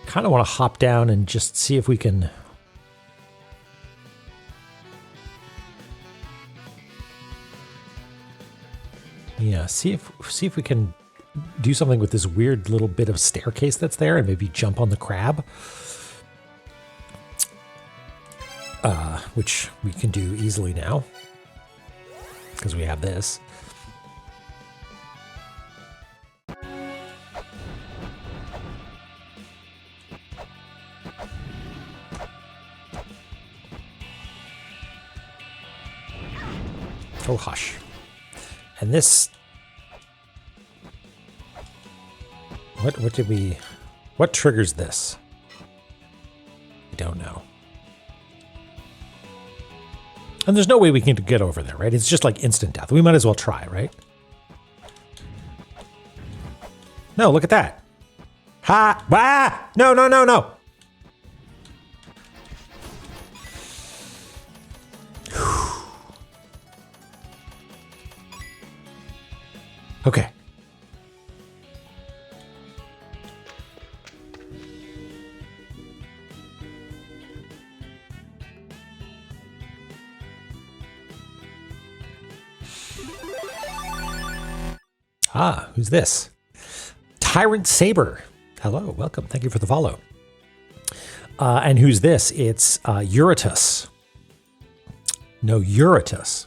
kind of want to hop down and just see if we can... Yeah, see if we can do something with this weird little bit of staircase that's there and maybe jump on the crab. Which we can do easily now because we have this. Oh, hush. And this... What triggers this? I don't know. And there's no way we can get over there, right? It's just like instant death. We might as well try, right? No, look at that. Ha! Wah! No, no, no, no! Okay. Ah, who's this? Tyrant Saber. Hello, welcome. Thank you for the follow. And who's this? It's Eurytus. No, Eurytus.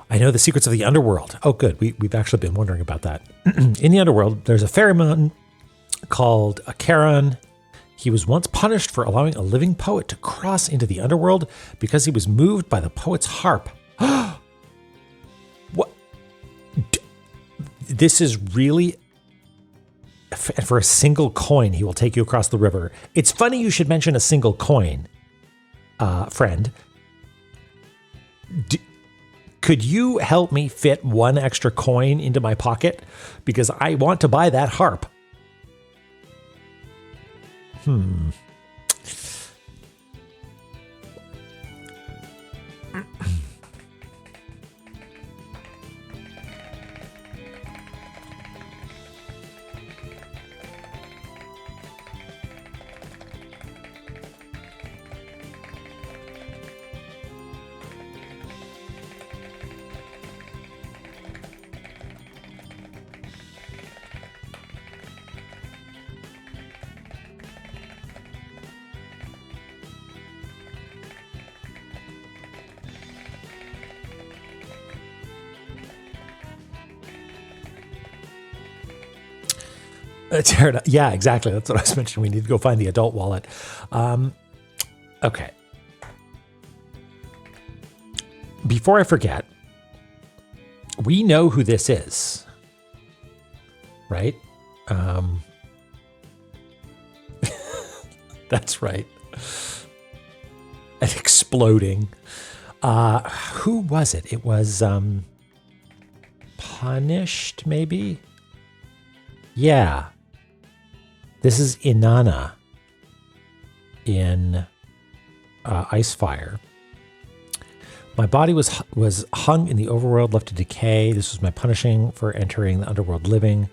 I know the secrets of the underworld. Oh, good. We've actually been wondering about that. In the underworld, there's a ferryman called Charon. He was once punished for allowing a living poet to cross into the underworld because he was moved by the poet's harp. What? This is really... And for a single coin, he will take you across the river. It's funny you should mention a single coin, friend. Could you help me fit one extra coin into my pocket? Because I want to buy that harp. Yeah, exactly. That's what I was mentioning. We need to go find the adult wallet. Okay. Before I forget, we know who this is, right? That's right. And exploding. Who was it? It was Punished, maybe? Yeah. This is Inanna in Icefire. My body was hung in the overworld, left to decay. This was my punishing for entering the underworld living.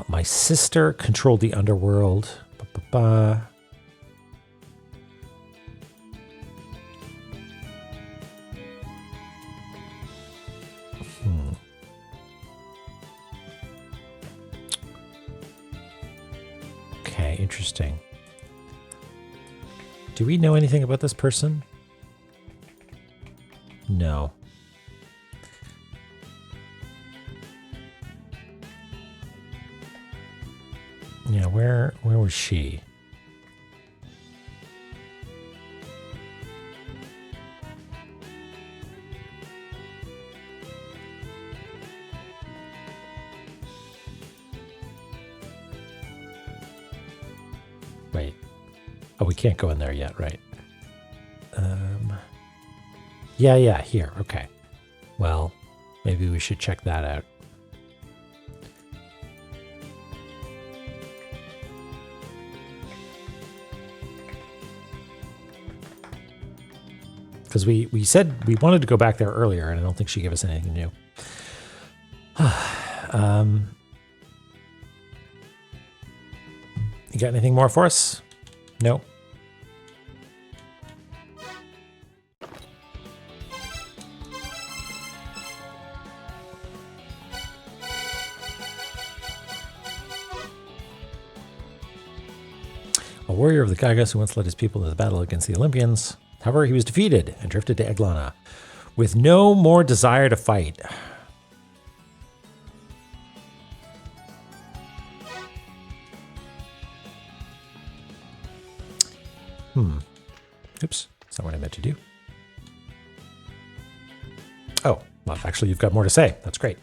My sister controlled the underworld. Okay, interesting. Do we know anything about this person? No. Yeah, where was she? Wait. Oh, we can't go in there yet, right? Yeah, here. Okay. Well, maybe we should check that out. Because we said we wanted to go back there earlier, and I don't think she gave us anything new. You got anything more for us? No. A warrior of the Gygas who once led his people to the battle against the Olympians. However, he was defeated and drifted to Eglana with no more desire to fight. Oops, that's not what I meant to do. Oh, well, actually, you've got more to say. That's great.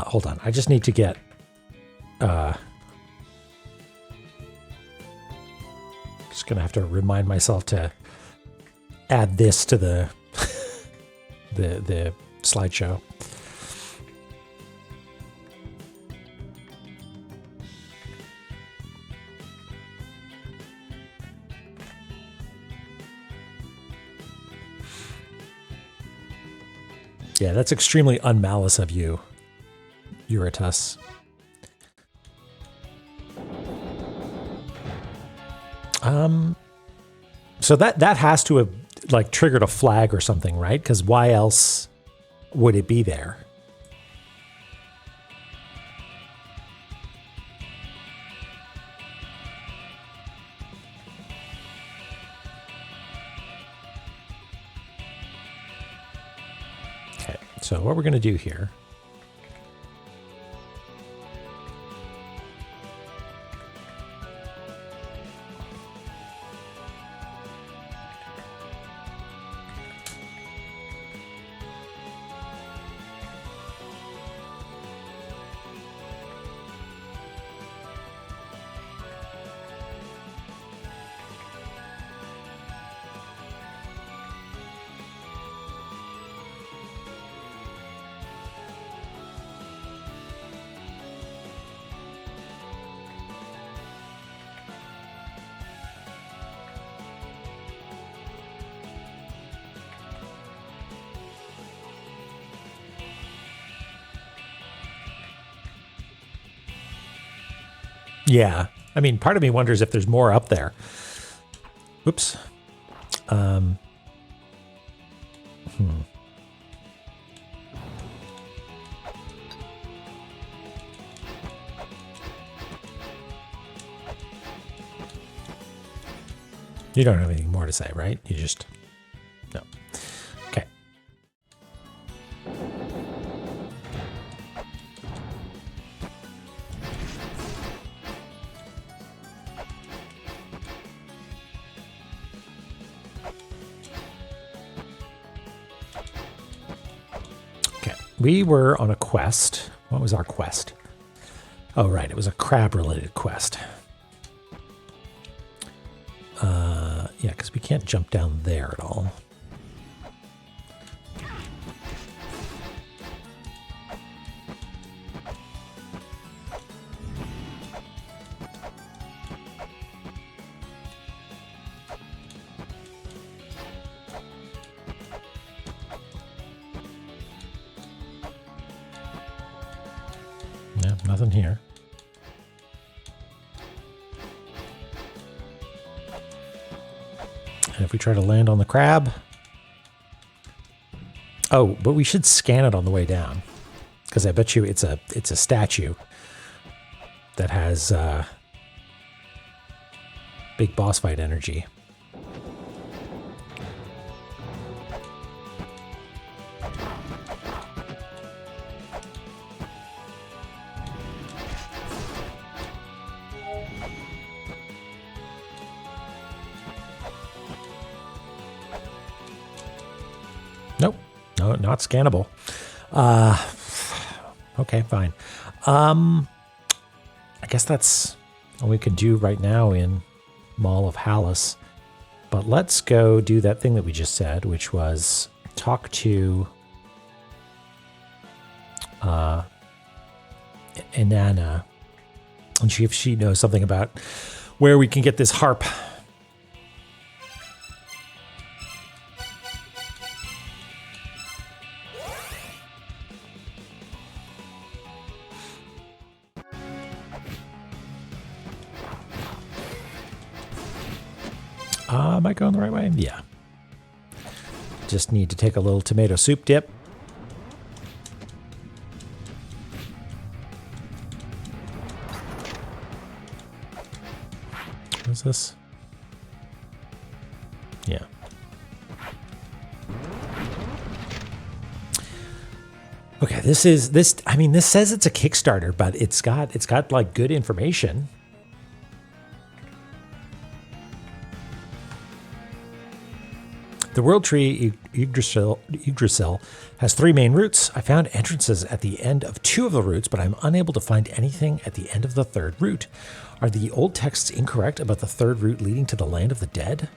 Hold on. I just need to get... just going to have to remind myself to add this to the the slideshow. Yeah, that's extremely unmalice of you, Eurytus. So that has to have like triggered a flag or something, right? Because why else would it be there? Okay, so what we're going to do here. Yeah, I mean, part of me wonders if there's more up there. Oops. You don't have anything more to say, right? You just... No. Okay. Okay. We were on a quest. What was our quest? Oh, right. It was a crab-related quest. Yeah, because we can't jump down there at all. Yeah, nothing here. And if we try to land on the crab... Oh, but we should scan it on the way down. Because I bet you it's a statue that has big boss fight energy. Nope. No, not scannable. Okay, fine. I guess that's all we could do right now in Mall of Hallis. But let's go do that thing that we just said, which was talk to Inanna and see if she knows something about where we can get this harp. Am I going the right way? Yeah. Just need to take a little tomato soup dip. What is this? Yeah. Okay, this says it's a Kickstarter, but it's got like good information. The World Tree Yggdrasil has 3 main routes. I found entrances at the end of 2 of the routes, but I'm unable to find anything at the end of the 3rd route. Are the old texts incorrect about the 3rd route leading to the land of the dead?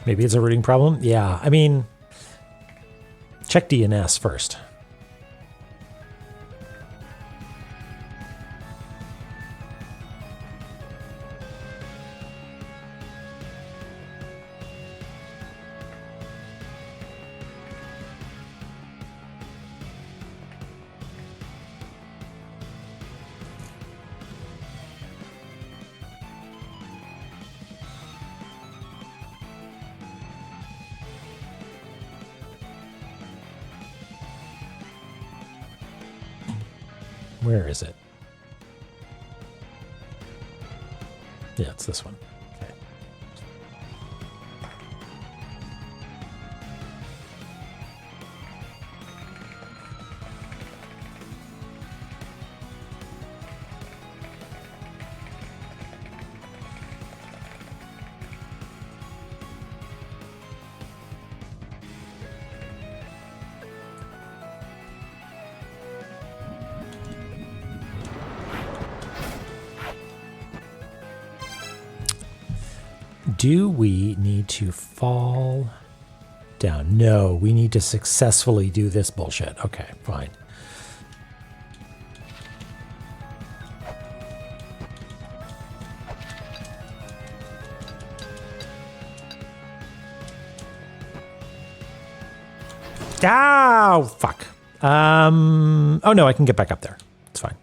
Maybe it's a routing problem. Yeah, I mean, check DNS first. Where is it? Yeah, it's this one. Okay. Do we need to fall down? No, we need to successfully do this bullshit. Okay, fine. Oh, fuck. Oh no, I can get back up there. It's fine.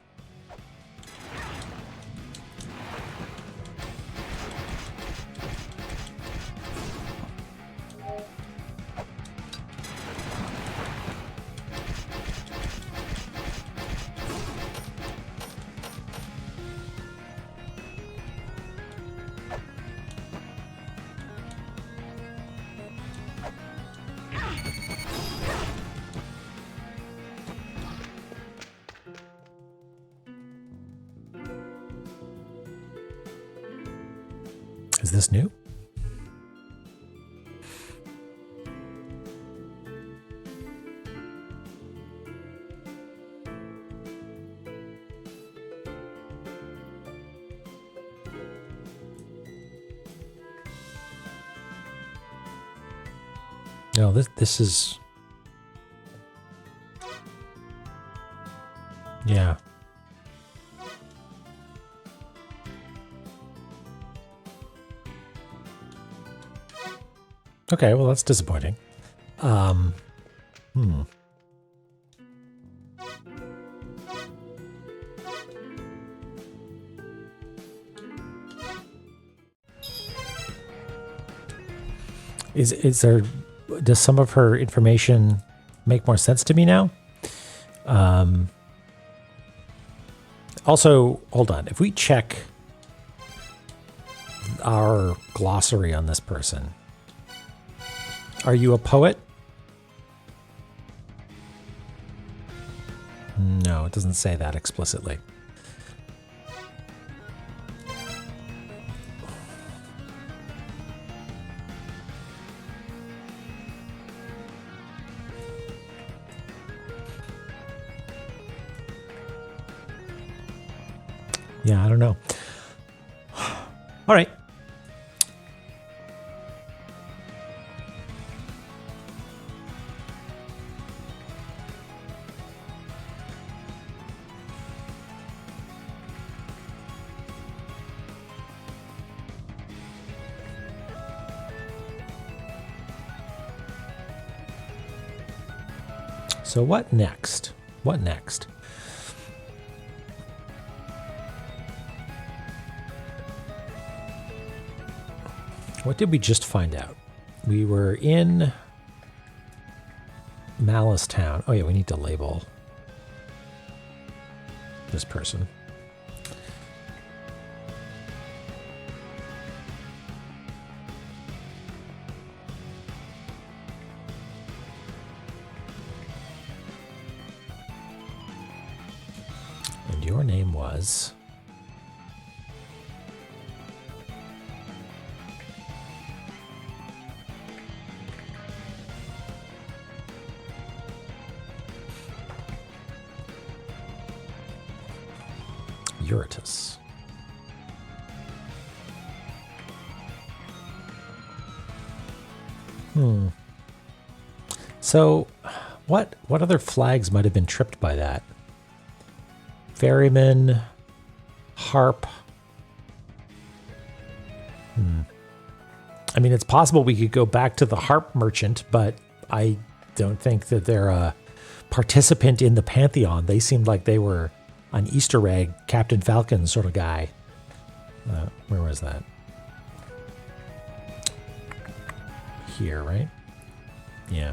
Is this new? No, this is... Yeah. Okay, well, that's disappointing. Is there... Does some of her information make more sense to me now? Also, hold on. If we check our glossary on this person, are you a poet? No, it doesn't say that explicitly. Yeah, I don't know. All right. So what next? What next? What did we just find out? We were in Malice Town. Oh yeah, we need to label this person. And your name was... Eurytus. So, what other flags might have been tripped by that? Ferryman, harp. I mean, it's possible we could go back to the harp merchant, but I don't think that they're a participant in the Pantheon. They seemed like they were an Easter egg, Captain Falcon sort of guy. Where was that? Here, right? Yeah.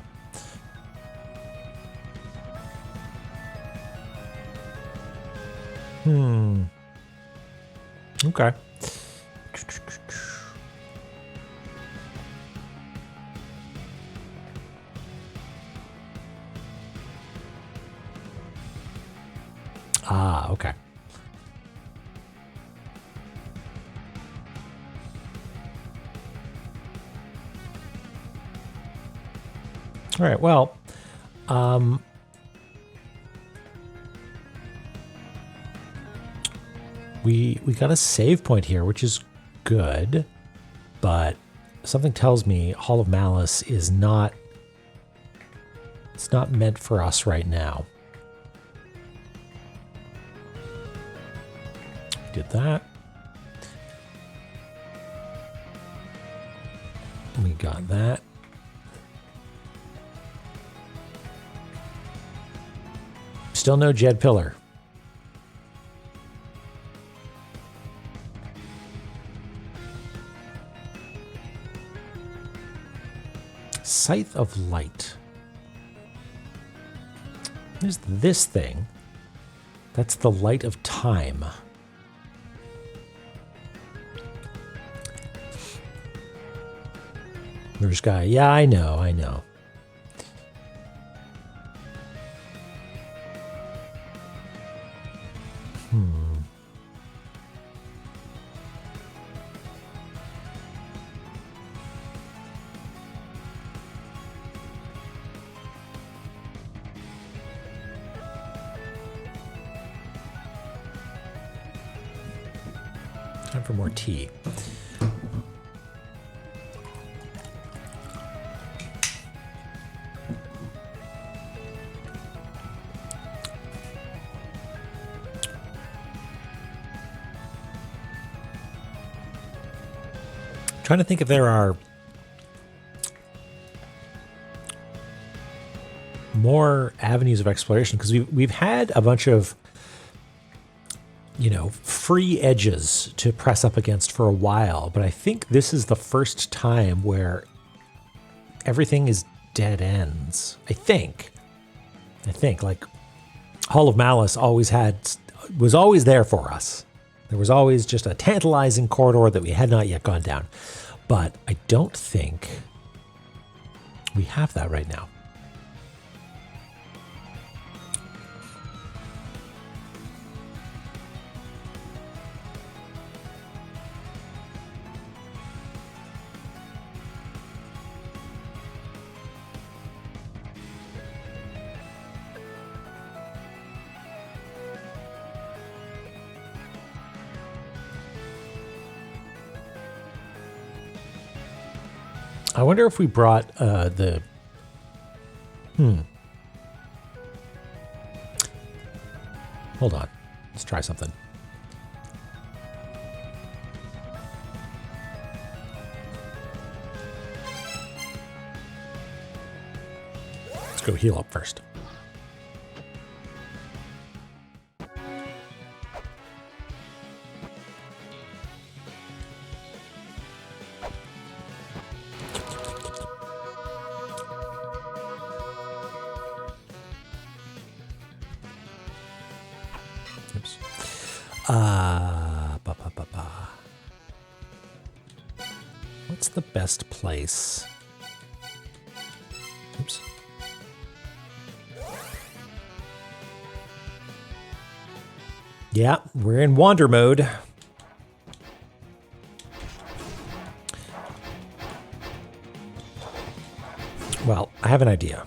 Okay. Ah, okay. All right, well, we got a save point here, which is good, but something tells me Hall of Malice is not, it's not meant for us right now. Did that. We got that. Still no Jed Pillar. Scythe of Light. There's this thing. That's the Light of Time. There's guy. Yeah, I know. Time for more tea. Trying to think if there are more avenues of exploration, because we've had a bunch of, you know, free edges to press up against for a while, but I think this is the first time where everything is dead ends. I think like Hall of Malice was always there for us. There was always just a tantalizing corridor that we had not yet gone down. But I don't think we have that right now. I wonder if we brought the... Hold on. Let's try something. Let's go heal up first. What's the best place? Oops. Yeah, we're in wander mode. Well, I have an idea.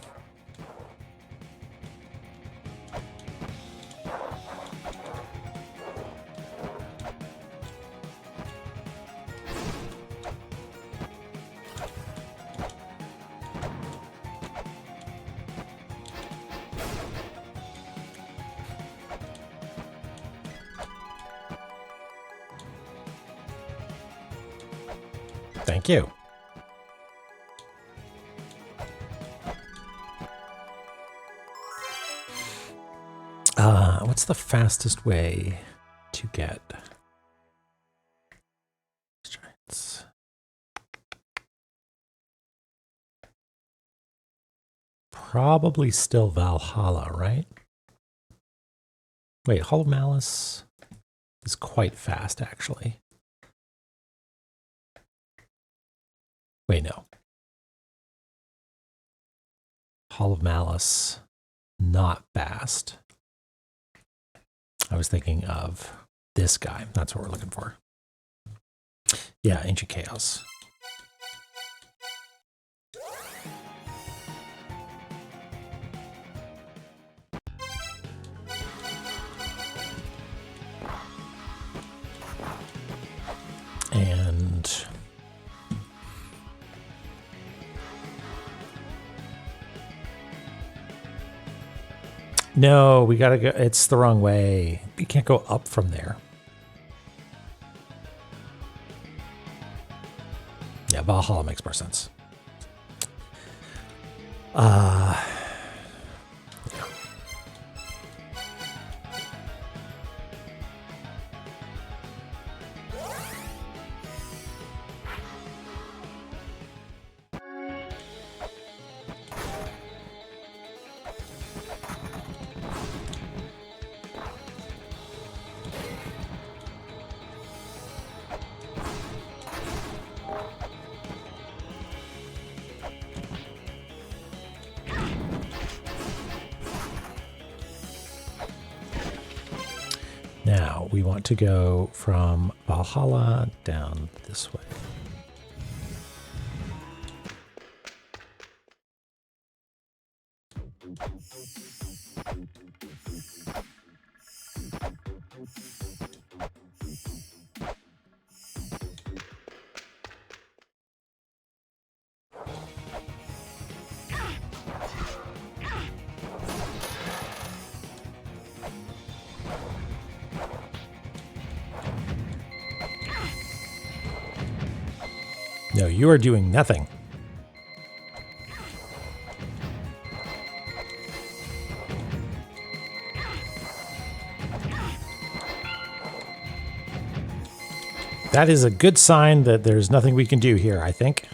Thank you. What's the fastest way to get strengths? Probably still Valhalla, right? Wait, Hall of Malice is quite fast, actually. Wait, no. Hall of Malice, not fast. I was thinking of this guy. That's what we're looking for. Yeah, Ancient Chaos. And no, we gotta go. It's the wrong way. You can't go up from there. Yeah, Valhalla makes more sense. Yeah. Now we want to go from Valhalla down this way. No, you are doing nothing. That is a good sign that there's nothing we can do here, I think.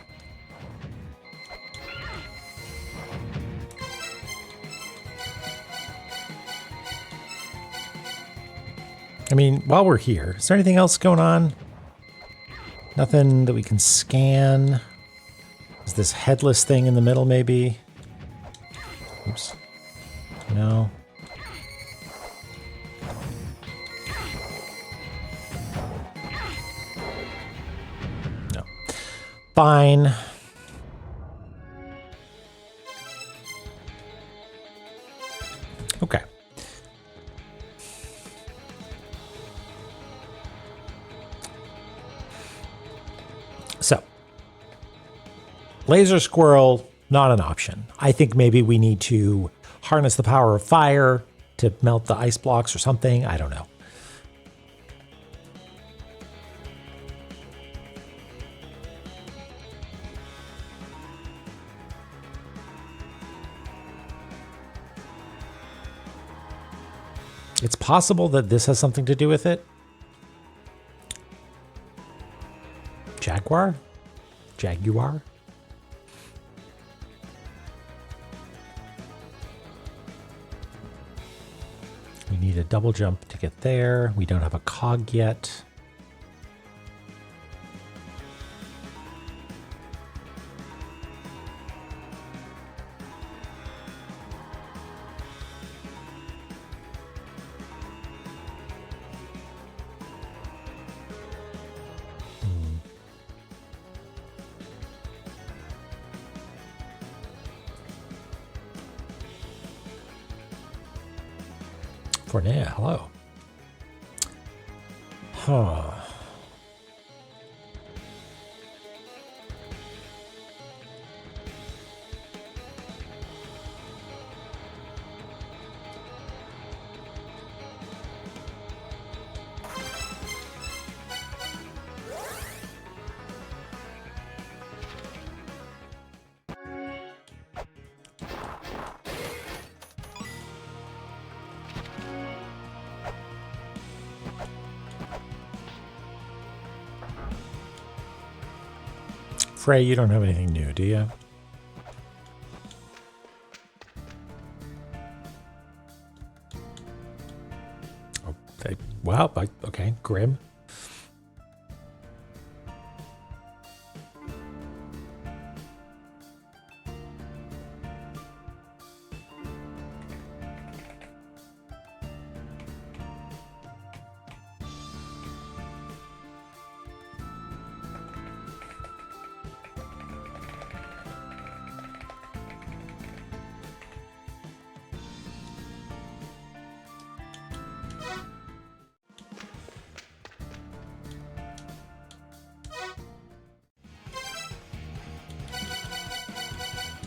I mean, while we're here, is there anything else going on? Nothing that we can scan? Is this headless thing in the middle, maybe? Oops. No. No. Fine. Okay. So, laser squirrel, not an option. I think maybe we need to harness the power of fire to melt the ice blocks or something. I don't know. It's possible that this has something to do with it. Jaguar? Jaguar? We need a double jump to get there. We don't have a cog yet. Fornea, hello. Huh. Frey, you don't have anything new, do you? Okay. Wow. Okay. Grim.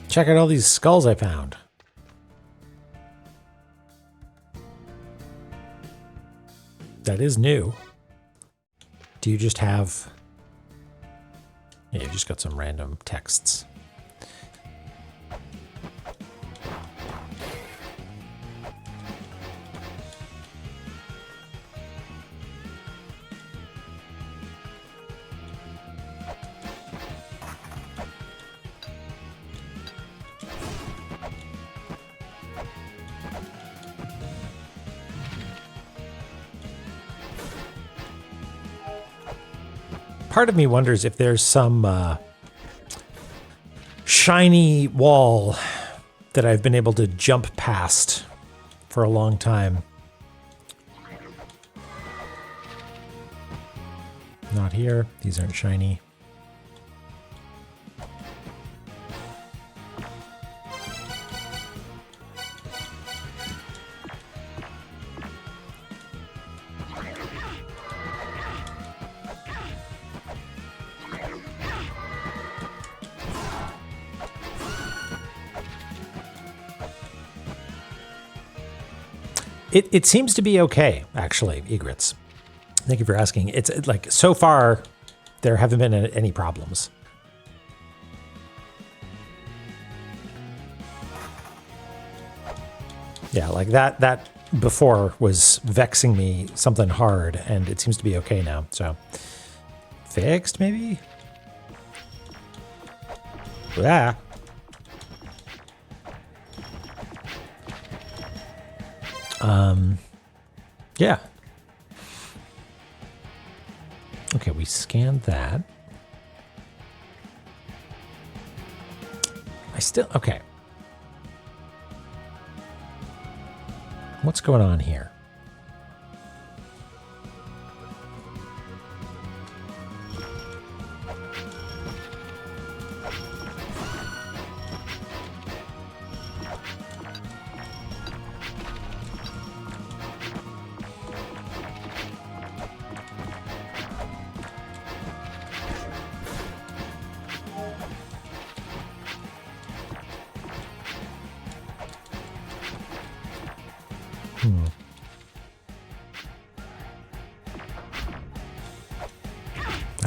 Check out all these skulls I found. That is new. Do you just have... Yeah, you just got some random texts. Part of me wonders if there's some shiny wall that I've been able to jump past for a long time. Not here. These aren't shiny. It seems to be okay, actually, Egrets. Thank you for asking. It's like, so far, there haven't been any problems. Yeah, like that before was vexing me something hard, and it seems to be okay now. So, fixed maybe? Yeah. Yeah. Okay, we scanned that. Okay. What's going on here?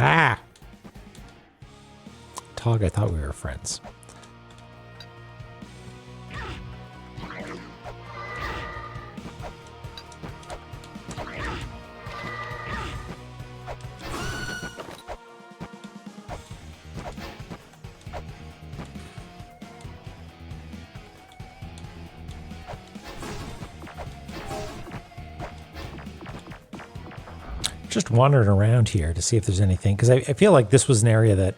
Ah! Tog, I thought we were friends. Just wandering around here to see if there's anything, because I feel like this was an area that,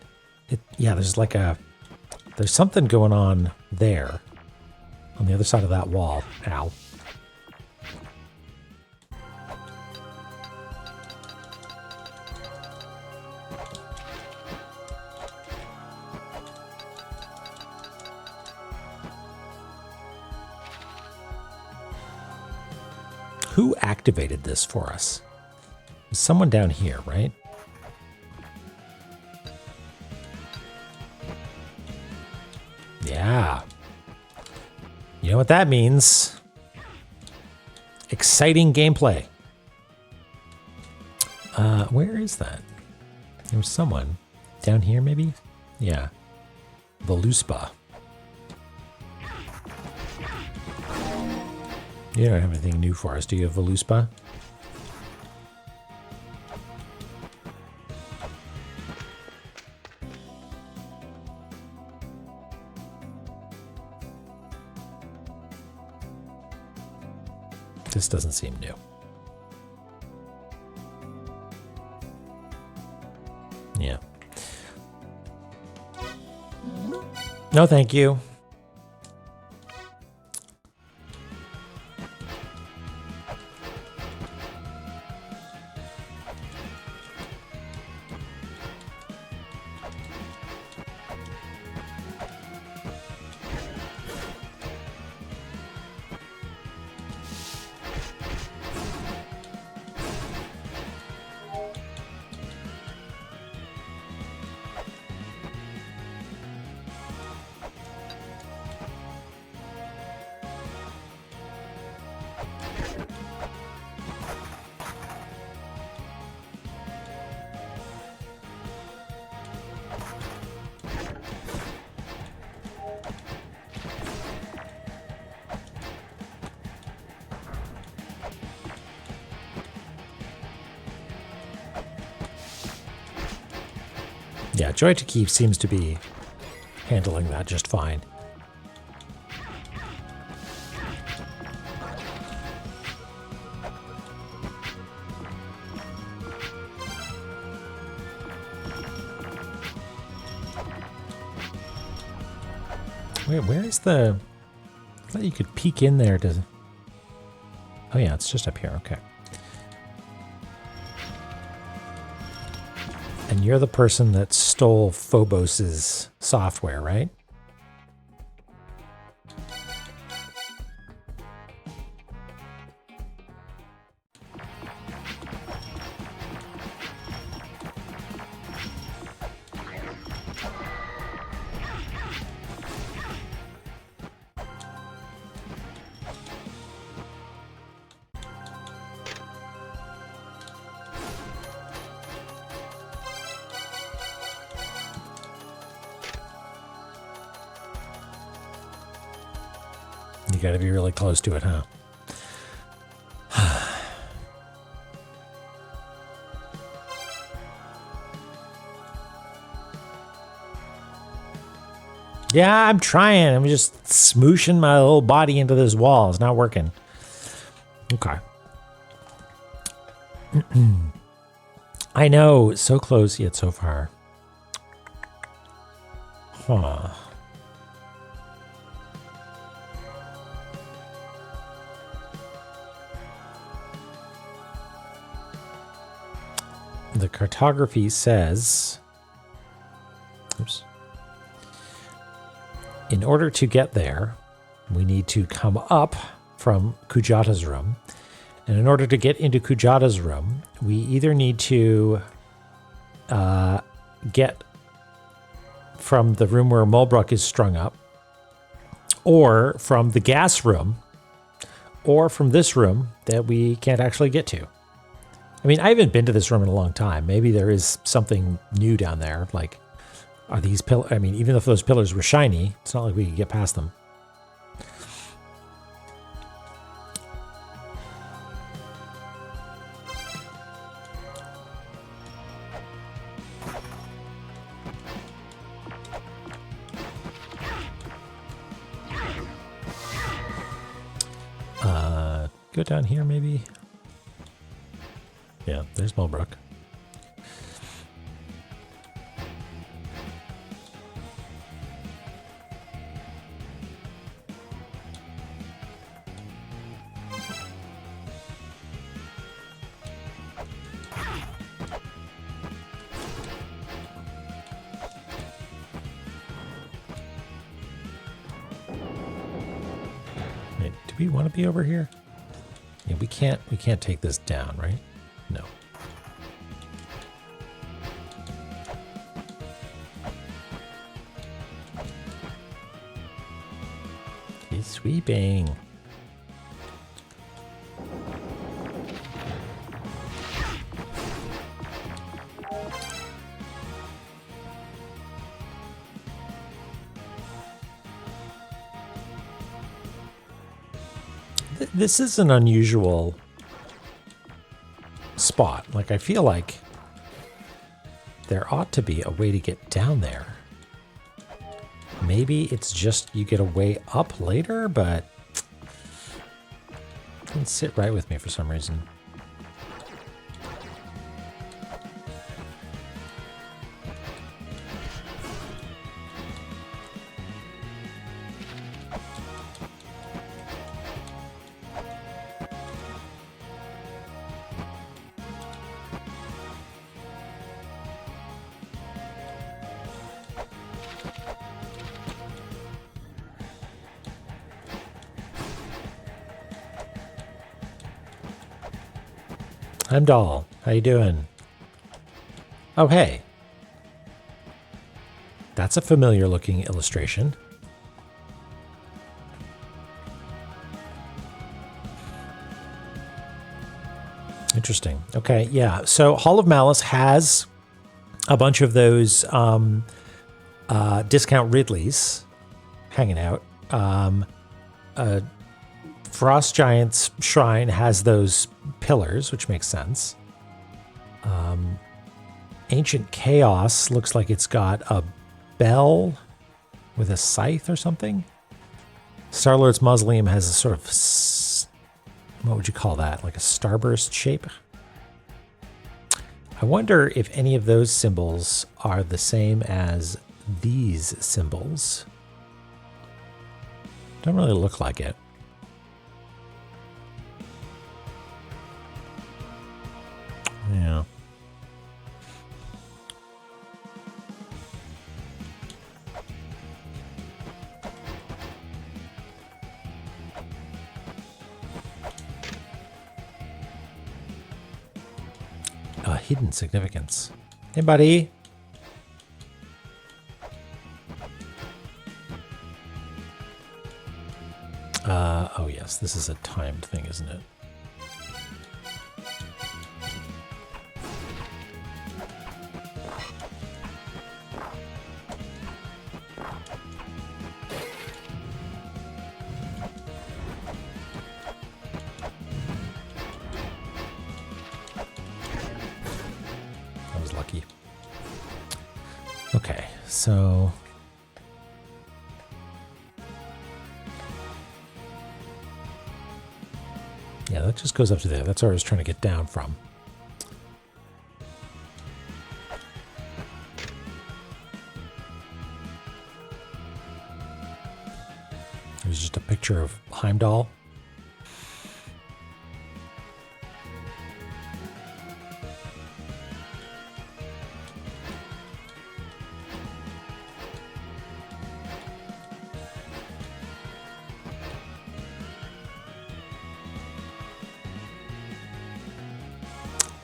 there's something going on there on the other side of that wall. Ow. Who activated this for us? Someone down here, right? Yeah. You know what that means? Exciting gameplay. Where is that? There's someone down here, maybe? Yeah. Voluspa. You don't have anything new for us, do you, Voluspa? This doesn't seem new. Yeah. No, thank you. Yeah, Joy to Keep seems to be handling that just fine. Where is the... I thought you could peek in there to... Oh yeah, it's just up here, okay. And you're the person that stole Phobos's software, right? got to be really close to it, huh? Yeah, I'm trying. I'm just smooshing my little body into this wall. It's not working. Okay. I know. So close yet so far. Huh. The cartography says... Oops. In order to get there, we need to come up from Kujata's room. And in order to get into Kujata's room, we either need to get from the room where Mulbrook is strung up, or from the gas room, or from this room that we can't actually get to. I mean, I haven't been to this room in a long time. Maybe there is something new down there. Like, are these pillars? I mean, even if those pillars were shiny, it's not like we could get past them. Go down here, maybe. Yeah, there's Mulbrook. Wait, do we want to be over here? Yeah, we can't take this down, right? No. He's sweeping. This is an unusual spot. Like, I feel like there ought to be a way to get down there. Maybe it's just you get a way up later, but it didn't sit right with me for some reason. I'm Doll. How you doing? Oh, hey. That's a familiar looking illustration. Interesting. Okay, yeah. So Hall of Malice has a bunch of those discount Ridleys hanging out. Frost Giant's Shrine has those pillars, which makes sense. Ancient Chaos looks like it's got a bell with a scythe or something. Star-Lord's Mausoleum has a sort of, what would you call that? Like a starburst shape? I wonder if any of those symbols are the same as these symbols. Don't really look like it. Yeah. Hidden significance. Hey, buddy. Oh yes, this is a timed thing, isn't it? Okay, so yeah, that just goes up to there. That's where I was trying to get down from. There's just a picture of Heimdall.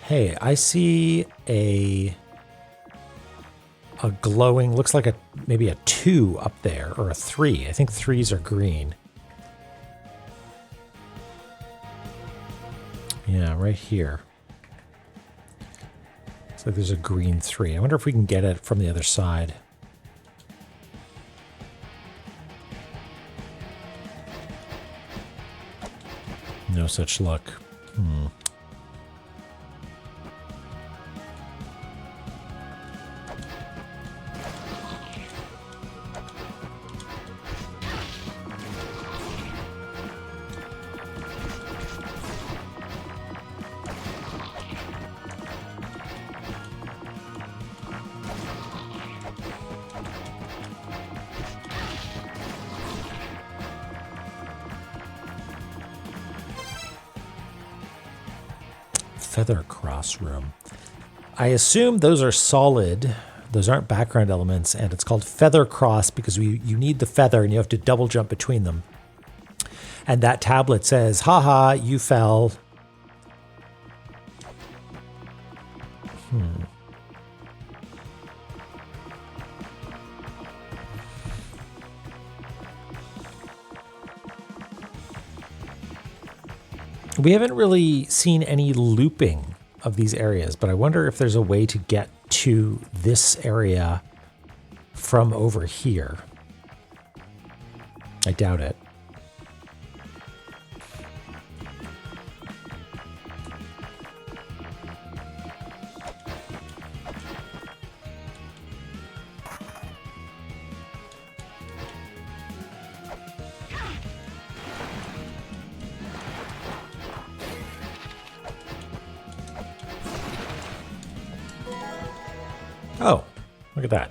Hey, I see a glowing, looks like maybe a 2 up there, or a 3. I think 3s are green. Yeah, right here. Looks like there's a green 3. I wonder if we can get it from the other side. No such luck. Feather cross room. I assume those are solid. Those aren't background elements, and it's called feather cross because you need the feather and you have to double jump between them. And that tablet says, haha, you fell. We haven't really seen any looping of these areas, but I wonder if there's a way to get to this area from over here. I doubt it. Oh, look at that.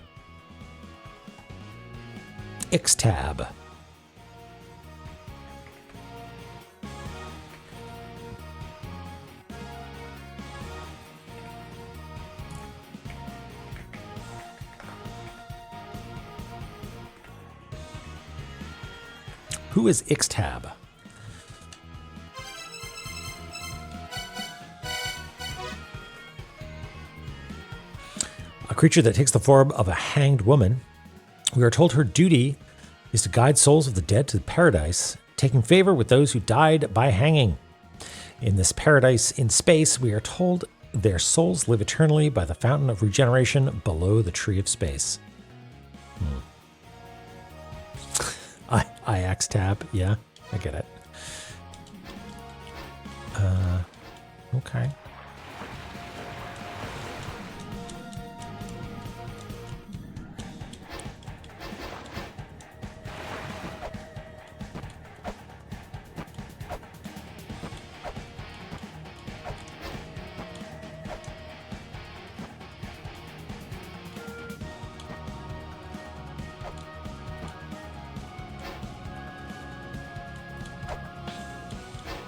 X-tab. Who is X-tab? A creature that takes the form of a hanged woman. We are told her duty is to guide souls of the dead to paradise, taking favor with those who died by hanging. In this paradise in space, we are told their souls live eternally by the fountain of regeneration below the tree of space. IX tab, yeah, I get it. Okay.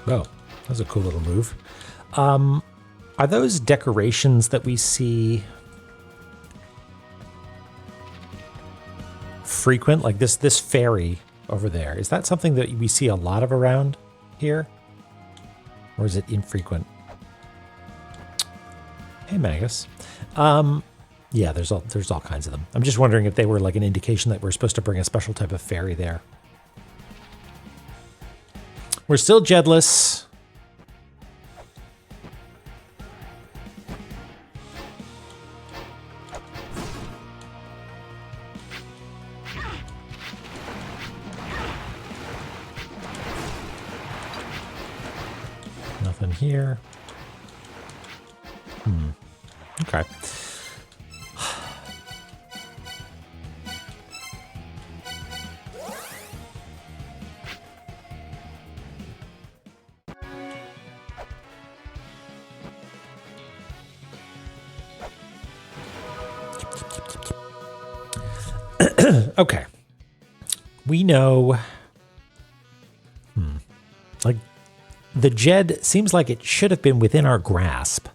Oh, that was a cool little move. Are those decorations that we see frequent? Like this fairy over there. Is that something that we see a lot of around here? Or is it infrequent? Hey, Magus. Yeah, there's all kinds of them. I'm just wondering if they were like an indication that we're supposed to bring a special type of fairy there. We're still Jedless. Nothing here. Okay. Okay. We know... Like, the Jed seems like it should have been within our grasp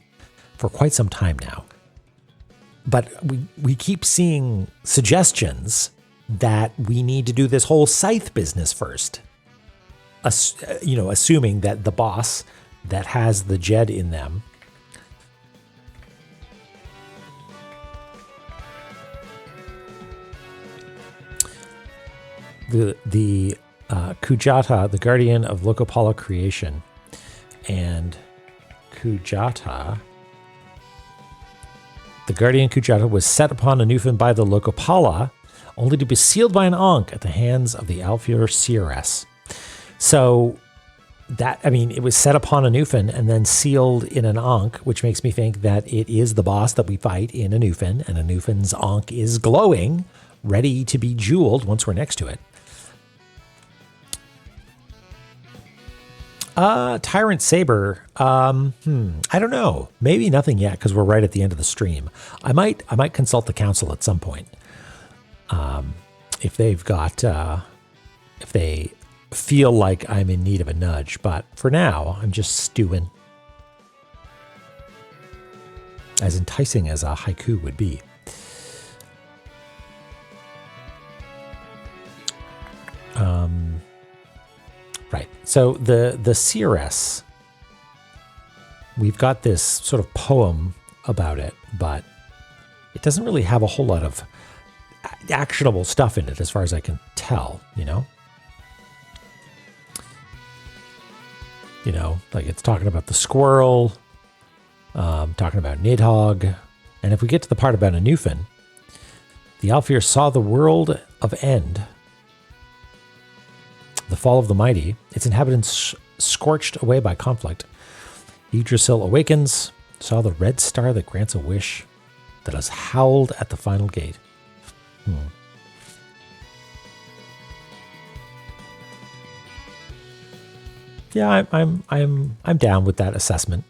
for quite some time now. But we keep seeing suggestions that we need to do this whole scythe business first. Assuming that the boss that has the Jed in them the Kujata, the guardian of Lokapala creation, and Kujata, the guardian Kujata, was set upon Anufin by the Lokapala, only to be sealed by an Ankh at the hands of the Alfir CRS. So that, I mean, it was set upon Anufin and then sealed in an Ankh, which makes me think that it is the boss that we fight in Anufin, and Anufin's Ankh is glowing, ready to be jeweled once we're next to it. Tyrant Saber. I don't know. Maybe nothing yet because we're right at the end of the stream. I might consult the council at some point. If they've got, if they feel like I'm in need of a nudge, but for now, I'm just stewing. As enticing as a haiku would be. Right. So the CRS, we've got this sort of poem about it, but it doesn't really have a whole lot of actionable stuff in it as far as I can tell, you know? You know, like it's talking about the squirrel, talking about Nidhogg, and if we get to the part about Anufin, the Alfir saw the world of end, the fall of the mighty, its inhabitants scorched away by conflict. Yggdrasil awakens, saw the red star that grants a wish, that has howled at the final gate. Yeah, I'm down with that assessment.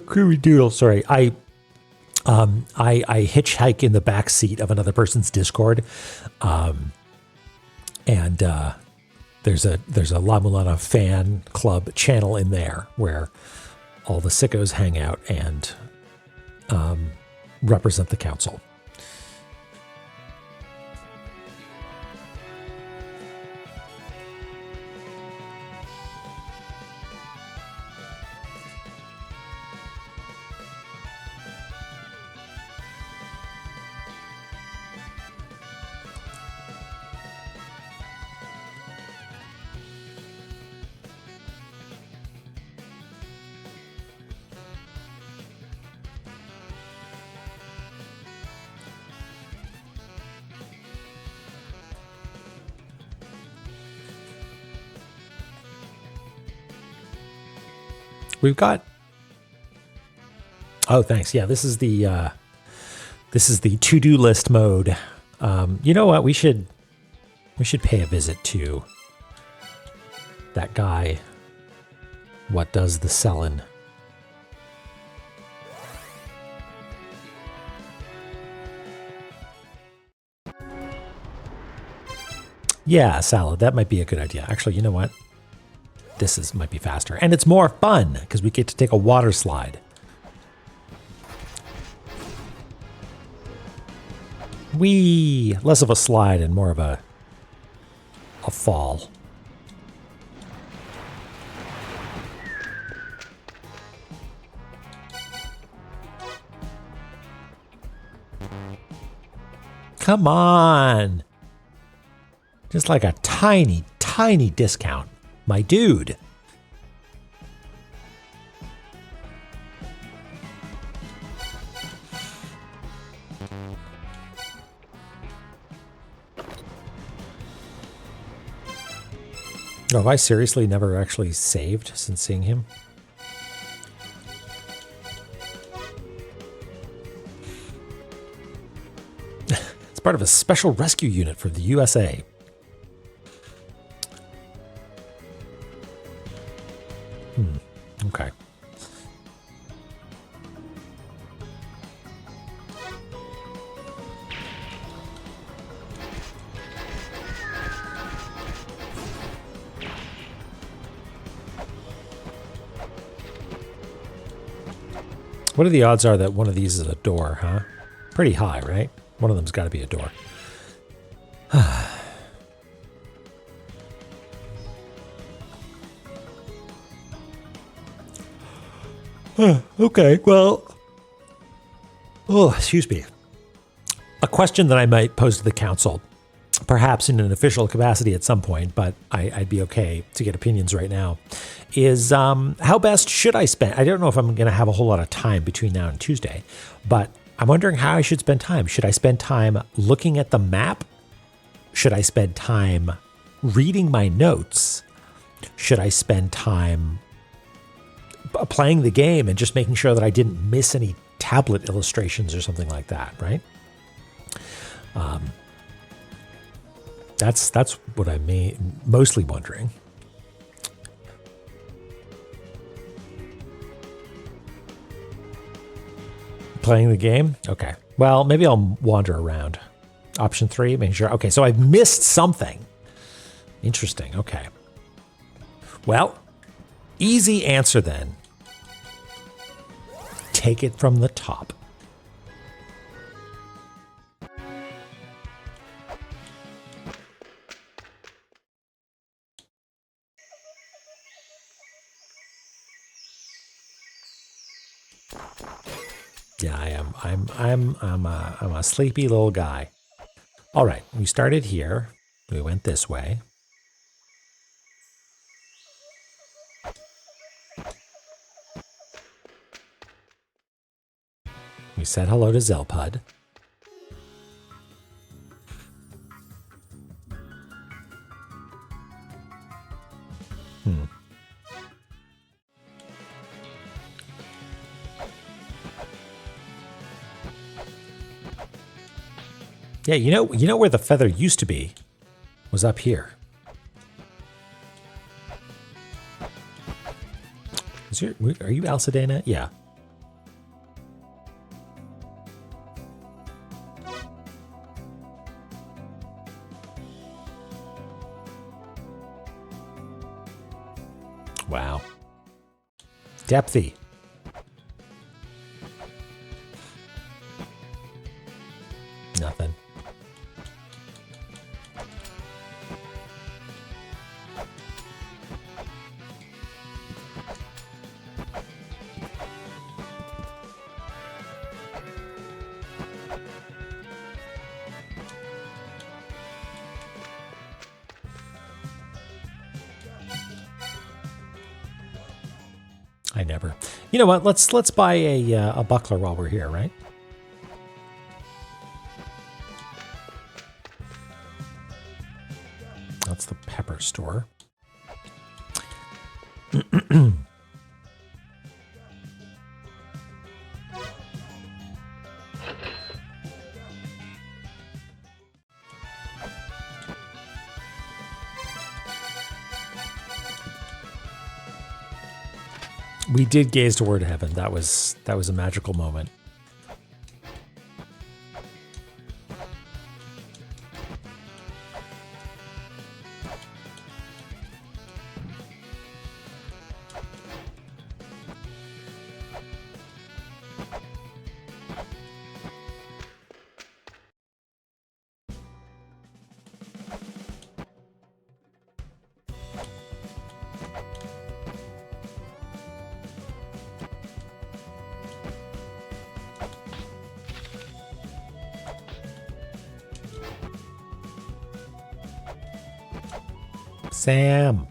Creamy doodle. Sorry, I hitchhike in the back seat of another person's Discord, and there's a La-Mulana fan club channel in there where all the sickos hang out and represent the council. We've got. Oh, thanks. Yeah, this is the to-do list mode. You know what? We should pay a visit to that guy. What does the sellin'? Yeah, salad. That might be a good idea. Actually, you know what? This might be faster. And it's more fun because we get to take a water slide. Whee! Less of a slide and more of a fall. Come on! Just like a tiny, tiny discount. My dude. Oh, have I seriously never actually saved since seeing him? It's part of a special rescue unit for the USA. Okay. What are the odds are that one of these is a door, huh? Pretty high, right? One of them's got to be a door. Okay, well... Oh, excuse me. A question that I might pose to the council, perhaps in an official capacity at some point, but I'd be okay to get opinions right now, is how best should I spend? I don't know if I'm going to have a whole lot of time between now and Tuesday, but I'm wondering how I should spend time. Should I spend time looking at the map? Should I spend time reading my notes? Should I spend time playing the game and just making sure that I didn't miss any tablet illustrations or something like that, right? That's what I'm mostly wondering. Playing the game? Okay. Well, maybe I'll wander around. Option 3, making sure. Okay, so I've missed something. Interesting. Okay. Well, easy answer then. Take it from the top. Yeah, I am. I'm a sleepy little guy. All right, we started here. We went this way. We said hello to Zelpud. Yeah, you know where the feather used to be was up here. Are you Alcedena? Yeah. Wow. Depthy. Nothing. I never. You know what? Let's buy a buckler while we're here, right? That's the pepper store. We did gaze toward heaven. That was a magical moment. Sam,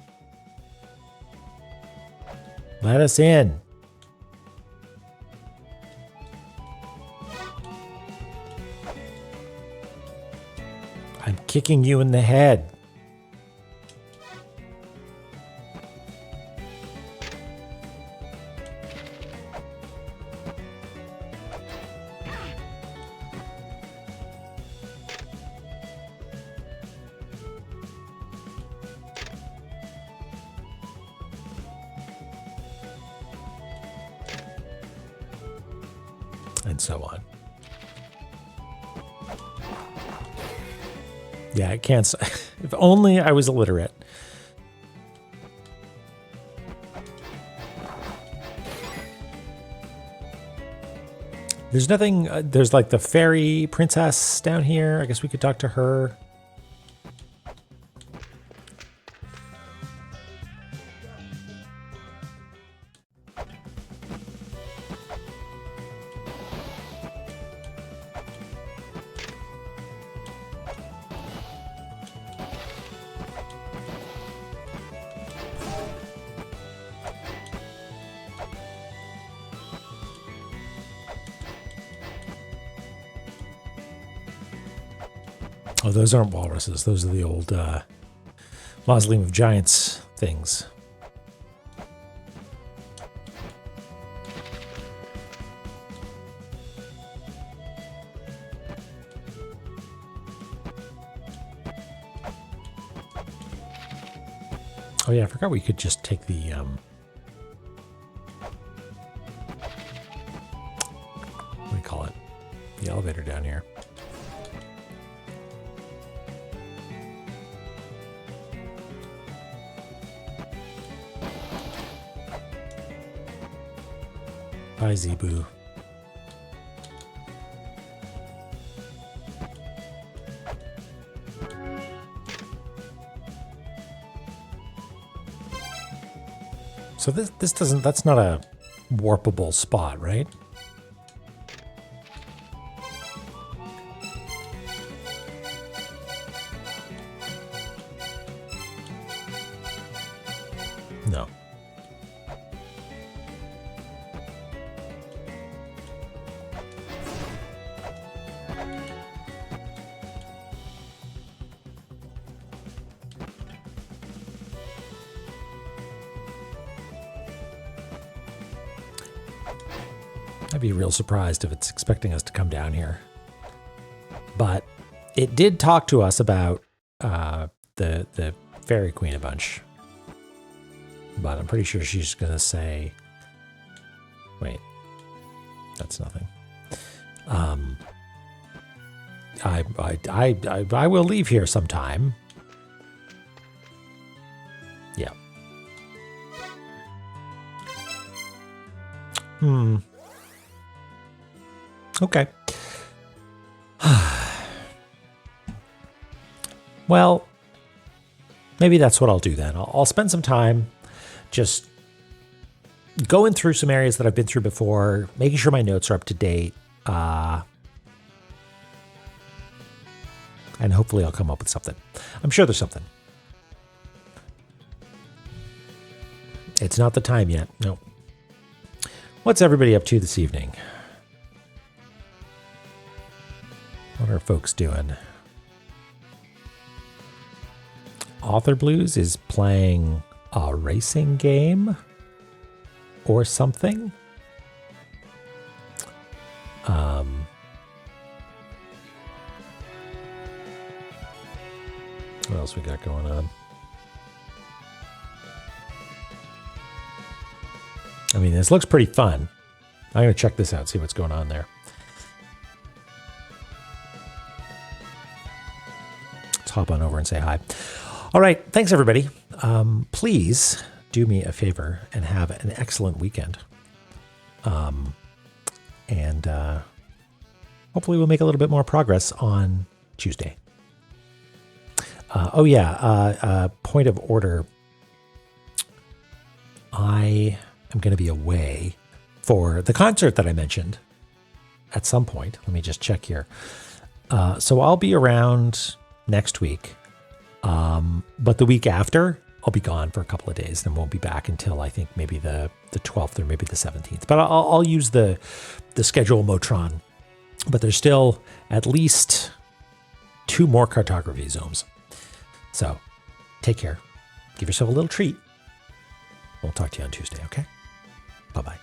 let us in. I'm kicking you in the head. and so on. Yeah, I can't. If only I was illiterate. There's nothing. There's like the fairy princess down here. I guess we could talk to her. Oh, those aren't walruses. Those are the old Mausoleum of Giants things. Oh yeah, I forgot we could just take the what do you call it? The elevator down here. Hi, Zebu. So this doesn't, that's not a warpable spot, right? No. I'd be real surprised if it's expecting us to come down here. But it did talk to us about the Fairy Queen a bunch. But I'm pretty sure she's going to say... Wait. That's nothing. I will leave here sometime. Yeah. Okay. Well, maybe that's what I'll do then. I'll spend some time just going through some areas that I've been through before, making sure my notes are up to date, and hopefully I'll come up with something. I'm sure there's something. It's not the time yet. No. What's everybody up to this evening? What are folks doing? Author Blues is playing a racing game or something. What else we got going on? I mean, this looks pretty fun. I'm going to check this out, see what's going on there. Let's hop on over and say hi. All right. Thanks, everybody. Please do me a favor and have an excellent weekend. And hopefully we'll make a little bit more progress on Tuesday. Oh, yeah. Point of order. I am going to be away for the concert that I mentioned at some point. Let me just check here. So I'll be around next week. But the week after, I'll be gone for a couple of days and won't be back until I think maybe the 12th or maybe the 17th. But I'll use the schedule Motron. But there's still at least 2 more cartography zones. So take care. Give yourself a little treat. We'll talk to you on Tuesday, okay? Bye-bye.